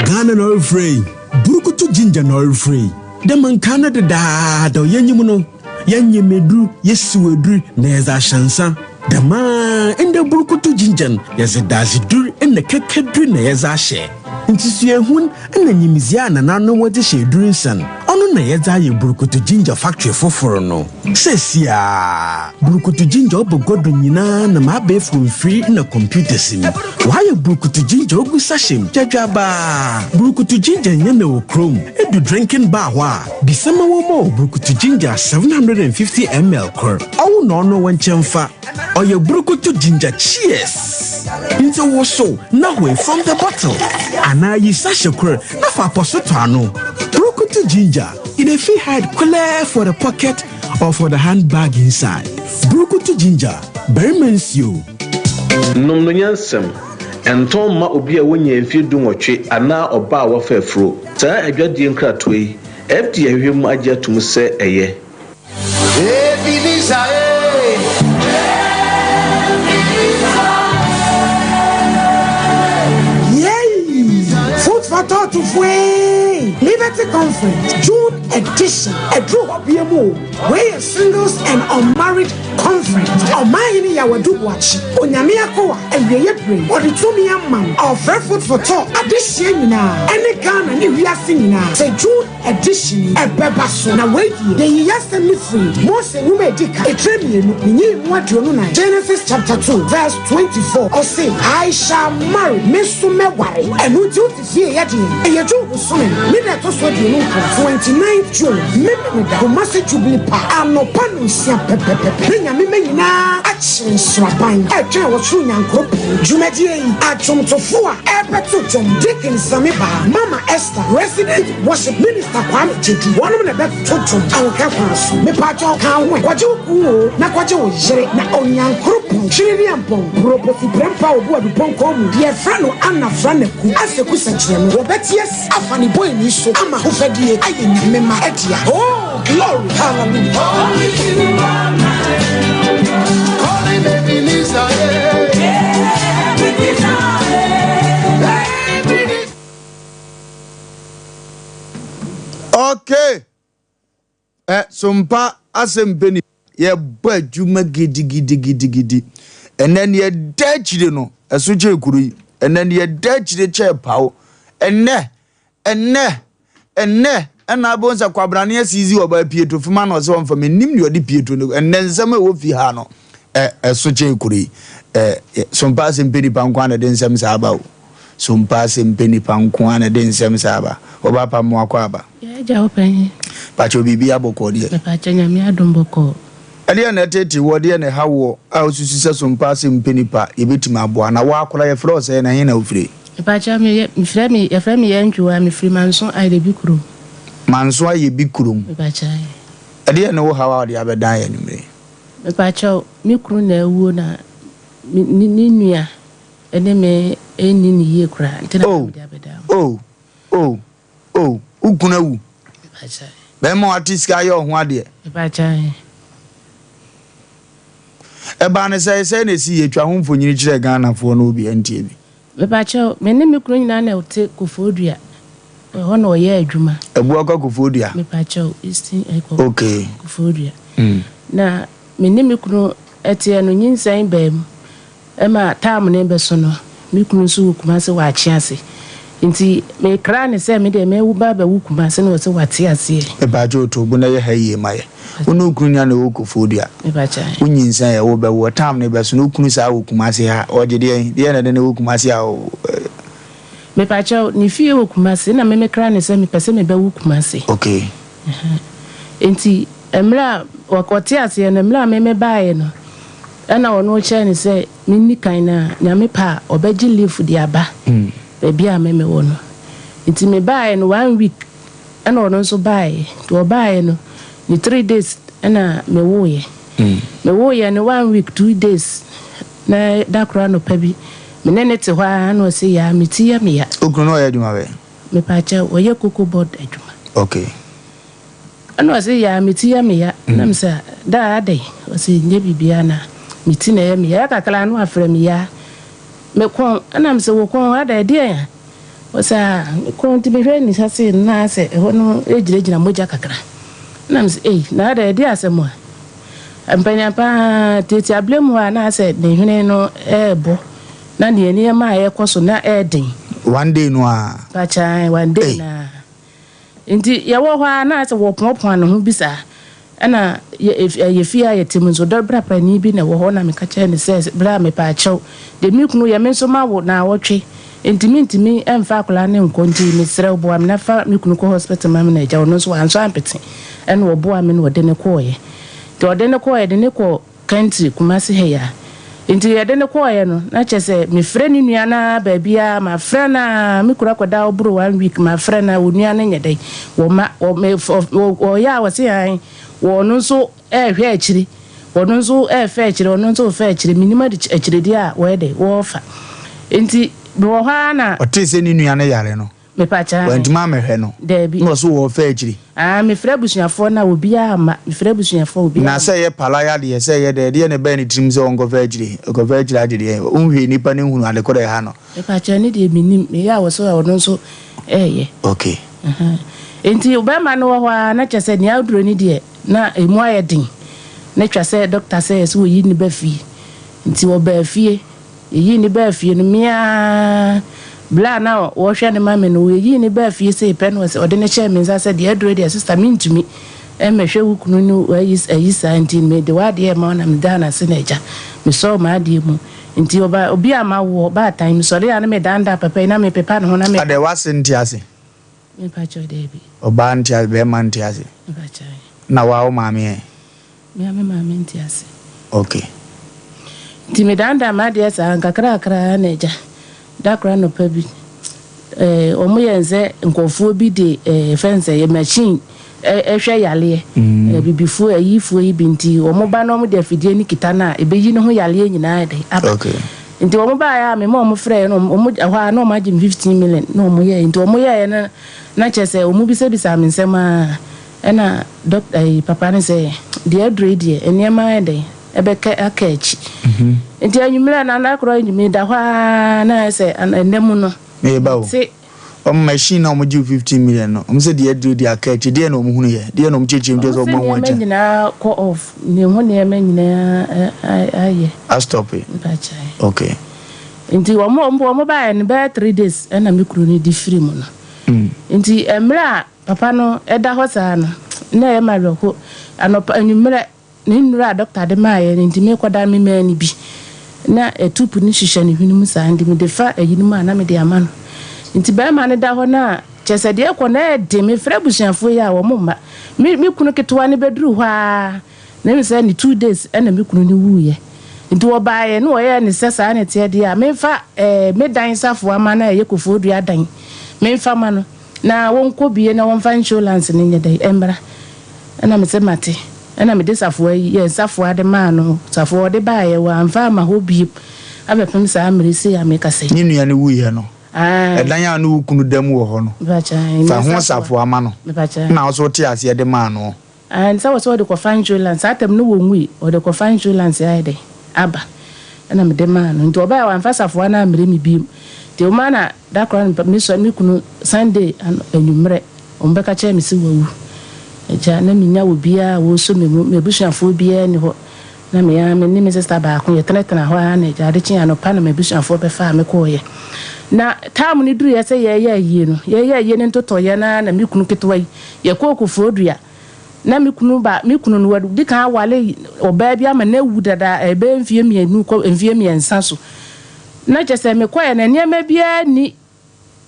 Ghana no free. Burukutu ginger no free. The man Canada da yenyimuno. Yenye medru, yesu wedru, neza shansa. Dama in the Brukutu Jinjan, yes, a dazi dur in the Kakadrin as I share. Into Siahun and the Nimiziana, and I know what is she doing, son. On the Yaza Brukutu Ginger factory for Forono. Says ya Brukutu Ginger, but Godwinina, and my babe from free in a computer sim. Why a Brukutu Ginger with Sashim, Jajaba Brukutu Ginger, Yellow Chrome, and do drinking Bawa. December more Brukutu Ginger 750 ml cur. Oh, no one chamfa. Or your Brukutu Ginger, cheers. Into Woso, now away from the bottle. And I use such a cur, not for Posotano. Brukutu Ginger, in a fee hide clear for the pocket or for the handbag inside. Brukutu Ginger, Berman's you. No, Yansem, and Tom Ma Obia when you feel doing a tree and now or bow of a fro. Sir, I got the incratway. FD, you might get to say a year. To Fue Liberty Conference June edition. A draw of BMO where singles and unmarried conference. Or mine ya do watch. Onyamia Koa and Yepre or the Tumia man or Fairfoot for talk. At this year now, any gun and if we are singing now. Say June edition. A bebasso. Now wait, the yes and me free. Most a woman dick. A tribune. What you know. Genesis chapter 2 verse 24. Or say I shall marry Miss Sumewari and who do to fear yet. And you do so many. Let us what you know. 29th June. Maybe the massive jubilee pa. I'm no panusia pepe. Bring a me na action swabine. I try what soon and crop. Jumedi at some Tofua. Ebetutum Dickens Samiba. Mama Esther. Resident worship minister Kwame Chiti. One of the best totum. Our capas. Me pacho can't win. What you cool. Nakwajo Jere. Na onyan crop. Chiriampon. Property Brempa or Board Ponkom. Dear friend Anna Franeku. As the Kusachian. Robert yes. Afani boy Niso. Ama Hufedi. I didn't remember Etia. Oh, glory. Hallelujah. Okay. Sompa Asem Mpe Nipa. Ye boy juma gidi. And then ye dead no. Asuche kuru. And then ye dead the chair pow. And na bonsa kwabrane asizi oba Pietro fuma no so mfa menim ne odi Pietro no and then nsem wo fi ha no soche kuri Sompa Asem Mpe Nipa nkwa na den nsem sa aba o Sompa Asem Mpe Nipa nkwa na den nsem sa aba oba pa mo akwa aba ya ja open pa cho bibi aboko de pa cha nyame adomboko ali na tete wo de ne hawo a osusu se Sompa Asem Mpe Nipa yebetima abo na wa akora ye fro se na hin na ofire pa cha me frame ye ntwa me free manso ai de bikuru manso aye bikurum pa cha ali na wo hawa de abedan ya nimre pa cha mi kuru na ewu na ni nua ene me eni ni ye kura ntina de abedan ukuna wu pa cha be mo artist ayo ho ade pa cha ba ne say na si yetwa ho mfonyini kire Ghana fo no obi antie bi Mepacho, mene mikro nyina na ote Kofodua. Hono oye adwuma. Ebu aka Kofodua. Mepacho, Eastern Echo. Okay. Kofodua. Na mene mikro ete no nyinsan bam. Ema tam ne beso no. Mikro so Kumase wa achiase. Nti me kra ne se me de me wu ba wu Kumase no se wate ase. Mepacho to bu na ye haye maye. Ono kunya na wo Kofodua. Mepacho. Unyinsan ya wo ba wo tam ne beso no kunu sa wo Kumase ha. Oje de na de wo Kumase ha o. Mepacho ni fie wo Kumase na me kra ne se me pese me ba wu Kumase. Okay. Nti emra wakote ase na emra me baaye no. Ana ono che ne se minni kan na nyame pa obeji leaf di aba. Baby a me wono. Nti me baaye no 1 week. Ana ono so baaye. To baaye no ni 3 days ana me woye. Me woye no 1 week 2 days. Na dakra no pabi. Me nene te hwa na se ya meti ya me ya. Okru no ya djuma we. Me pa cha oye cocoa board adjuma. Okay. Ana se ya meti ya me ya. Na msa da adai. O se nye bibia na meti na ya me ya kakala no afre me ya. Me kon ana mse wo kon ada de ya. O sa kon ti be hwe ni sase na se ho no ejirejina moja kakra. Na mse na ada de asemo. mpanya pa tete ablem ho na say ne hwene no ebo na ne ni ma yekoso na eden one day no a pacha one day na inti ya wo ho na say wo pon no ho bisa ana ye fia ye timunzo do bra pani bi na wo ho na me ka che ne say bra me pa chew de mi kunu ye me so ma wo na wo twe intimi emfa akula ne nkonti me sere bo am na fa mi kunu ko hospital ma me na ja wono so anso ampete en wo bo am ne wo de ne ko ye de wo de ne ko ye de ne ko country kuma se he ya inti ye de ne ko ye no na che se me frɛ ni nua na ba bia ma frɛ na mi kura kwada obro 1 week ma frɛ na onua na nyedai wo ma wo ya wo se an wo no so hwe akiri wo no so fa akiri wo no so fa akiri minima de akiri dia wo de wo fa inti bo ha na otese ni nua na yare no me pa cha wantuma mehwe no debi no so wo fa akiri me frɛ busuafo na obi ama me frɛ busuafo obi na sɛ ye palaya de sɛ ye de ne ba ni trim sɛ ongo fa akiri ongo fa akiri ade de unhwe nipa ne hunu ade kore ha no me pa cha ni de minim me ya wo so no so okay enti obama no ho na che sɛ ni aduro ni de na emu ayedin na twa sɛ doctor sɛ so yi ni ba fi nti wo ba fie yi ni ba fie no mia bla na wo hwe ne mame no yi ni ba fie sɛ pen wo sɛ ode ne che menza sɛ de aduro de sister mintumi mehwe wukunu no ayi santi me de wa de ma na me dana se na eja me so ma de mu nti obi ama wo ba time so de na me danda papa na me pepa no na me ade wase nti ase me pa cho de bi oba nti ase be man nti ase me pa cho na wa o mame me mame nti ase okay nti me danda ma de sa nkakra na eja dakra no pa bi omo yenze nkofo bi de fence ye machine ehwe yale bibifu ayifu ibinti omo ba no mo de afidie ni kitana ebeyi no ho yale nyina de aba okay nti omo ba ya me mo frɛ no omo hwa na omo agim 15 million na omo ye nti omo ye na chese omo bi se bisa me nsɛm a na doctor papa ne se de adrede eniema de ebeka akachi nti anyumira na na kro anyumi da hwa na se enemu no me ba o machine na omo 15 million no omo se de adrede akachi de na omo hunu ye de na omo chechim de so omo wancha me nyina ko off ne ho ne me nyina aye I stop it okay nti omo ba ne ba 3 days na me kru ni di free mu no nti emra papa no eda ho sa no na e ma roko anopa anyumira ni nura doctor de ma ye nti me koda me ma ni bi na etupu ni hihye ne hwenu mu sa ndi me de fa ayinu ma na me de ama no nti ba ma ne da ho na chese de ko na de me frɛ busuafo ya wo mo ma me kunu ketwa ne bedru hwa na me say ni 2 days na me kunu ni wuye nti wo ba ye no wo ye ne sesa ne te de a me fa me dan safo ama na ye kofo dua dan me fa ma no na won ko bie na won fa insurance ne nye dai embra na me se mate na me de safo ye safo ade ma no safo de ba ye wa amfa ma ho bie abepem sa amrese ya me kase ni nua ne wuye no edan ya no kunu dam wo ho no fa ho safo ama no na so te ase de ma no and so de ko fa insurance atem no wo nwi o de ko fa insurance ya de aba na me de ma no nti oba wa amfa safo na amre mi biem te o ma na da kro mi so mi kunu Sunday anyumre o mbeka che mi si wawu eja na mi nya wo bia wo so me busuafo bia ni ho na me ya me ni me sister ba ko ye tenetena ho na eja de chia no pa na me busuafo be fa me ko ye na time ni duru ye se ye ye no ye ne ntoto ye na mi kunu ketwa ye ko okofo dua na mi kunu no wadu di kan wale oba bia ma na wu dada ebe mfie mienu ko mfie miensa so na je se me ko ye na niam bia ni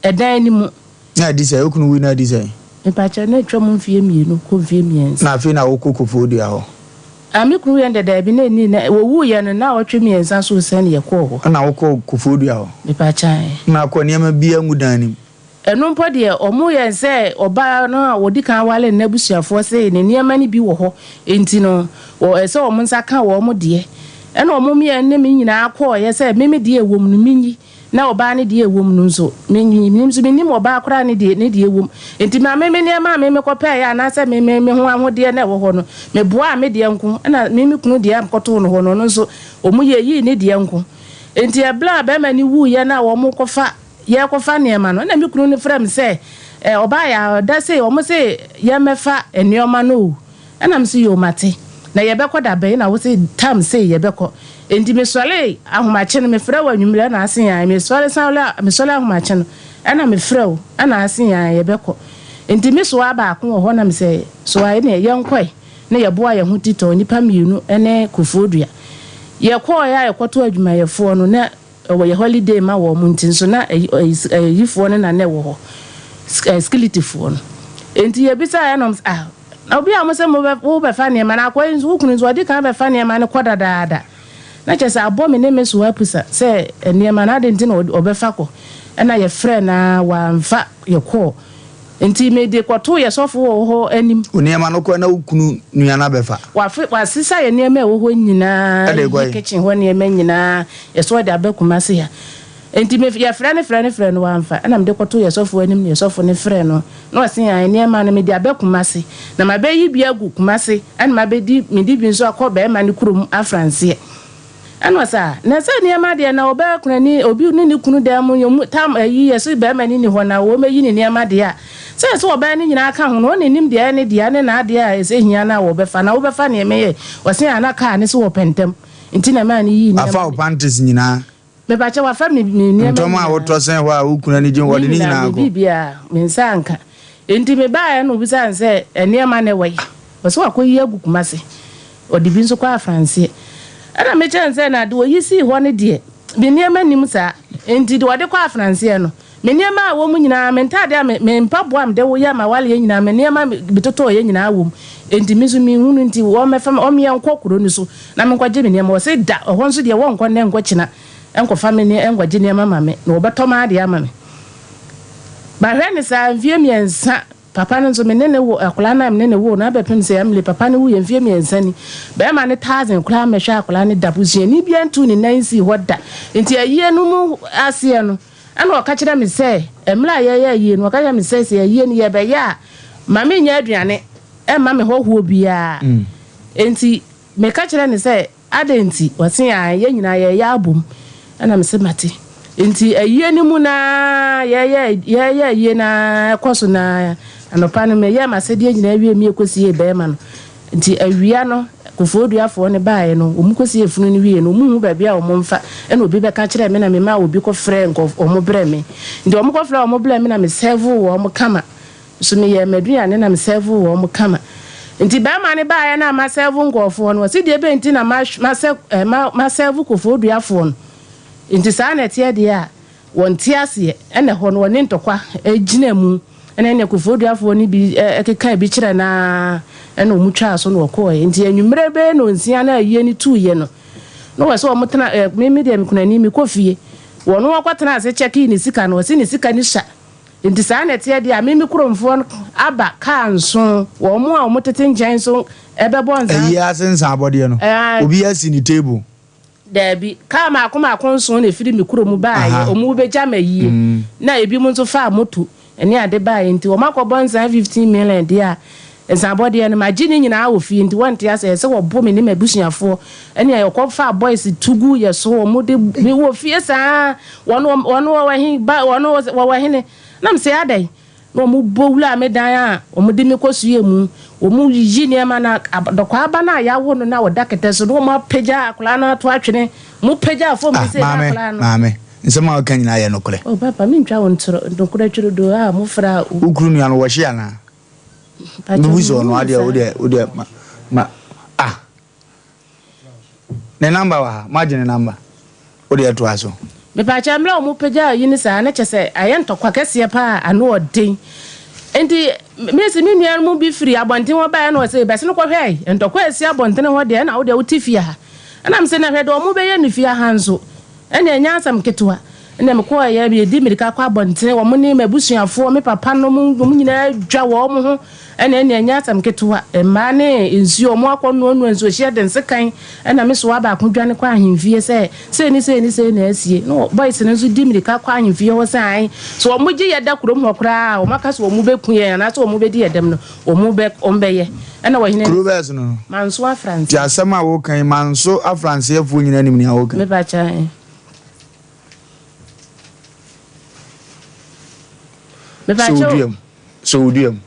edan ni mu na di say okunu wi na di say e pa cha na twam mfie mienu ko mfie miensa na afi na okokofo dua ho ami kunu ye dada bi na ni na wo wu ye no na otwe miensa so se ne ye ko ho na okokofo dua ho e pa cha na ko niam bia ngudan ni enu mpo de omo ye se oba no wodi kan wale na busuafo se ne niam ni bi wo ho enti no wo se omo nsa kan wo mo de ena omo mi ne mi nyina akọ ye se meme de ewom no minyi na oba ne de ewom no nso minyi nso minim oba akora ne de ewom enti ma meme ne ma meme kopa ya na se meme ho ahode na wo ho no me boa me de nko na meme kunu de amkoto no ho no nso omo ye yi ne de nko enti e bla ba ma ni wu ye na wo mo kofa ye kofa ne ma no na me kunu ne frem se oba ya da se omo se ye mefa enioma no na me se yo mate na yɛbɛkɔ da bɛn na wo se tam say yɛbɛkɔ enti me sɔle ahomache no me frɛ wa nwumre na asen ya me sɔle sanwla me sɔle ahomache no ɛna me frɛ wo ɛna asen ya yɛbɛkɔ enti me so aba ko wɔ hɔ na me sɛ so ayi ne yɛnkɔe na yɛboa yɛ ho titɔ nipa mienu ɛne kofodua yɛkɔɔ ya yɛkɔto adwumayɛfoɔ no na ɛwɔ yɛ holiday ma wɔ mu nti so na yifoɔ no na ne wɔ hɔ skilitifoɔ no enti yɛbisa ya nom na obi a mo sɛ mo bɛ fa ne ma na akɔ nso wukunu nso ɔde kan bɛ fa ne ma ne kɔ dadaada na kyɛ sɛ abɔ me ne me so apusa sɛ ne ma na de nti na ɔbɛfa kɔ ɛna yɛ frɛ na wamfa yɛ kɔ enti me de kɔto yɛ sɔfo wɔ hɔ anim oniema no kɔ na wukunu nua na bɛfa wasisa yɛ ne ma wɔ hɔ nyinaa kitchen hɔ ne ma nyinaa yɛ so de abɛkuma se ya enti me yɛ frɛ no wamfa ɛna me de kɔto yɛ sɔfo anim ne sɔfo ne frɛ no na ɔse ya ne ma no me de abɛkuma se na ma bɛ yi bia gu kuma se ɛna ma bɛ di me di bi nso akɔ bɛ ma ne kurom afranse ɛna sa na sɛ ne ma de na ɔbɛ kuna ni obi ne ne kunu da mu yɛ tam ayi yɛ so bɛ ma ni hɔ na wo mɛyi ne ma de a sɛ ɔbɛ ne nyina aka ho no ne nim de ne de ne na de a ɛsɛ hia na wo bɛfa na wo bɛfa ne me yɛ ɔse ya na ka ne so wɔ pɛntɛm enti na ma ne yi ne afa panties nyina me ba che wa fa me ne ntoma a woto sen ho a wukuna ni gin wode ni nyina ko bibia me nsanka enti me ba ya no bi san se ene ma ne wai so akoyi agukuma se odi bi nso kwa France ana me chen se na de oyi si ho ne de me ne ma nim sa enti de wode kwa France no me ne ma wo mu nyina me ntade a me mpaboa am de wo ya ma wale nyina me ne ma bitoto ye nyina wo enti mizu mi hunu enti wo me fam o me yankɔ kuro ni so na me nkɔgye me ne ma wo se da ho nso de wo nkɔ ne nkɔ kina enko family engwaje ne mama me na obeto ma ade ama me ba hwe ne sa mfie miensa papa no so me ne wo akola na me ne wo na bepem se amle papa ne wo ye mfie miensa ni ba ma ne 1000 kola me hwe akola ne dabuzia ni bia ntu ni nansi hoda enti ayie no mu ase no ana o ka kire me se emla ye ayie no o ka kire me se ayie ni ye be ya ma me nya aduane e ma me hoho bia enti me ka kire ne se adenti wase ya ye nyina ye ya abum ana mse mate enti ayie ni mu na ye na kwaso na anopa no me ye masede nyina awie mi ekosie be ma no enti awia no kofoduafo ne baaye no omukosie funu ni wie no mu ba bia omomfa ena obi be ka kire me na me ma obi ko frɛ nko omobrɛ me enti omko frɛ omobrɛ me na me serve wo omkama so me ye maduane na me serve wo omkama nti ba ma ne baaye na ma serve ngofo no wasi de be enti na ma serve kofoduafo no nti saa na tie de a won tie ase ene ho no ne ntokwa agina mu ene ne kofoduafo ni bi ekeka bi kire na ene omutwa so no ko nti anwumre be no nsia na aye ni tuye no no we so omutena me de mkunani mi kofie wono wakotena ase cheki ni sika no wasi ni sika ni sha nti saa na tie de a me kuromfo aba ka nso wo mo a omotete njan so ebebo nza ayi asensa abode no obi asi ni table Debi kama akoma akonso na efiri mikuro mu baaye omu beja mayi na ebi mu nso fa moto ene ade baaye nti o makobon 15 million dia ensabode no magini nyina awo fi nti wonte ase se wo bo me ne mabusuafo ene ayokọ fa boys tugu ye so omu de me wo fie saa wono wo hin ba wono wo hin na mse adai no mu bowula me dan a omu de me kosue mu omu yi ne ma na dokwa aba na ya wo no na wo dakete so no ma peja akola na to atwene mu peja fo me se akola no mame nsema o kan nyina ye no kole o papa mi ntwa won tro dokura twiro do a mu fra ukuru nua no wo hye ana no wizo no ade o de ma ne number wa margin number o de to aso me pa cha mla mu peja yi ni sa na chese aye ntokwa kese pa ano odin enti mesi mi nua mu bi firi abonten wo ba na o se be se no ko hwei ntokwa esi abonten ho de na wo de utifia ha ana mse na hwe do mu be ye ni fia hanzo ene enya asam ketwa ene me ko ya bi di mirika kwa abonten wo mu ni mabusuafo me papa no mu nyina dwa wo mu ho ene enya asam ketwa ma ne nsuo mu akonu onu nsuo hye de nsekan ena me so aba akondwane kwa ahemfie se ni na asie no boys ne nso di mirika kwa ahemfie wo sai so wo mu gi ye da kurom ho kra wo maka so wo mu beku ye na so wo mu be di edem no wo mu be ombe ye ena wo hine Krobes no manso afrance ti asema wo kan manso afrance ye fu nyina nim ni wo kan me ba cha me ba cha Sodium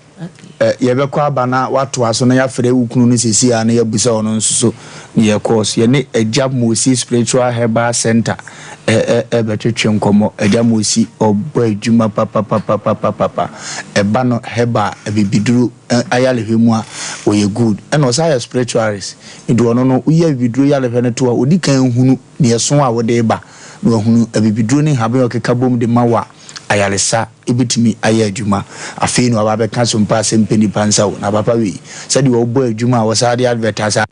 yɛbɛkɔ aba na wato aso na yɛafrɛ wukunu no sisi a na yɛbusa ɔno nso so yɛ course yɛne agya mosi spiritual herbal center ɛbɛtwetwe nkɔmmɔ agya mosi ɔbɔ adwuma papapapapapa ɛba no herbal bibiduro ayalehwɛ mu a ɔyɛ good ɛna ɔsa yɛ spiritualist nti ɔno no woyɛ bibiduro yalehwɛ no to a ɔdi kan hunu ne ɛso a wɔde ba na ɔhunu bibiduro ne habe ɔkeka bom de ma wa ayalesa ebitimi ayɛ adwuma afei no aba bɛka Sompa Asem Mpe Nipa nsa wo na papa wi sɛde wo bɔ adwuma a wɔsade advertise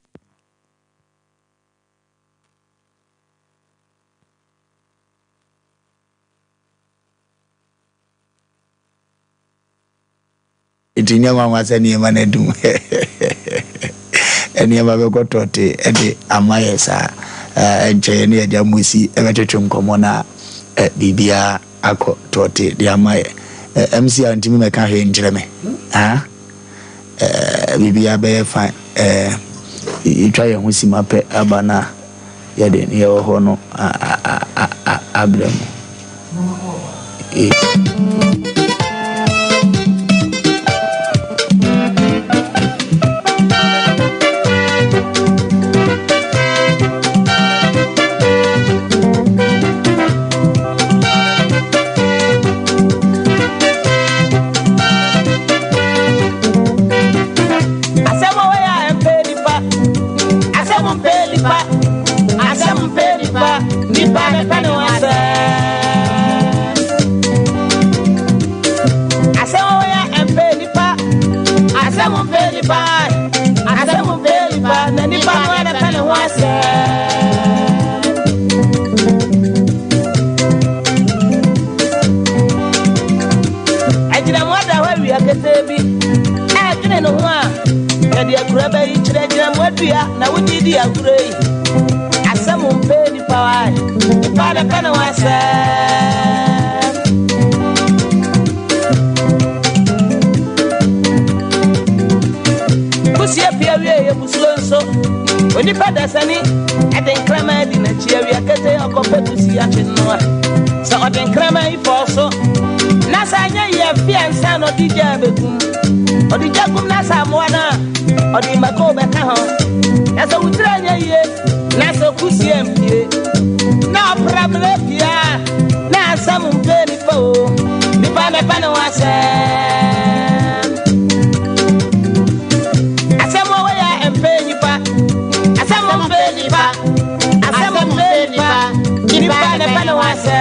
itinya mama sani ema na dum eni ema be kotote ede amayesa enche ne ya musi ebetwetwe nkomo na bibia akọ tote di amaye MC antimi me ka hwe njire me bibia be fine itwa ye ho simape abana ye de ne ho no abrem na wudi di agure Asem Mpe Nipa Nipa da kana wasa kusia pia wie ye buslonso onipa da sani eden krama di na chia wie akete okope kusia chennoa so eden krama ifoso na sanya ye fiansa no dija bekum odija kum na samwana odi makobe ka ho na so utranya ye na so kusie mpie na problem pia na Asem Mpe Nipa o nipa me pa no wase Asem wo ya Mpe Nipa Asem Mpe Nipa Asem Mpe Nipa nipa me pa no wase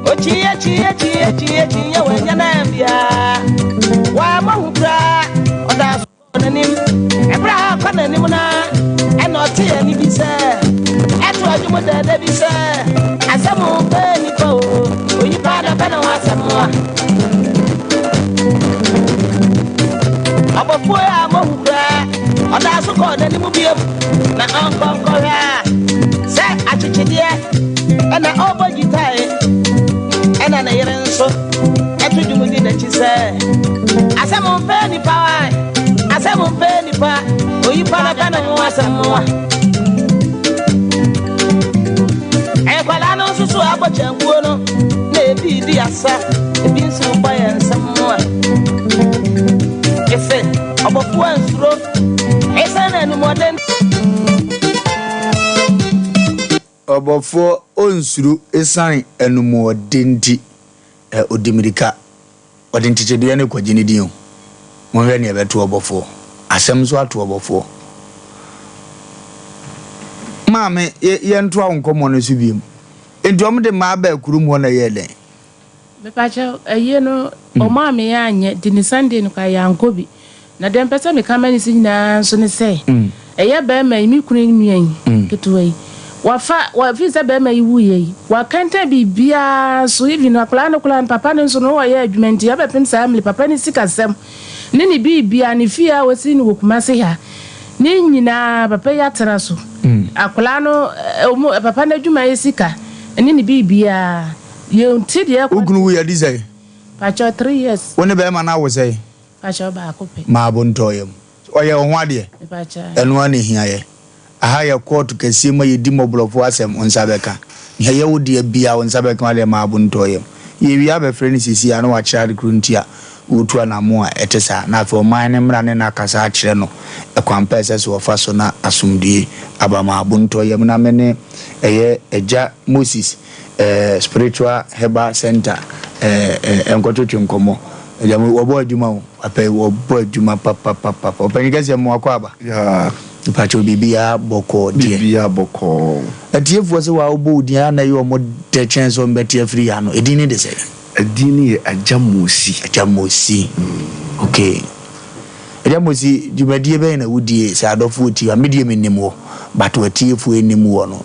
Ochie wenya na mbia wa mahukra oda sonanim ebra kwa nanim na enoti ani bi se eto adwuma dada bi se Asem Mpe Nipa o oyi pa da bana wasamwa abofu ya mahukra oda so ko nanim biem na ankonko ya se achichide ena obogitai ena na yerenso etudumudi na chise Asem Mpe Nipa Asem Mpe Nipa oyipa na bana wasamwa ekwala no susu abochanguo no na ebi di asa ebi nsu ba ya nsamwa ese obofu ansuro esa na nu modern obofo onsuru esane enumo odenti odimirika odentichede ne kwagini din mo hwe ne beto obofo asem so ato obofo maame ye nto awonkomo no so biem entom de ma ba kurum ho na ye len me pacha aye no o maame ya anye di ni Sunday no ka ya nkobi na dem pesa me kamani sinyina so ne sei eye ba ma imi kunu nuan ketuwai wa visa be ma iwu ye wa kanta bibia so even akula papa ne so no wa ye adwumenti ya be pem family papa ne sikasem ne bibia ne fia wasi ne wokuma se ha ne nyina papa ya tara so akola no papa na dwuma yesika ene ne bibia ye nti de ugunu ya disay pacho 3 years woni be ma na wo say pacho ba akope ma bontoyem oye ho ade pacho eno ani hiaye aha ya court kesi ma ye di moblofo asem onsabeka ye wo de bia onsabeka wale ma bontoyem ye wi aba freni sisi ana wa child gruntia utu anamo a etesa na afọ man ne mra ne na kasa a kire no ekwampa ese Wofa so na asumdie abama abuntoyem na mene eye eja Moses spiritual herbal center enkototu nkomo eja obo adwuma o apai obo adwuma papa opanigase mo akwaba ya pacho bibia boko die bibia boko atiefu se wa obo dia na yo mo de chance on betia free ano edini de say edini ye ajamosi okay ajamosi dwumadie be na wudie sa adofo ti amedie menimo but watiefu enimo no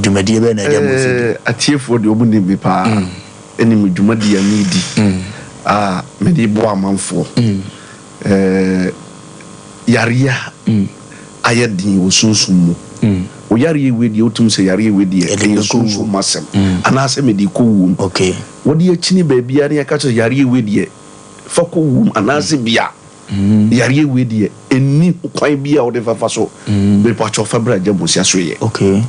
dwumadie be na ajamosi atiefu de obu ne bi pa enimi dwumadie amedi medi bo amanfo yaria ayedin osunsumu o yari wedi otum se yari wedi e so masem anase medi ko wum okay wodi akini baabia ne ka cho yari wedi fa ko wum anase bia yari wedi eni kwan bia o de fa so be pa cho fabra jabusi asoye okay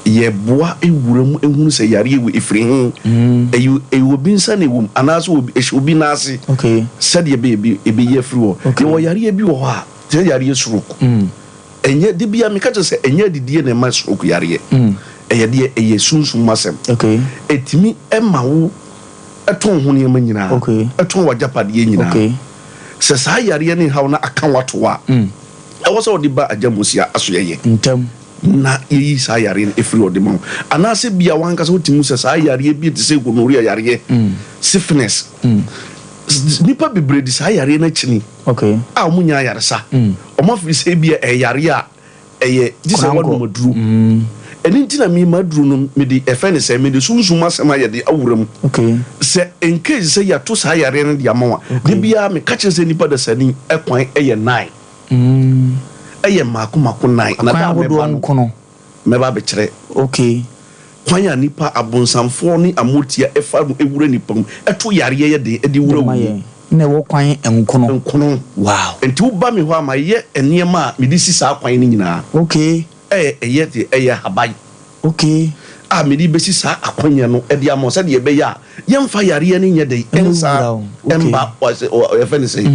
ye boa ewuram ehunu se yari we efri eyu binsa ne wum anase obi nase okay said ye be ye free wo ye yari bi wo ha te yari suruku enye de bia me ka cho se enye didie ne ma suruku yari eye de eye sunsun masem okay etimi ema wo eton ho ne ma nyina okay eton wa japade nyina okay se sa yare ne hawo na aka wato a e wo se odi ba ajamusia asoyeye ntam na yi sa yare efri odi ma anase bia wan ka se otimu se sa yare bi te se gonorrhea yare sickness nipa bebre di sa yare na chini okay a mu nya yare sa o ma fi se bia e yare a eye dise wonu maduru eni ntina mi maduru no me di efene se me di sunsuma sema ye di awuram okay se in case se ya to sa yare no di amawa de bia me ka che se nipa da sani ekwan eye 9 eye mako 9 na da me ba no me ba be kire okay kwan ya nipa abonsamfo ni amotia efa ewura nipa eto yare ye de edi wura wu na wo kwan enkono wow enti wo ba me ho ama ye eniema me di sisa kwan ni nyina okay eye habai okay me di besi sa akwanya no e di amo se de be ya ye mfa yare ni nye de ensa emba o fene say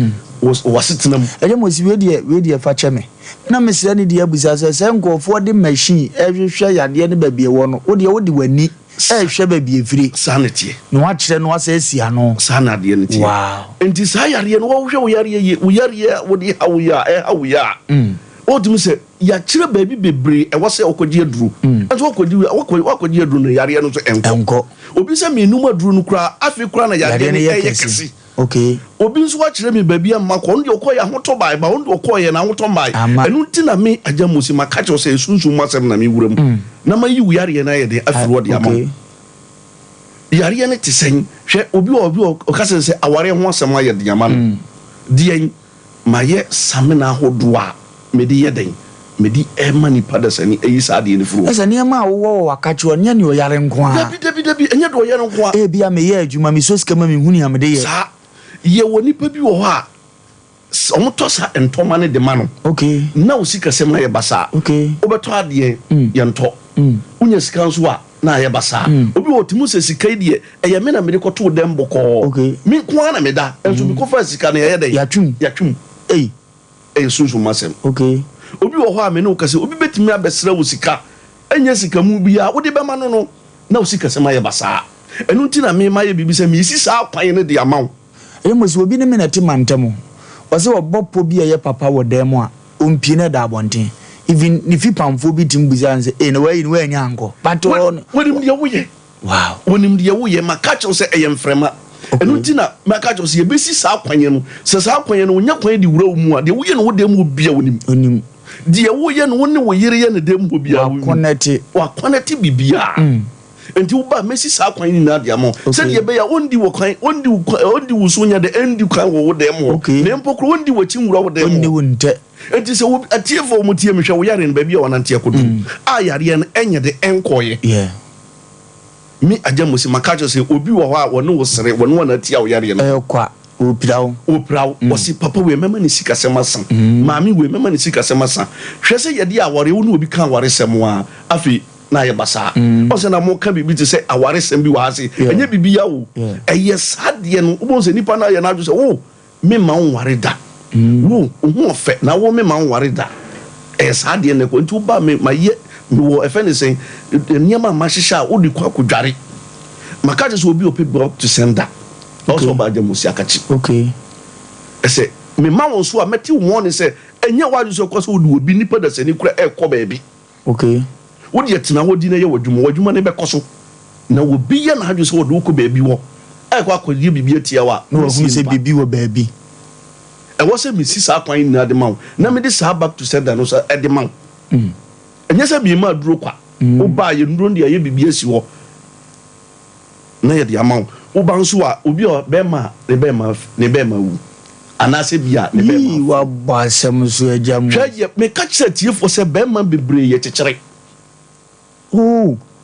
wasitinam eje mosi we de fa cheme na mesira ni de abusa se nkofo de machine ehwehwe yade ne babie wo no wo de wani ehwe babie efiri sanity no wa kire no wa se sia no sanade ne tie wow enti sa yare no wo hwe wo yare wo de hawuya odum se ya kire baabi bebre e wo se okogie aduru enso okogie aduru no yare no so enko obi se menum aduru no kura afi kura na yare ne yekesi okay obi nso wa kire me baabi amma ko no de okoye ahoto bai ba no de okoye na ahoto bai enu ntina me ajamusi makacho se sunsun masem na me wuram na ma yi yare na ye de afiro de amma yare ne tisen hwe obi okase se aware ho asem aye de amma no de ma ye samena hodoa medi yeden medi emani padasani eyisa de ne furu esa ne ma wo wakacho nya ne oyare nko a dabi enye do oyare nko a bia me ye adwuma me so sika ma me huni amde ye sa ye woni pa bi wo ho a omoto sa entoma ne de ma no okay na o sika sem na ye basa okay obeto ade ye nto unya sika nso a na ye basa obi otimu se sika de eye me na me de koto dem boko okay me kwa na me da enso bi ko fa sika na ye de yatwum sunsun masem okay obi wo ho a me no kase obi betimi abesra wo sika enya sika mu bia wo de be ma no na wo sika sema ye basa enu ntina me ma ye bibisa me isi sa kwan ne de amaw mosi obi ne me na ti mantamo wose obopo bia ye papa wo dem a ompi na da abonten even ni fi pamfo bi timbuza nse na wayi ni wanya anko but wonim de wo ye wow wonim de wo ye makacho se eye mfrema enu ntina makacho se ye besi sa kwan no se sa kwan no nya kwan di wura mu a de wo ye no wo dem bia wonim de wo ye no wo ne wo yire ye ne dem bia wa connect bibia enti wo ba mesi sa kwan ni na dia mo se de be ya ondi wo kwan ondi wo so nya de endi kwan wo dem ho na mpokro ondi wo chinwura wo dem ondi wo nte enti se wo atiefo mo tie mehwe wo yare no ba bia wona nte akodu a yare no enye de enkoye mi ajamusi makacho se obi wo ha wo no wo sere wo no na tie wo yare no kwa opirawo wasi papa we mema ni sika sema san maami we mema ni sika sema san hwese ye dia aware wo no obi kan aware semo a afi na ye basa o se na mo ka bibi te se aware sem bi wa ase enye bibi ya wo eye sade no wo se nipa na ye na adwo se wo me ma ware da wo ho ofe na wo me ma ware da sade ne ko nti ba me ma ye wo efe ne sen niam ma hihia wo di kwa kodware maka se obi ope block to sender also ba je musi akachi ese me ma won so a meti won ne se enye wadu so kwaso wo obi nipa da se ni kura ekọ baabi wo de tena wo di na ye wadwuma ne be koso na wo bi ye na hadu so wo do ko baabi wo ekọ akodi bibi atia wa no wo se bibi wo baabi e wo se mi si sa kwan ni ade ma wo na me de sa back to sender no so ade ma wo enye se bi ma duro kwa wo ba ye nduro de ye bibi asi wo na ye de ama wo ban so a obi o be ma ne be ma wu anase bia ne be ma wa ba sem so agam hwe me ka kire tiefo se be ma bebre ye kekere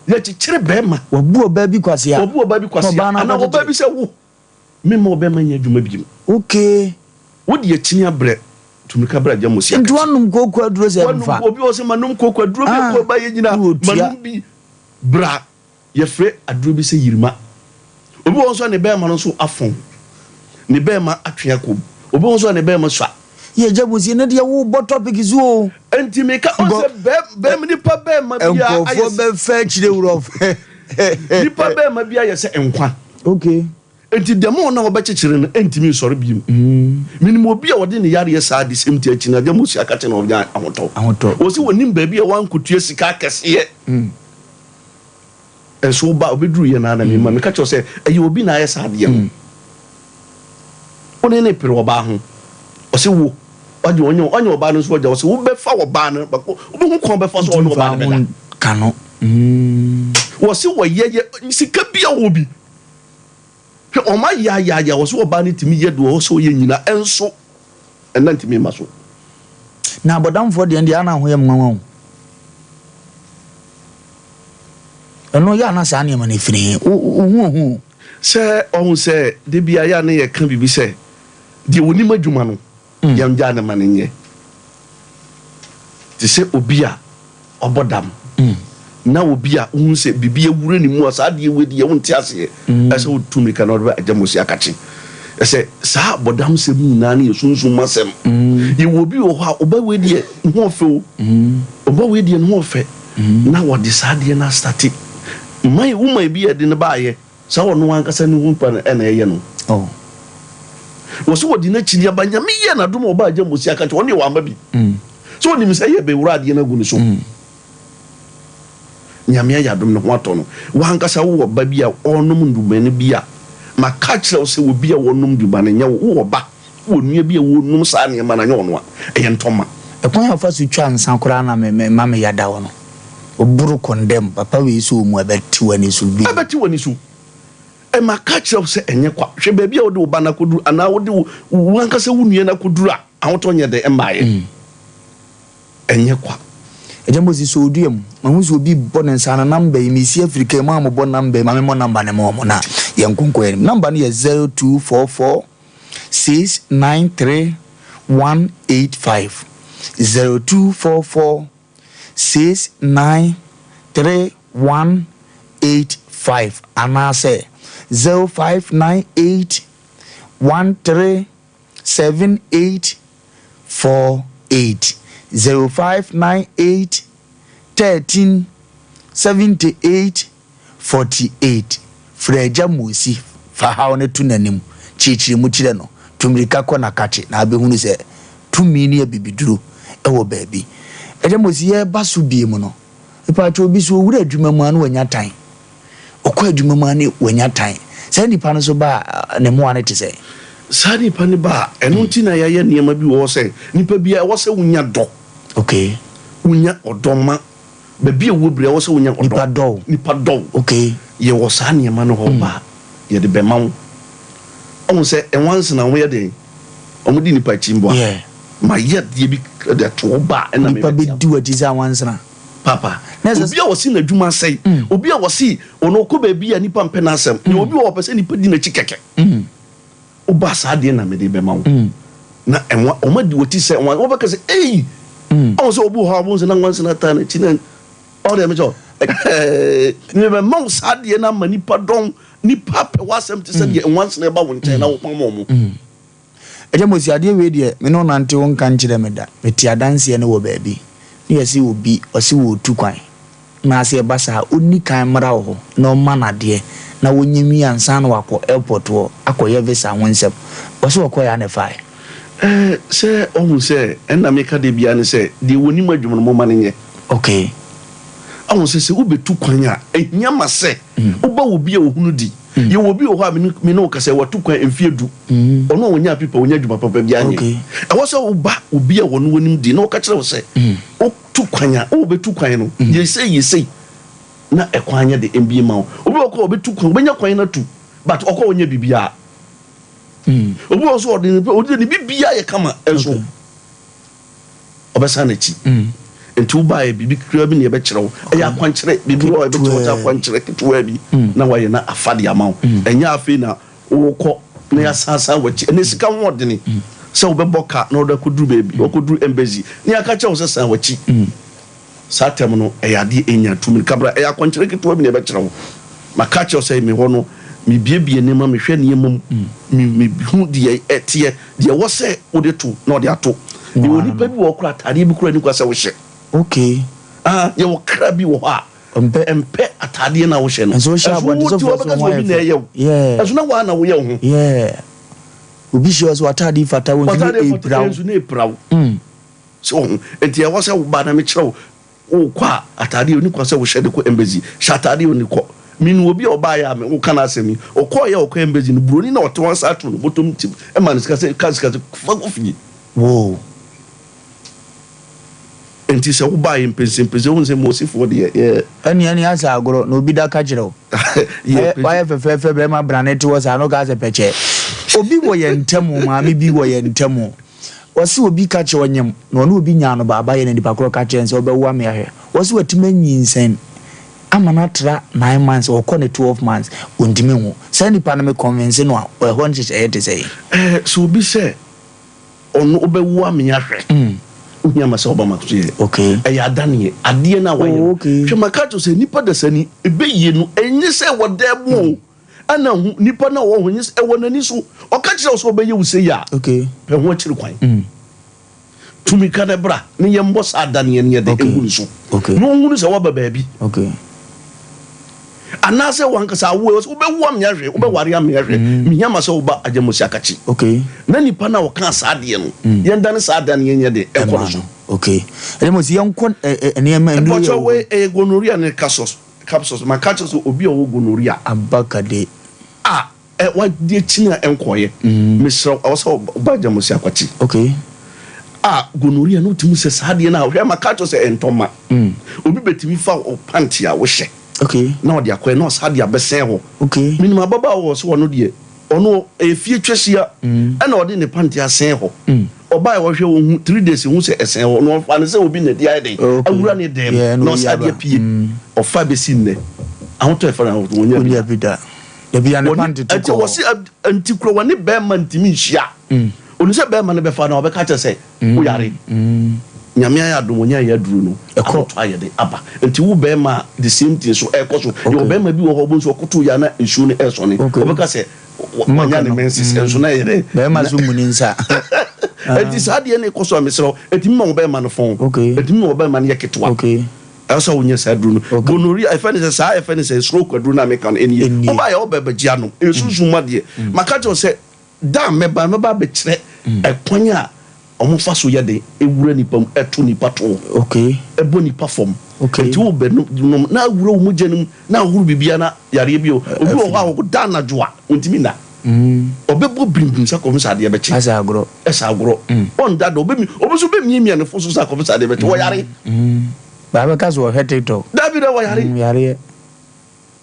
ye kekere be ma wo bu ba bi kwase ya ana wo ba bi se wo me ma be ma nya adwuma bi wo de akini abre tumika bra agam osia ndu anum koku aduro se mfa obi o se manum koku aduro bi ko ba ye nyina manum bi bra ye fre aduro bi se yirima obi won so ne be ma no so afon ne be ma atwea ko obi won so ne be ma swa ye jabusi ne de wo bo topic zuo enti me ka on se be me ni pa be ma bia ayo be fa chire wuro ni pa be ma bia ye se enkwa enti de mo na wo be chechire no enti mi sori bi minimo bia wo de ne yare ye sa de semti achi na de mo si akate na wo nya ahoto wo si wonim ba bia wan kutua sika kese so ba obedru ye na me ma me ka cho se ayi obi na ye sa de no one ne pere oba ho o se wo oje onye oba no so oje o se wo be fa oba no obi hu kon be fa so onye oba no be da kano wo se wo ye sika bia wo bi o ma ya wo so oba no timi ye do o so ye nyina enso enantimi ma so na abodamfo de ndi ana ho ye mwanwa no ya na sa ne ma ne firi hu se on se de bia ya ne ye kan bibi se de woni madwuma no yam ja na ma ne nye ti se obi a obodam na obi a hu se bibi ewure ni mu asa de wedi ye wonte ase ese wotumi kan odo ajamosi akachi ese sa bodam se mu na ne sunsun masem ye obi wo ha oba wedi hu ofe oba wedi hu ofe na wo de sa de na start mai uma bi ade ne baaye sa wono ankasa ne hu pa na eye no wo so wodi na chini abanya me ye na dom oba ajamosi akachi woni wa ma bi so woni mi say ye be wura ade na gu ni so nyamia ya dom no ho ato no wa ankasa wo ba bi a onom ndubane bi a maka kire wo se wo bi a wonom ndubane nya wo ba wo nua bi a wonom sa ne ma na nya ono a eye ntoma ekwan afa su twa nsan kora na me ya da wo no oburu condemn papa we so mu abati wani so bi e maka kire wo se enye kwa hwe ba bi a wo de wo ba na koduru ana wo de wo ankasa wo nua na koduru a ahoto nye de embaye enye kwa ejambozi so oduem mahuzo obi bonensa na number mi si Africa ma mo bon number ma me mo number ne mo na ye nkonko ye number ne 0244 693 185 0244 693 185 anase 0598 137848 0598 13 78 48 Freja Musi fa hawo ne tunanim chichiri mu kire no tumrika ko na kache na abehunu se tumi ne bibiduro ewo baabi eja Musi ye basu bie mu no ipa cho bi so wura adwuma mu anu wanya tan okwa adwuma mu anu wanya tan se nipa no so ba ne mo ane te se sa nipa ne ba eno ntina ya ye niam bi wo se nipa bia wo se wunya do okay wunya odoma Baby wo bria wo se wonya nipa dɔw okay ye wo sa ne ma no ho ba ye de be ma wo on se once na wo ye de on di nipa chimbo ma ye de bi de to ba na me nipa be di wati za once na papa obi a wo si na dwuma sei obi a wo si ono ko baby a nipa mpe na asem ye obi wo pese nipa di na chi keke o ba sa de na me de be ma wo na enwa o ma di wati se wo be ka se on se obu ha bo se na once na ta na chi na all them jo ni be ma sa de na ma nipa don nipa pe wasem te se de once na ba wo nten na wo pam mo eje mo si ade we de me no nante won kan kire me da meti adanse ne wo baabi ni yesi obi osi wo tu kwan na ase ba sa onni kan mra wo na o mana de na wonyimi ansa na wakọ airport wo akoye visa wonsem oso wakoya na fai se ohun se enna me ka de bia ne se de woni madwum no mo ma ne okay ahun se ubetu kwan a ehia ma se uba wo bia ohunu di ye wo bi wo ha me no ka se watu kwan emfiedu ono wonya pipa wonya dwuma papa bia anye e wo se uba obi a wono wonim di na wo ka kire wo se o tu kwan a o betu kwan no ye sei na ekwanya de mbie ma obi wo ko obetu kwan benya kwan na tu but okọ wonya bibia obi wo so odi ni bibia ye kama enso obesa na chi enti uba e bibi kura bi ne be kyerɛw e ya kwankyerɛ bibi wo e be to ta kwankyerɛ ketewa bi na waye na afade amaw enya afi na wokɔ na ya sasa wachi ne sika ho de ne sɛ wo be boka na wo da koduru baby wo koduru embassy ne aka kyerɛw sɛ sa wachi satem no e ya de enya tumi kabra e ya kwankyerɛ ketewa bi ne be kyerɛw maka kyerɛw sɛ me hɔ no mi biebie ne ma me hwɛ ne mom mi hu de etie de wo sɛ wo de to na wo de ato ni woni pa bi wo kura tare bi kura ni kwa sɛ wo hye okay ye wo kra bi wo ha empe atade na wo hye no so sha bo de so eso na wa na wo ye ho obi shi so atade fata wo ne prawo so enti ye wo se wo ba na me kyerɛ wo kwa atade oni kwa sɛ wo hye de ko embassy shatade oni ko minu obi oba ya me wo kana asemi okɔ ye okɔ embassy no broni na ɔte wan sa to no bottom tip e man ska se fa ko fi wo enti se wo ba ye mpese wo se mo sifo de ani asa agoro no obi da ka kyerɛw why fefe be ma branet was ano ga se peche obi wo ye ntemu ma me bi wo ye ntemu wasi obi ka kyerɛ onyem no no obi nya no baba ye na dipa kro ka kyerɛ nse obewa me ahwe wasi watima nyinsen amana tra 9 months or 12 months undimi ho say nipa na me convince no a ho nche e te say so obi say ono obewa me ahwe unya masa obama kuye okay e ya danie ade na waye hwe makacho se nipa da sani ebeye no enye se wodemu ana hu nipa na wo ho enye se wonani so okachira so obeye wuse ya okay pe ho chiri kwan tumi ka de bra ne ye mbo sa danie ne de ehunu so okay no hunu se wo ba baabi okay ana se wanka sa wo so obewu am yahwe obeware am yahwe minya ma se wo ba ajamosi akachi okay na nipa na wo kan sa de no ye ndane sa da ne ye de ekoro so okay ajamosi ye nkon ene ma ndo yo we gonorrhea ne capsules ma catches obi o gonorrhea abakade wa de china enkoye misro o so ba ajamosi akachi okay gonorrhea no tumi se sa de na hwe ma catches entoma obi betimi fa o panty a wo hye okay na odi akwa na sa de abesen ho okay minimum baba wo so no de ono efie twehia na odi ne panty asen ho oba wo hwe wo 3 days hu se esen ho no fa ne se obi na di ade awura ne dem no sa de pie ofa besi nne ahoto e fa na wonya bida de bia ne panty to ko wo se antikro woni be man ntimi hia onu se be man ne be fa na obeka che se wo yare nyame ya domonya ya duru no ekoto ayede aba enti wo be ma the same thing so ekoso yo be ma bi wo hobo so koto ya na nsu ne eso ne obeka se manya ne menses enso na yede be ma so muni nsa enti sade ne koso amesro enti mo be ma no fon enti mo be ma ne yaketwa asa wonya sa duru no gonorrhea I find say stroke duru na me kan eni oba ya oba bagya no ensusu ma de maka jo se da me ba be kire ekwanya omo fa so yede ewura nipa eto nipa to okay ebo nipa fom okay ti wo be no na awura wo mujenum na ahuru bibia na yare bi obi wo ha wo da na joa ontimi na obebo brimbim sa ko sa de be chi asa agro on da do obi so be miemia ne fo so sa ko sa de be chi wo yare Baba kaso wo TikTok. David wa yare.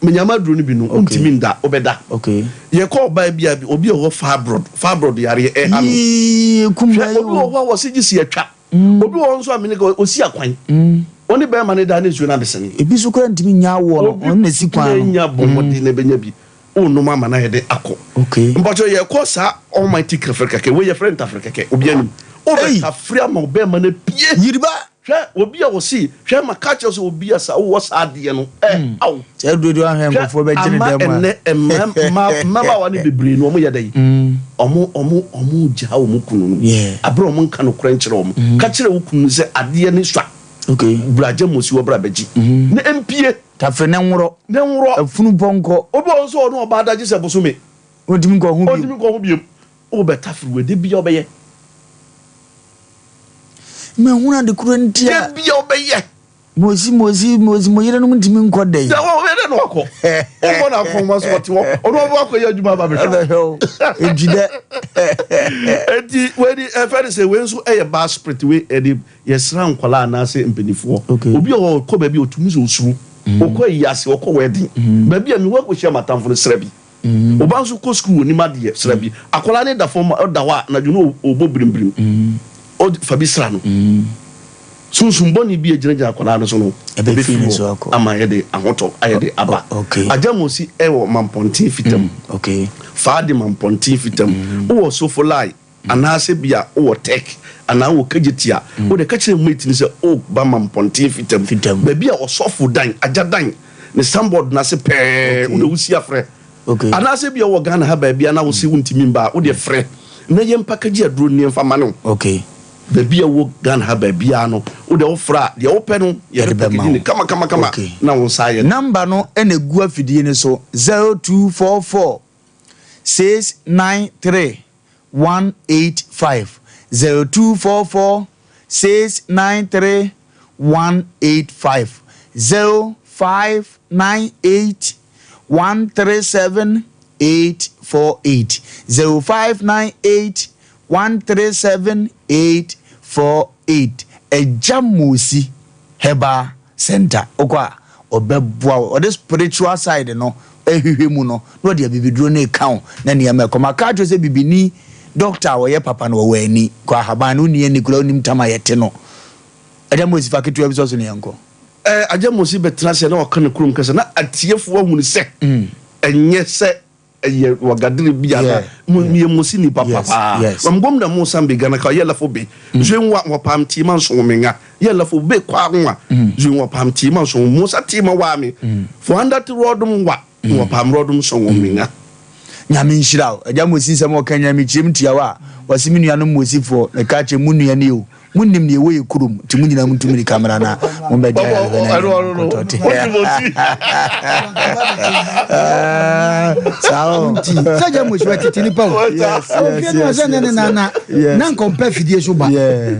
Menyama duro ni bi no ontimi nda obeda. Okay. Ye call ba bia bi obi o fabroad yare anu. Kumba obi o wo se gisi atwa. Obi o nso amene ka osi akwan. Oni be ma ne da ne su na besene. Ebi so kura ntimi nya wo no on na si kwan. Nya bomodi na benya bi. O no mama na yede akọ. Okay. Mbacho ye call sa almighty Africa ke we ye friend Africa ke obi anu. O be Africa ma obe ma na pie. Yiriba hwɛ obi a wɔsi hwɛ ma catch us obi a sa wo sa ade no aw sɛ dodo ahwɛ nkofo bɛ gye ne dem ma ba wa ne bebre no ɔmo yɛ dai ɔmo gya ɔmo kunu no abere ɔmo nka no kora nkyerɛ ɔmo ka kyerɛ wo kunu sɛ ade ne swa okay braje mosi wo bra bɛgye ne empie tafe ne nworo afunu bonko obi on so ɔno ɔba adagye sɛ bosome odimi ko ho biem o bɛ tafe we de bia ɔbɛyɛ me huna de kurentia de bia obeye mozi moyere no ntimi nkode da wo we de no akọ o na akọ ma so ti wo ono bo akọ ya adwuma ba be hwe ejide enti we di efere se we nso eye ba spirit we edi yesra nkwala na se mpenifo obi o ko ba bi otumi so osuru o ko yase o ko wedding ba bi ami wo ko hia matamfo no sra bi o ba nso ko school ni made sra bi akwala ne da fo da wa na dwuno obo brimbrim o fabi sra no sunsun boni bi ejina akwala no so no ebe fi so ama ye de ahoto aye de aba ajamosi ewo mampontin fitam okay faade mampontin fitam wo so folai anase bia wo tek ana wo kagetia wo de kachire mate ni se o ba mampontin fitam ba bia osofo dan ajadan ne sambod na se pe wo de usi afre okay anase bia wo Ghana ha ba bia na wo si wuntimi mba wo de frɛ na yem package aduro ni mfa ma no okay baby wo Ghana ha baby ano wo de wo fra de wo pɛ no ye de package kama na wo saye number no ene gu afidie ni so 0244 693 185 0244 693 185 0598 137 848 0598 137 848 Ejamusi Heba Center okwa obeboa o the spiritual side no ehwehwemu no no de bibiduro na account na ne ya koma ka jo se bibini doctor wo ye papa no wo ani kwa haba no ni ani kula onim tama yete no Ejamusi faketu ebiso so ne yanko Ajamusi betra se na okane kurum kase na atiefo ahunu se enye se ye wagadiri biala mu musi ni papa wamgom na musa mbigana ka yela fo be jwenwa wapam ti man so menga yela fo be kwa nwa jwenwa pam ti man so musa ti ma wa mi fo anda ti rodum wa wapam rodum so menga nyame nshira Ajamusi se mo kanya mi chim tiawa wasimi nuanu musifo na ka che munu ne o munnim ne we kurum ti munyina mutumi ni camera na mo be ja sao saja mo shwa titini pa yes na nkompa fidie so ba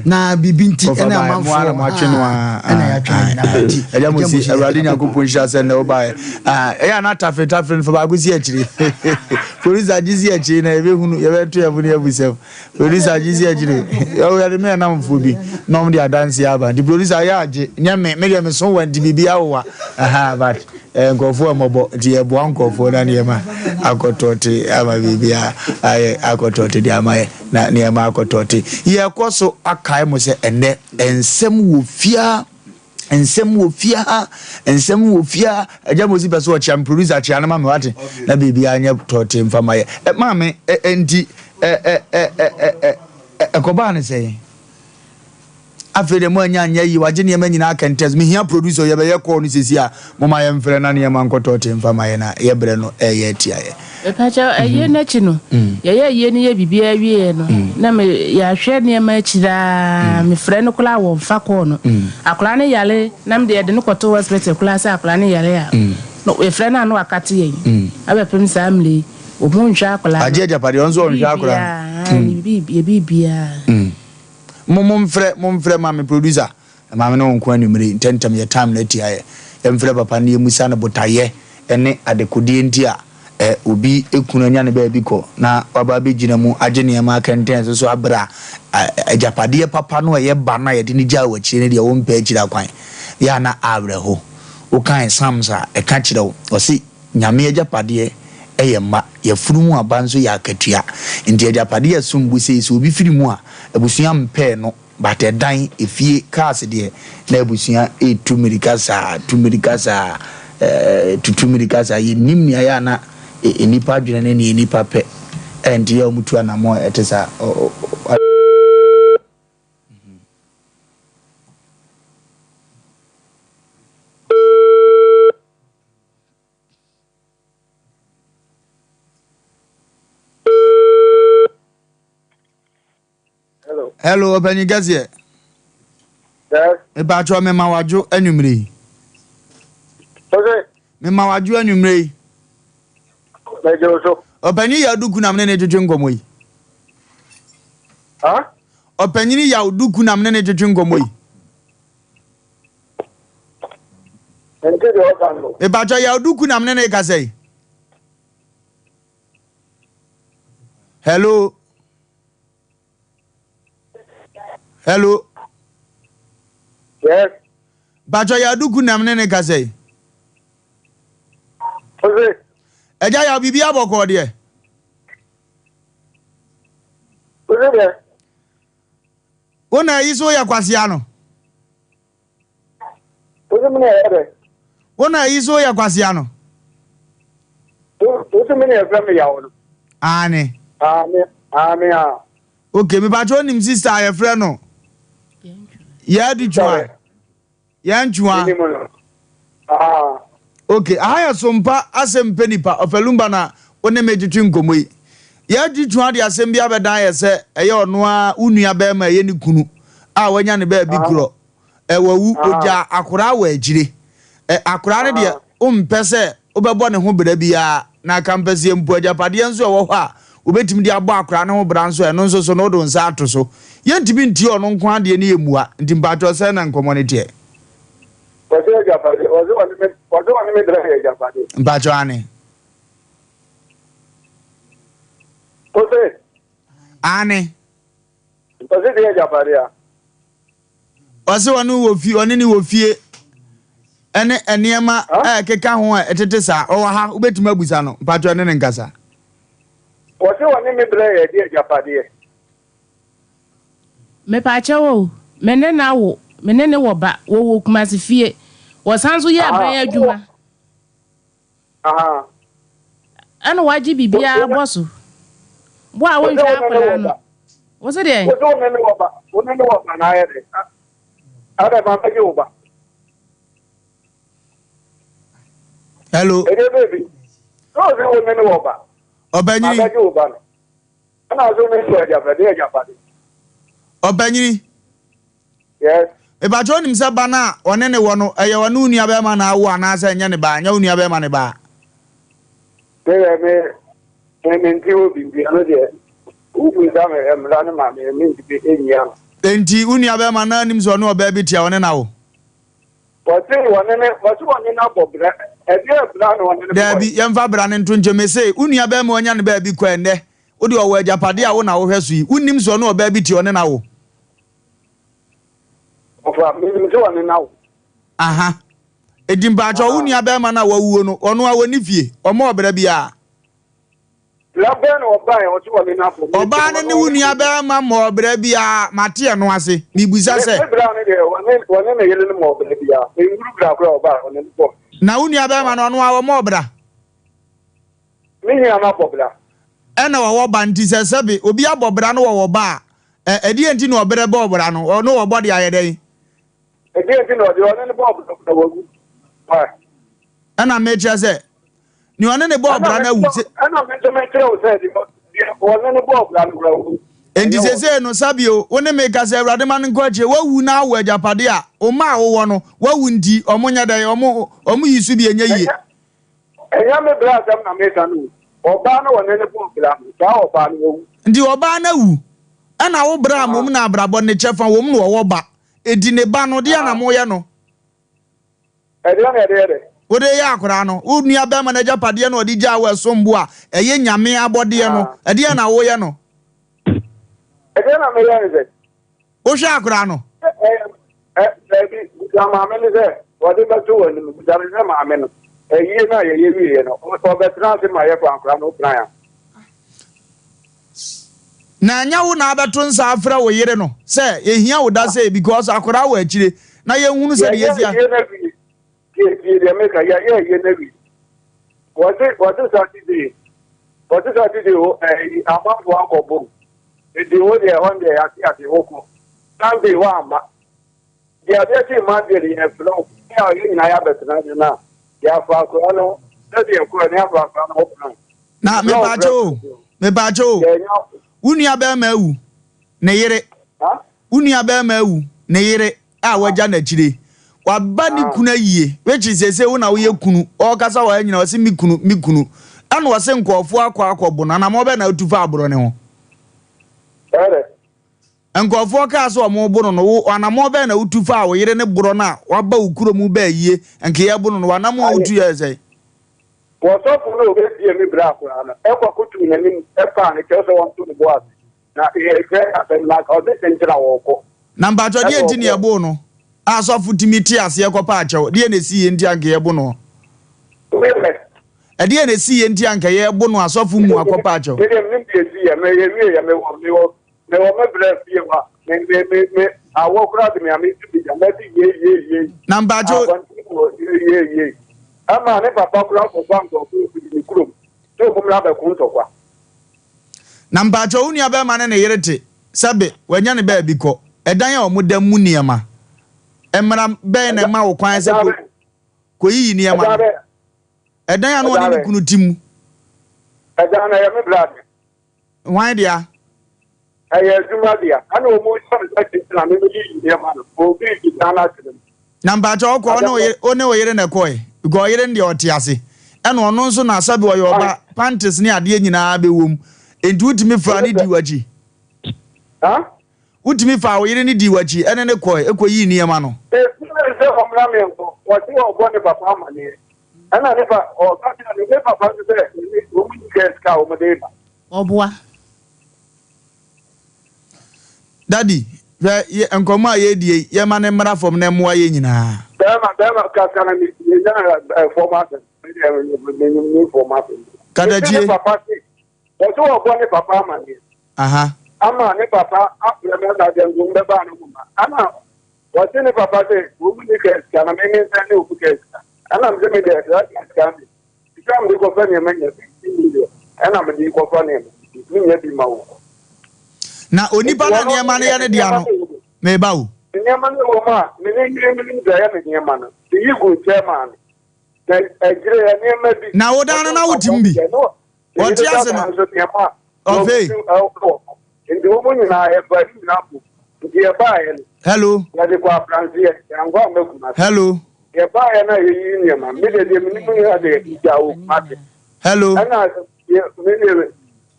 na bibinti na amanfo mo atwenwa na ya twenwa eja mo si awrade nyakopon hia se na oba ya na tafetafre fo ba gusi akiri police agizi akiri na ebe hunu ye beto ya bunu abusem police agizi akiri ya de me na mfo bi no de adanse aba the producer ya age nyame me de so wan di bibia wo but nkofo amobo di ebo nkofo na ne ma akotote ama bibia aye akotote di ama na ne ma akotote ye koso akai mo se ene ensem wo fia Ajamusi beso o cham producer chia na ma me wate na bibia anya tote mfama ye ma me enti ekoba ne sei afede mo anya yi waje ne ma nyina akentes me hia producer ye be ye call no sisi a mo ma ye mfre na ne ma nkotote mfama ye na ye bre no ye tia ye epacha aye na chi no ye ne ye bibia wie no na me ya hwe ne ma chira me frɛ no kula wo mfa ko no akula ne yale na me de no kɔto hospital kula sa akula ne yale a no e frɛ na no akate ye abepem sa amle o mo nhwa akula aje japade onzo nhwa akula bibia mumfre mame producer mame no nko anumre tentam ye time na tia ye mfre papa ne musa na botaye ene adekodi ntia obi ekunu nya ne ba bi ko na baba be gina mu age ne ma kenten so abra ajapade papa no ye ba na ye de ni gya wachi ne de wo mpa agira kwan ya na awreho o kan samsa e ka kire wo o si nyame agapade eyema ya furumu abanzo ya akatua nti agapade asumbu sei so obi firimu a abusua mpe no bate dan efie cars de na abusua tumirikasa ye nimni aya na enipa dwene ne enipa pe enti ya mutu anamo etesa Hello, Benny Gazier. Yes. About me mawaju enumre. Okay. Me mawaju enumre. Mejo so. Opanyi ya duku na mne twetwe ngomo yi. Ha? Opanyi ya duku na mne twetwe ngomo yi. Ente de okando. About ya duku na mne ka say. Hello. Hello. Yes. Bacho ya duku na mne ka say. Okay. Eja ya bibi aboko de. Okay. Wona yiso ya kwasia no. Okay mne ebe. Wona yiso ya kwasia no. Okay mne ebe me ya wono. Ani. Ami. Okay, me bacho nim sister ya frɛ no. Ya di twa. Ya ntwa. Okay, ahaya Sompa Asem Mpe Nipa Wofa Lumba na one medwetwe nkomo yi. Ya di twa de asem bia bedan ye se eye ono a unua ba ma ye ni kunu a wanya ne ba bi kuro. Wawu oja akora wa agire. Akora ne de umpese obebo ne ho bra bia na kampese mpu ajapade enso wo ho a obetim de abo akora ne ho bra nso eno nso so no do nsa ato so. Ye ntibi nti ono nko ade ne yemua nti mpato se na nkomo ne tie. Mpacho ane. Ose. Ane. Ose de japaria. Ose wanu wo fie, oni ni wo fie. Ene eniema keka ho etete sa o ha ubetuma abusa no. Mpacho ane ne nkasa. Ose wani me bre de japadia. Me pacha wo, menena wo, menene wo ba, wo kumasi fie. Wasanzu ya ban adwuma. Aha. Ana waji bibia boso. Bo a won twa akora no. Wo se de? Wo so nene wo ba, wo nene wo ba na ya de. Ada ba ba wo ba. Hello. Ede baby. No se wo nene wo ba. Obanyi. Ba wo ba no. Ana so me so de ja Obanyi. Yes. Ebacho nim se bana one ne wo no eye wonu nua be ma na awo anasa nya ne ba nya nua be ma ne ba. Me ntiwo bibi ano de. Ubu da me emra ne ma me ntibi enya. Enti unia be ma na nim so no oba bi tia one na wo. Wati wone na bobra. Edi bra no wone ne. Dabi yemfa bra ne nto nche say unia be ma onya ne ba bi kwa ende. Odi owo ajapade a wo na wo hweso yi. Unim so no oba bi tia one na wo. Ofa me so wone na wo. Aha. Edimba ajo unia be ma na wawuo no ono a woni fie. Omo obra bia. Laben oba e woti wone na fo. Oba ne ne unia be ma mo obra bia mate no ase. Mi buza se. Bra ne de wone ne yele ne mo obra bia. E nguru bra kra oba wone ne bo. Na unia be ma no ono a wo mo obra. Mi hi ama bobra. Ena wo ba nti se sebe obi abobra no wo ba. Edi enti no obra ba obra no. Ono wo body ayeden. Edi enti no de wone ne bo obra wagu. Ana mecha se ni one ne bo bra na wuce ana mecha o se di wone ne bo bra no wagu enti se no sabio wone meka se awrade man nko ache wawu na awo ajapade a o ma wo no wawu ndi omonya dai omo yisu bi enya yie enya me bra sam na meka no oba na wone ne bo bra ka oba no wawu ndi oba na wu ana wo bra mom na abrabo ne chefa wo no wo ba edi ne ba no dia na mo ye no ede Ode ya akora no unua be ma na japade no odi gya wa sombo a eye nyame abode no ede na wo ye no ede na me ye ze wo hwe akora no maame ne sɛ wɔde bɛto wɔ anim gyare sɛ maame no ɛyie no a yɛyɛ wieɛ no ɔbɛtena ase ma yɛkɔ ankora no wopena ya na nya wo na abeto nsa afra wo yere no say ehia wo da say because akora wo akire na ye hunu say ye sia ye de make ya ye na bi what Saturday o amafo akobo e de wo de on de ati hoko Sunday wa ama dia de ti man de ye flow ya ye na ya betena na ya fa akora no de akora ne afa akora no opna na me bacho Unia be ma wu ne yere Unia be ma wu ne yere a waja na chire wa ba ni kunu ayie which is say wo na wo ye kunu o kasa wa nyina wo se mi kunu ana wo se nkofo akọ na mo be na tufa aboro ne ho nkofo ka so mo boro no wo ana mo be na utufa wo yere ne boro na wa ba ukuro mu ba ayie nke ye boro no wa na mo utu ye say What's no be me black na e kwa kutu na ni e fa ni ke so won to the boss na e great like all this engira wo ko number 2 die enti ne ebo no asofu timiti ase e kopa achew die na si enti anka ye bo no e die na si enti anka ye bo no asofu mu akopa achew me dem bi si ya me wo bless ye wa me awo kura de me ami ti ya me ti ye number 2 ye ama ne papa kura ko bank of ni kuro to ko mra be ko ntokwa number 2 uni aba ma ne yerete sabe wanya ne ba bi ko edan ya omuda mu niema emra be na ma wo kwan se ko yi niema edan ya no ne kunu timu edan na ya me blad why dia aye zuma dia ana o mo so se na me yi niema no o bi ti na tin number 2 ko ono o yere na ko e go yere ndi otiase ena ono nso na asabe wo yoba panties ne ade nyina be wom enti utimi fra ne diwaji utimi fa wo yere ne diwaji ene ne ko ekoyi niema no se homra me ko wati o go ne papa amane ena ne fa o ka ne papa se o mu kes ka o me ba oboa daddy ye enkoma ye die ye ma ne mra fom ne moa ye nyina Dama ka na mi ya format me format kadachie papa o so o go ne papa amane ama ne papa apre me na de ngum be ba no ma ana o se ne papa se o mu ni kes kana me me se ne o ku kes ana me me de ka mi ikam de ko fa ne me nya ana me di ko fa ne mi nya bi ma wo na onipa na ne ma ne ya ne dia no me ba wo Niema no ma me ne ngire me nda ya me niema no yi go chairman na agire ya niema bi na wodan na wutimbi o ti ase no ofe ndi wo munyi na e ba ni na bu ndi e ba ya hello ya de kwa francie ya ngwa me ku na hello e ba ya na yi niema me de me ni ya de ja o mate hello ana me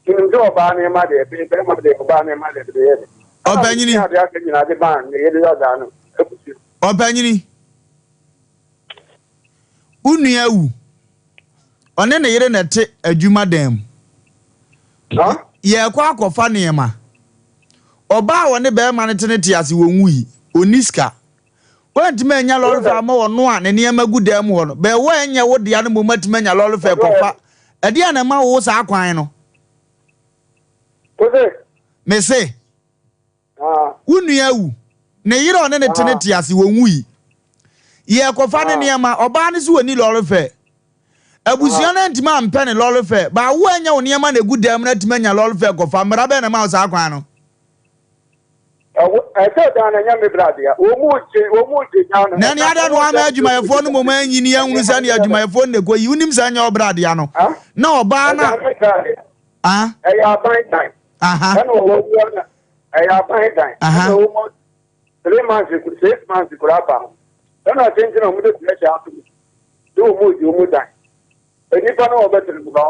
ne ndo ba ni ma de pe ma de ba ni ma de de Obanyini Obanyini Unua wu one ne yere na te adwuma dam ye kwa akofa niema oba wone be ma ne tenete ase wonwui oniska wantime nya lolo fa ma wono a ne niema gu dam ho no be wo enya wo dia no momatime nya lolo fa kofa e dia na ma wo sa akwan no me say Unua wu ne yire one ne tenete ase wonwui ye kofa ne niema oba ne so woni lolo fa abusia na ntima ampe ne lolo fa ba wo anya wo niema na gu dam na tima nya lolo fa kofa mra be na ma sa akwan no Nani ada no ama adwumayefo no moma anyini ya hunu sa ne adwumayefo ne ko yi unim sa nya obrade ya no na oba na eya ban time na wo na eya ban time na wo 3 months 6 months kura ba na change na mu de pressure ato do mu time eni pa na obetre bu ba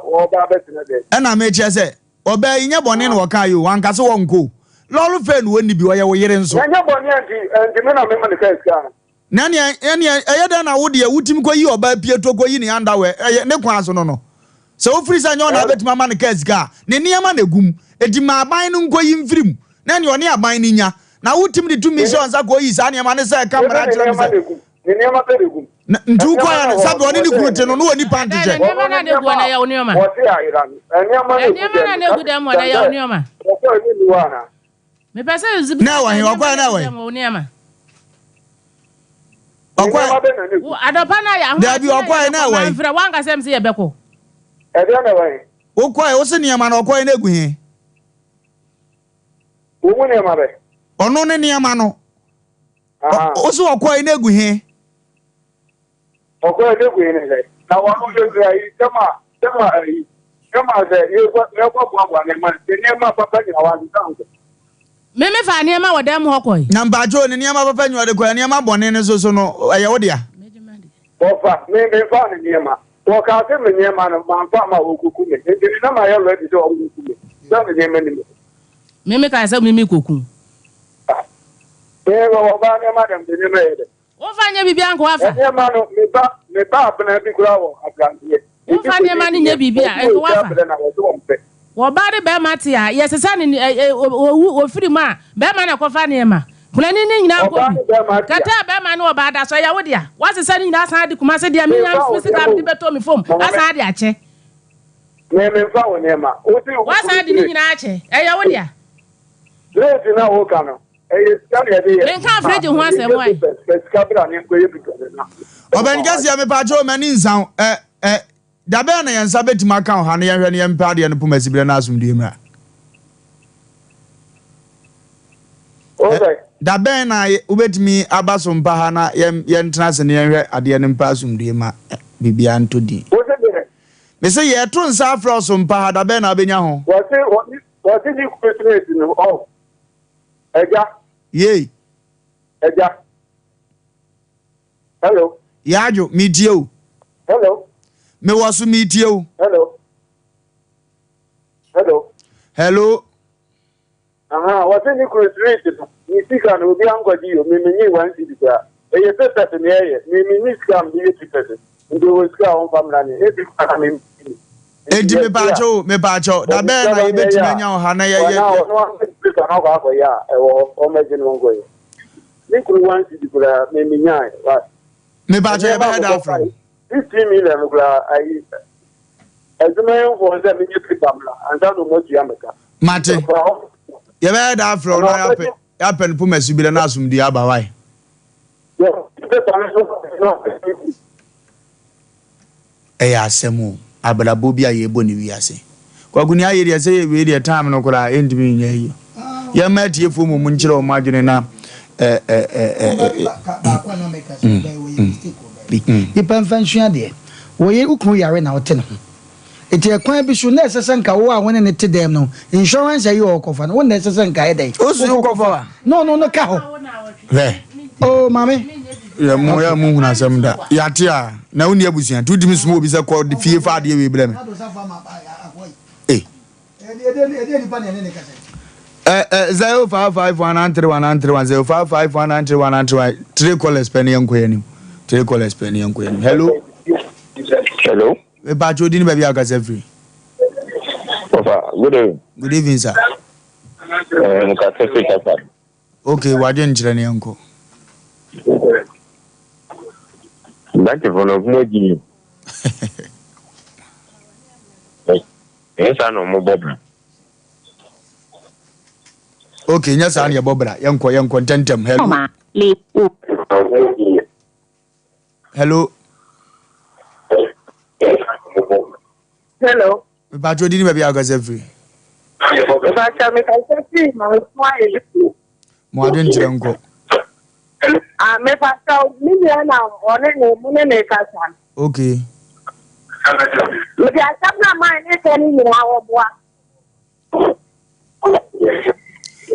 oba betre de na me che se oba nya bone no waka yo wanka se wonko lolu fe no woni bi wo ye wo yere nso nya bone anti me na me man ka ska nani eyeda na wo de wutim ko yi oba pieto ko yi ne underwear ne kwa so no se wo free sa nya na betima man ka ska ne niema na gum edi ma aban no nko yi mfirim nani one aban ni nya na wutim de tumi se onza ko yi sa ne ma ne se camera kire se ne niema pelegum ntu ko ya sabe oni ni kurute no no ni pante je niema na de go na ya onioma o se ayira niema na de go dem mo na ya onioma o ko ni luana me pese zibi na wa he wa kwa na wa onioma okwa adopa na ya da bi okwa na wa mfra wanga sem se ye beko e de na wa okwa o se niema na okwa na egu he o mu niema be ono ne niema no o se okwa na egu he okwa na egu he ne na wa no je ai kama ze ye kwa bwa ne ma niema papa ni awa ntango meme fa niema wodam hokoi na mbajo ne niema papa nywade kwa niema bone ne so no aye wodia ofa me fa ne niema to ka se me niema no ma fa ma okuku me ndi na ma ye ready to okuku me so me niema ni meme ka se meme koku wo ba niema dem de niema ye de wo fa nya bibia nko afa niema no me ba abna bi kura wo abrantie wo fa niema ni nya bibia nko afa wo ba de be mate a ye sesa ni wo firi ma be ma na ko fa niema kuna ni nyina ko kata be ma na wo ba da so ya wo dia wa sesa ni nyina san de kuma se dia me nya physical de beto mi fom asa de ache me fa wo niema wa san de ni nyina ache ya wo dia leti na wo kana scan ya de me kan freje ho asem wai skabra ni ko ye bito na obanigasi ya me pa jo mani nsan da be na yansa betima kan ha na ye hwe ne mpa de no puma sibire na asumdie mra okay da be na ubetimi abaso mpa ha na ye ntena se ne ye hwe ade ne mpa asumdie ma bibia ntodi me se ye to nsa afro so mpa ha da be na obenya ho wasi ni Christmas no oh eja ye eja hello yajo metie o hello me wasu metie o hello wasi ni Christmas no ni sika no obi angodi yo me menyi wan si bia eye pese ne eye me scam bi eti pese ndo wo sika on famra ni e bi ka me edi me bacho da be na ye betime nya ha na ye no pese na kwa kwa ya o meje no ngo ye ni kuru wan si bia me menya wa me bacho ye be da from 15 million kula ai ezumayo for them me pamla and that no you ameka mate ye be da from no ya pen pu mesubire na asumdi aba wai asemu abalabo bia ye boni wiase kwaguni aye de se we de time no kula endimi nya yi ya matie fu mu nchire o madwene na ipan fansua de wo ye ukun yare na wote no eti ekwan bi so na esese nka wo a woni ne te dem no insurance ayi o kofa no wona esese nka e dai o su kofa no ka ho ve oh mame ya mu huna sam da ya te a na woni abusia tu dimi sumo bi se ko de fie fa de we ble me eh 0551931310551931 3 callers penny yanko yanim 3 callers penny yanko yanim hello e ba jodi ni baby aka free Wofa good evening sir mukase fika okay waje nchira ne yanko Thank you for knowing. Yes, I know more Bobra. Okay, yes, I am Bobra. Young contentem. Hello. Hello. Hello. But you didn't maybe I got every. More than Jango. Me pastor million on ne kasan. Okay. Me asam na man e tani ni awo boa.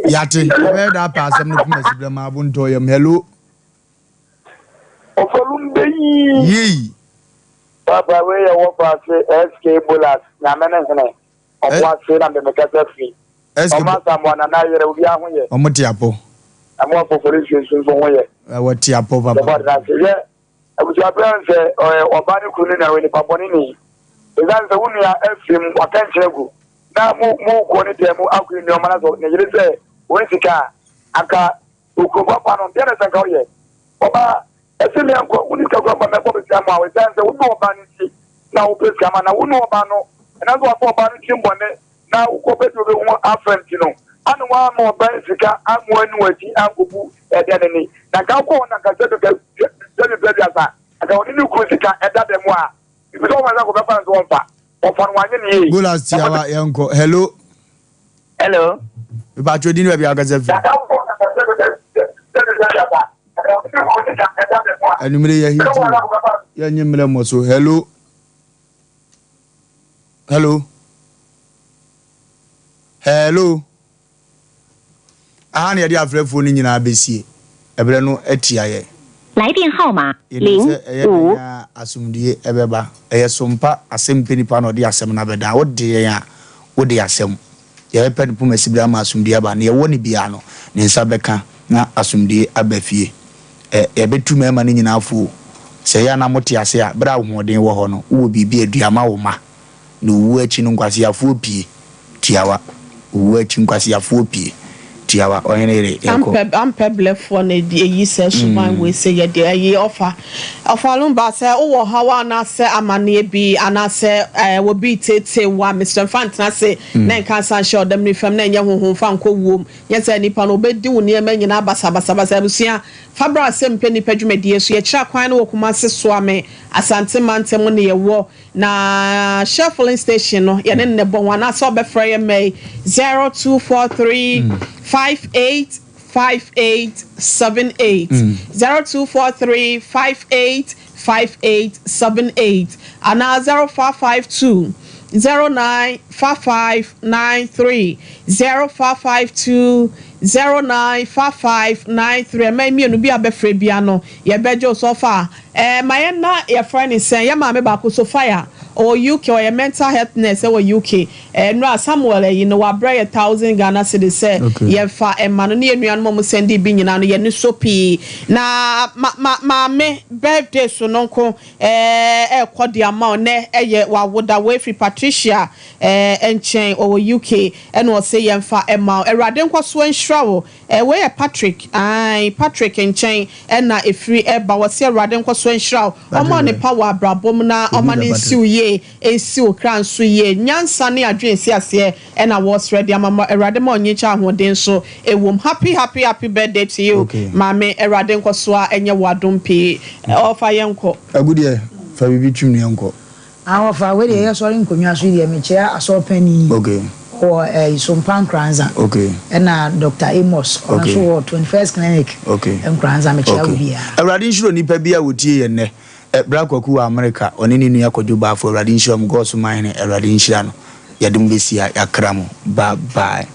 Yati, where that pass am no mesibra ma bunto yam hello. Wofa Lumba yi. Papa we ya Wofa SK Bolas na menene. Omo se na me kasa free. SK Omo samwana na yere obi ahoye. Omo tiapo. Amo population so woye. What tiapo papa. Abuja plan say obani kunu na we ni paponi ni. Ezan se wunu ya FM wakanchegu. Na mu ko ni temu akuni o mana so ne yire say won sika aka ukogwa pano bia na sanka oye oba esemi anko unika gwa ba meko be ama we say wo no oba nti na wo be ama na wo no oba no na zo afọ oba no chimbone na ukobe do be ho afrent no anu wa mo ba sika amu anu ati ankobu ede ne na ka ko na ka se do be asa aka oni ni ko sika eda dem a bi so ma za ko be fa so wonfa ofan wanye ni go last yawa yanko hello ba chodi ni be agaze fi anumere ya hiti ya nyemle moso hello ahani ya di afrefo ni nyina abesie ebere no atia ye 来电号码 05 asumdie ebeba eye Sompa Asem Mpe Nipa no di asem na beda wo de ya wo de asem ye pen pu masibra ma asumdie ba ne ye woni bia no ne nsa beka na asumdie abafie ye betu mema ne nyina afu se ya na moti ase a bra hoden wo ho no wo bibi aduama wo ma no wo achi no nkwase afu opie tiawa wo achi nkwase afu opie tiawa onyenere ampe blefo na eyi se suman we se ye de ayi Wofa Lumba se wo hawa na se amane bi ana se wo bi tete wa Mr. Fantina se na kan san show dem ni fam na nya honhom fa nko wom ye se nipa no obedi wo ne ma nyina basa busia fabra Asem Mpe Nipa dwumadi so ye kira kwan na wo kuma se so ame asante mantem ne ye wo na shuffling station no ye ne bon wa na so be frey me 0243 585878 0243 585878 and 0552 095593 0552 095593 my me no bi abefre bia no ye bejo so far my na your friend is saying ya ma me ba ko so fire or UK or your mental health nurse or UK no Samuel you know wa bra 1,000 Ghana cedis say ye fa ma no ne anuan mo send bi nyina no ye ne so pi na ma me birthday so no ko kodi ama ne ye wa woda we free Patricia enchen or UK and was say ye fa ma erade nko so nhra wo we Patrick enchen na efri ba was say erade nko so nhra o ne power brabom na o ma ne nsi esi okran so ye nyansa ne adwen si ase and I was ready mama erade ma onyecha ahoden so ewom happy birthday to you mama erade nkoso a enye wadom pe ofa yenko agudie fa bibi twum yenko Wofa we dey sorry nkonwa so dey me chia asopani or Sompa Kranza and Dr. Amos also 21st clinic Kranza me chia bia erade nshiro nipa bia wotie ye ne Brakwaku America onini nu yakojuba for radin shom go so mine erade nshira no yadum besia yakramo bye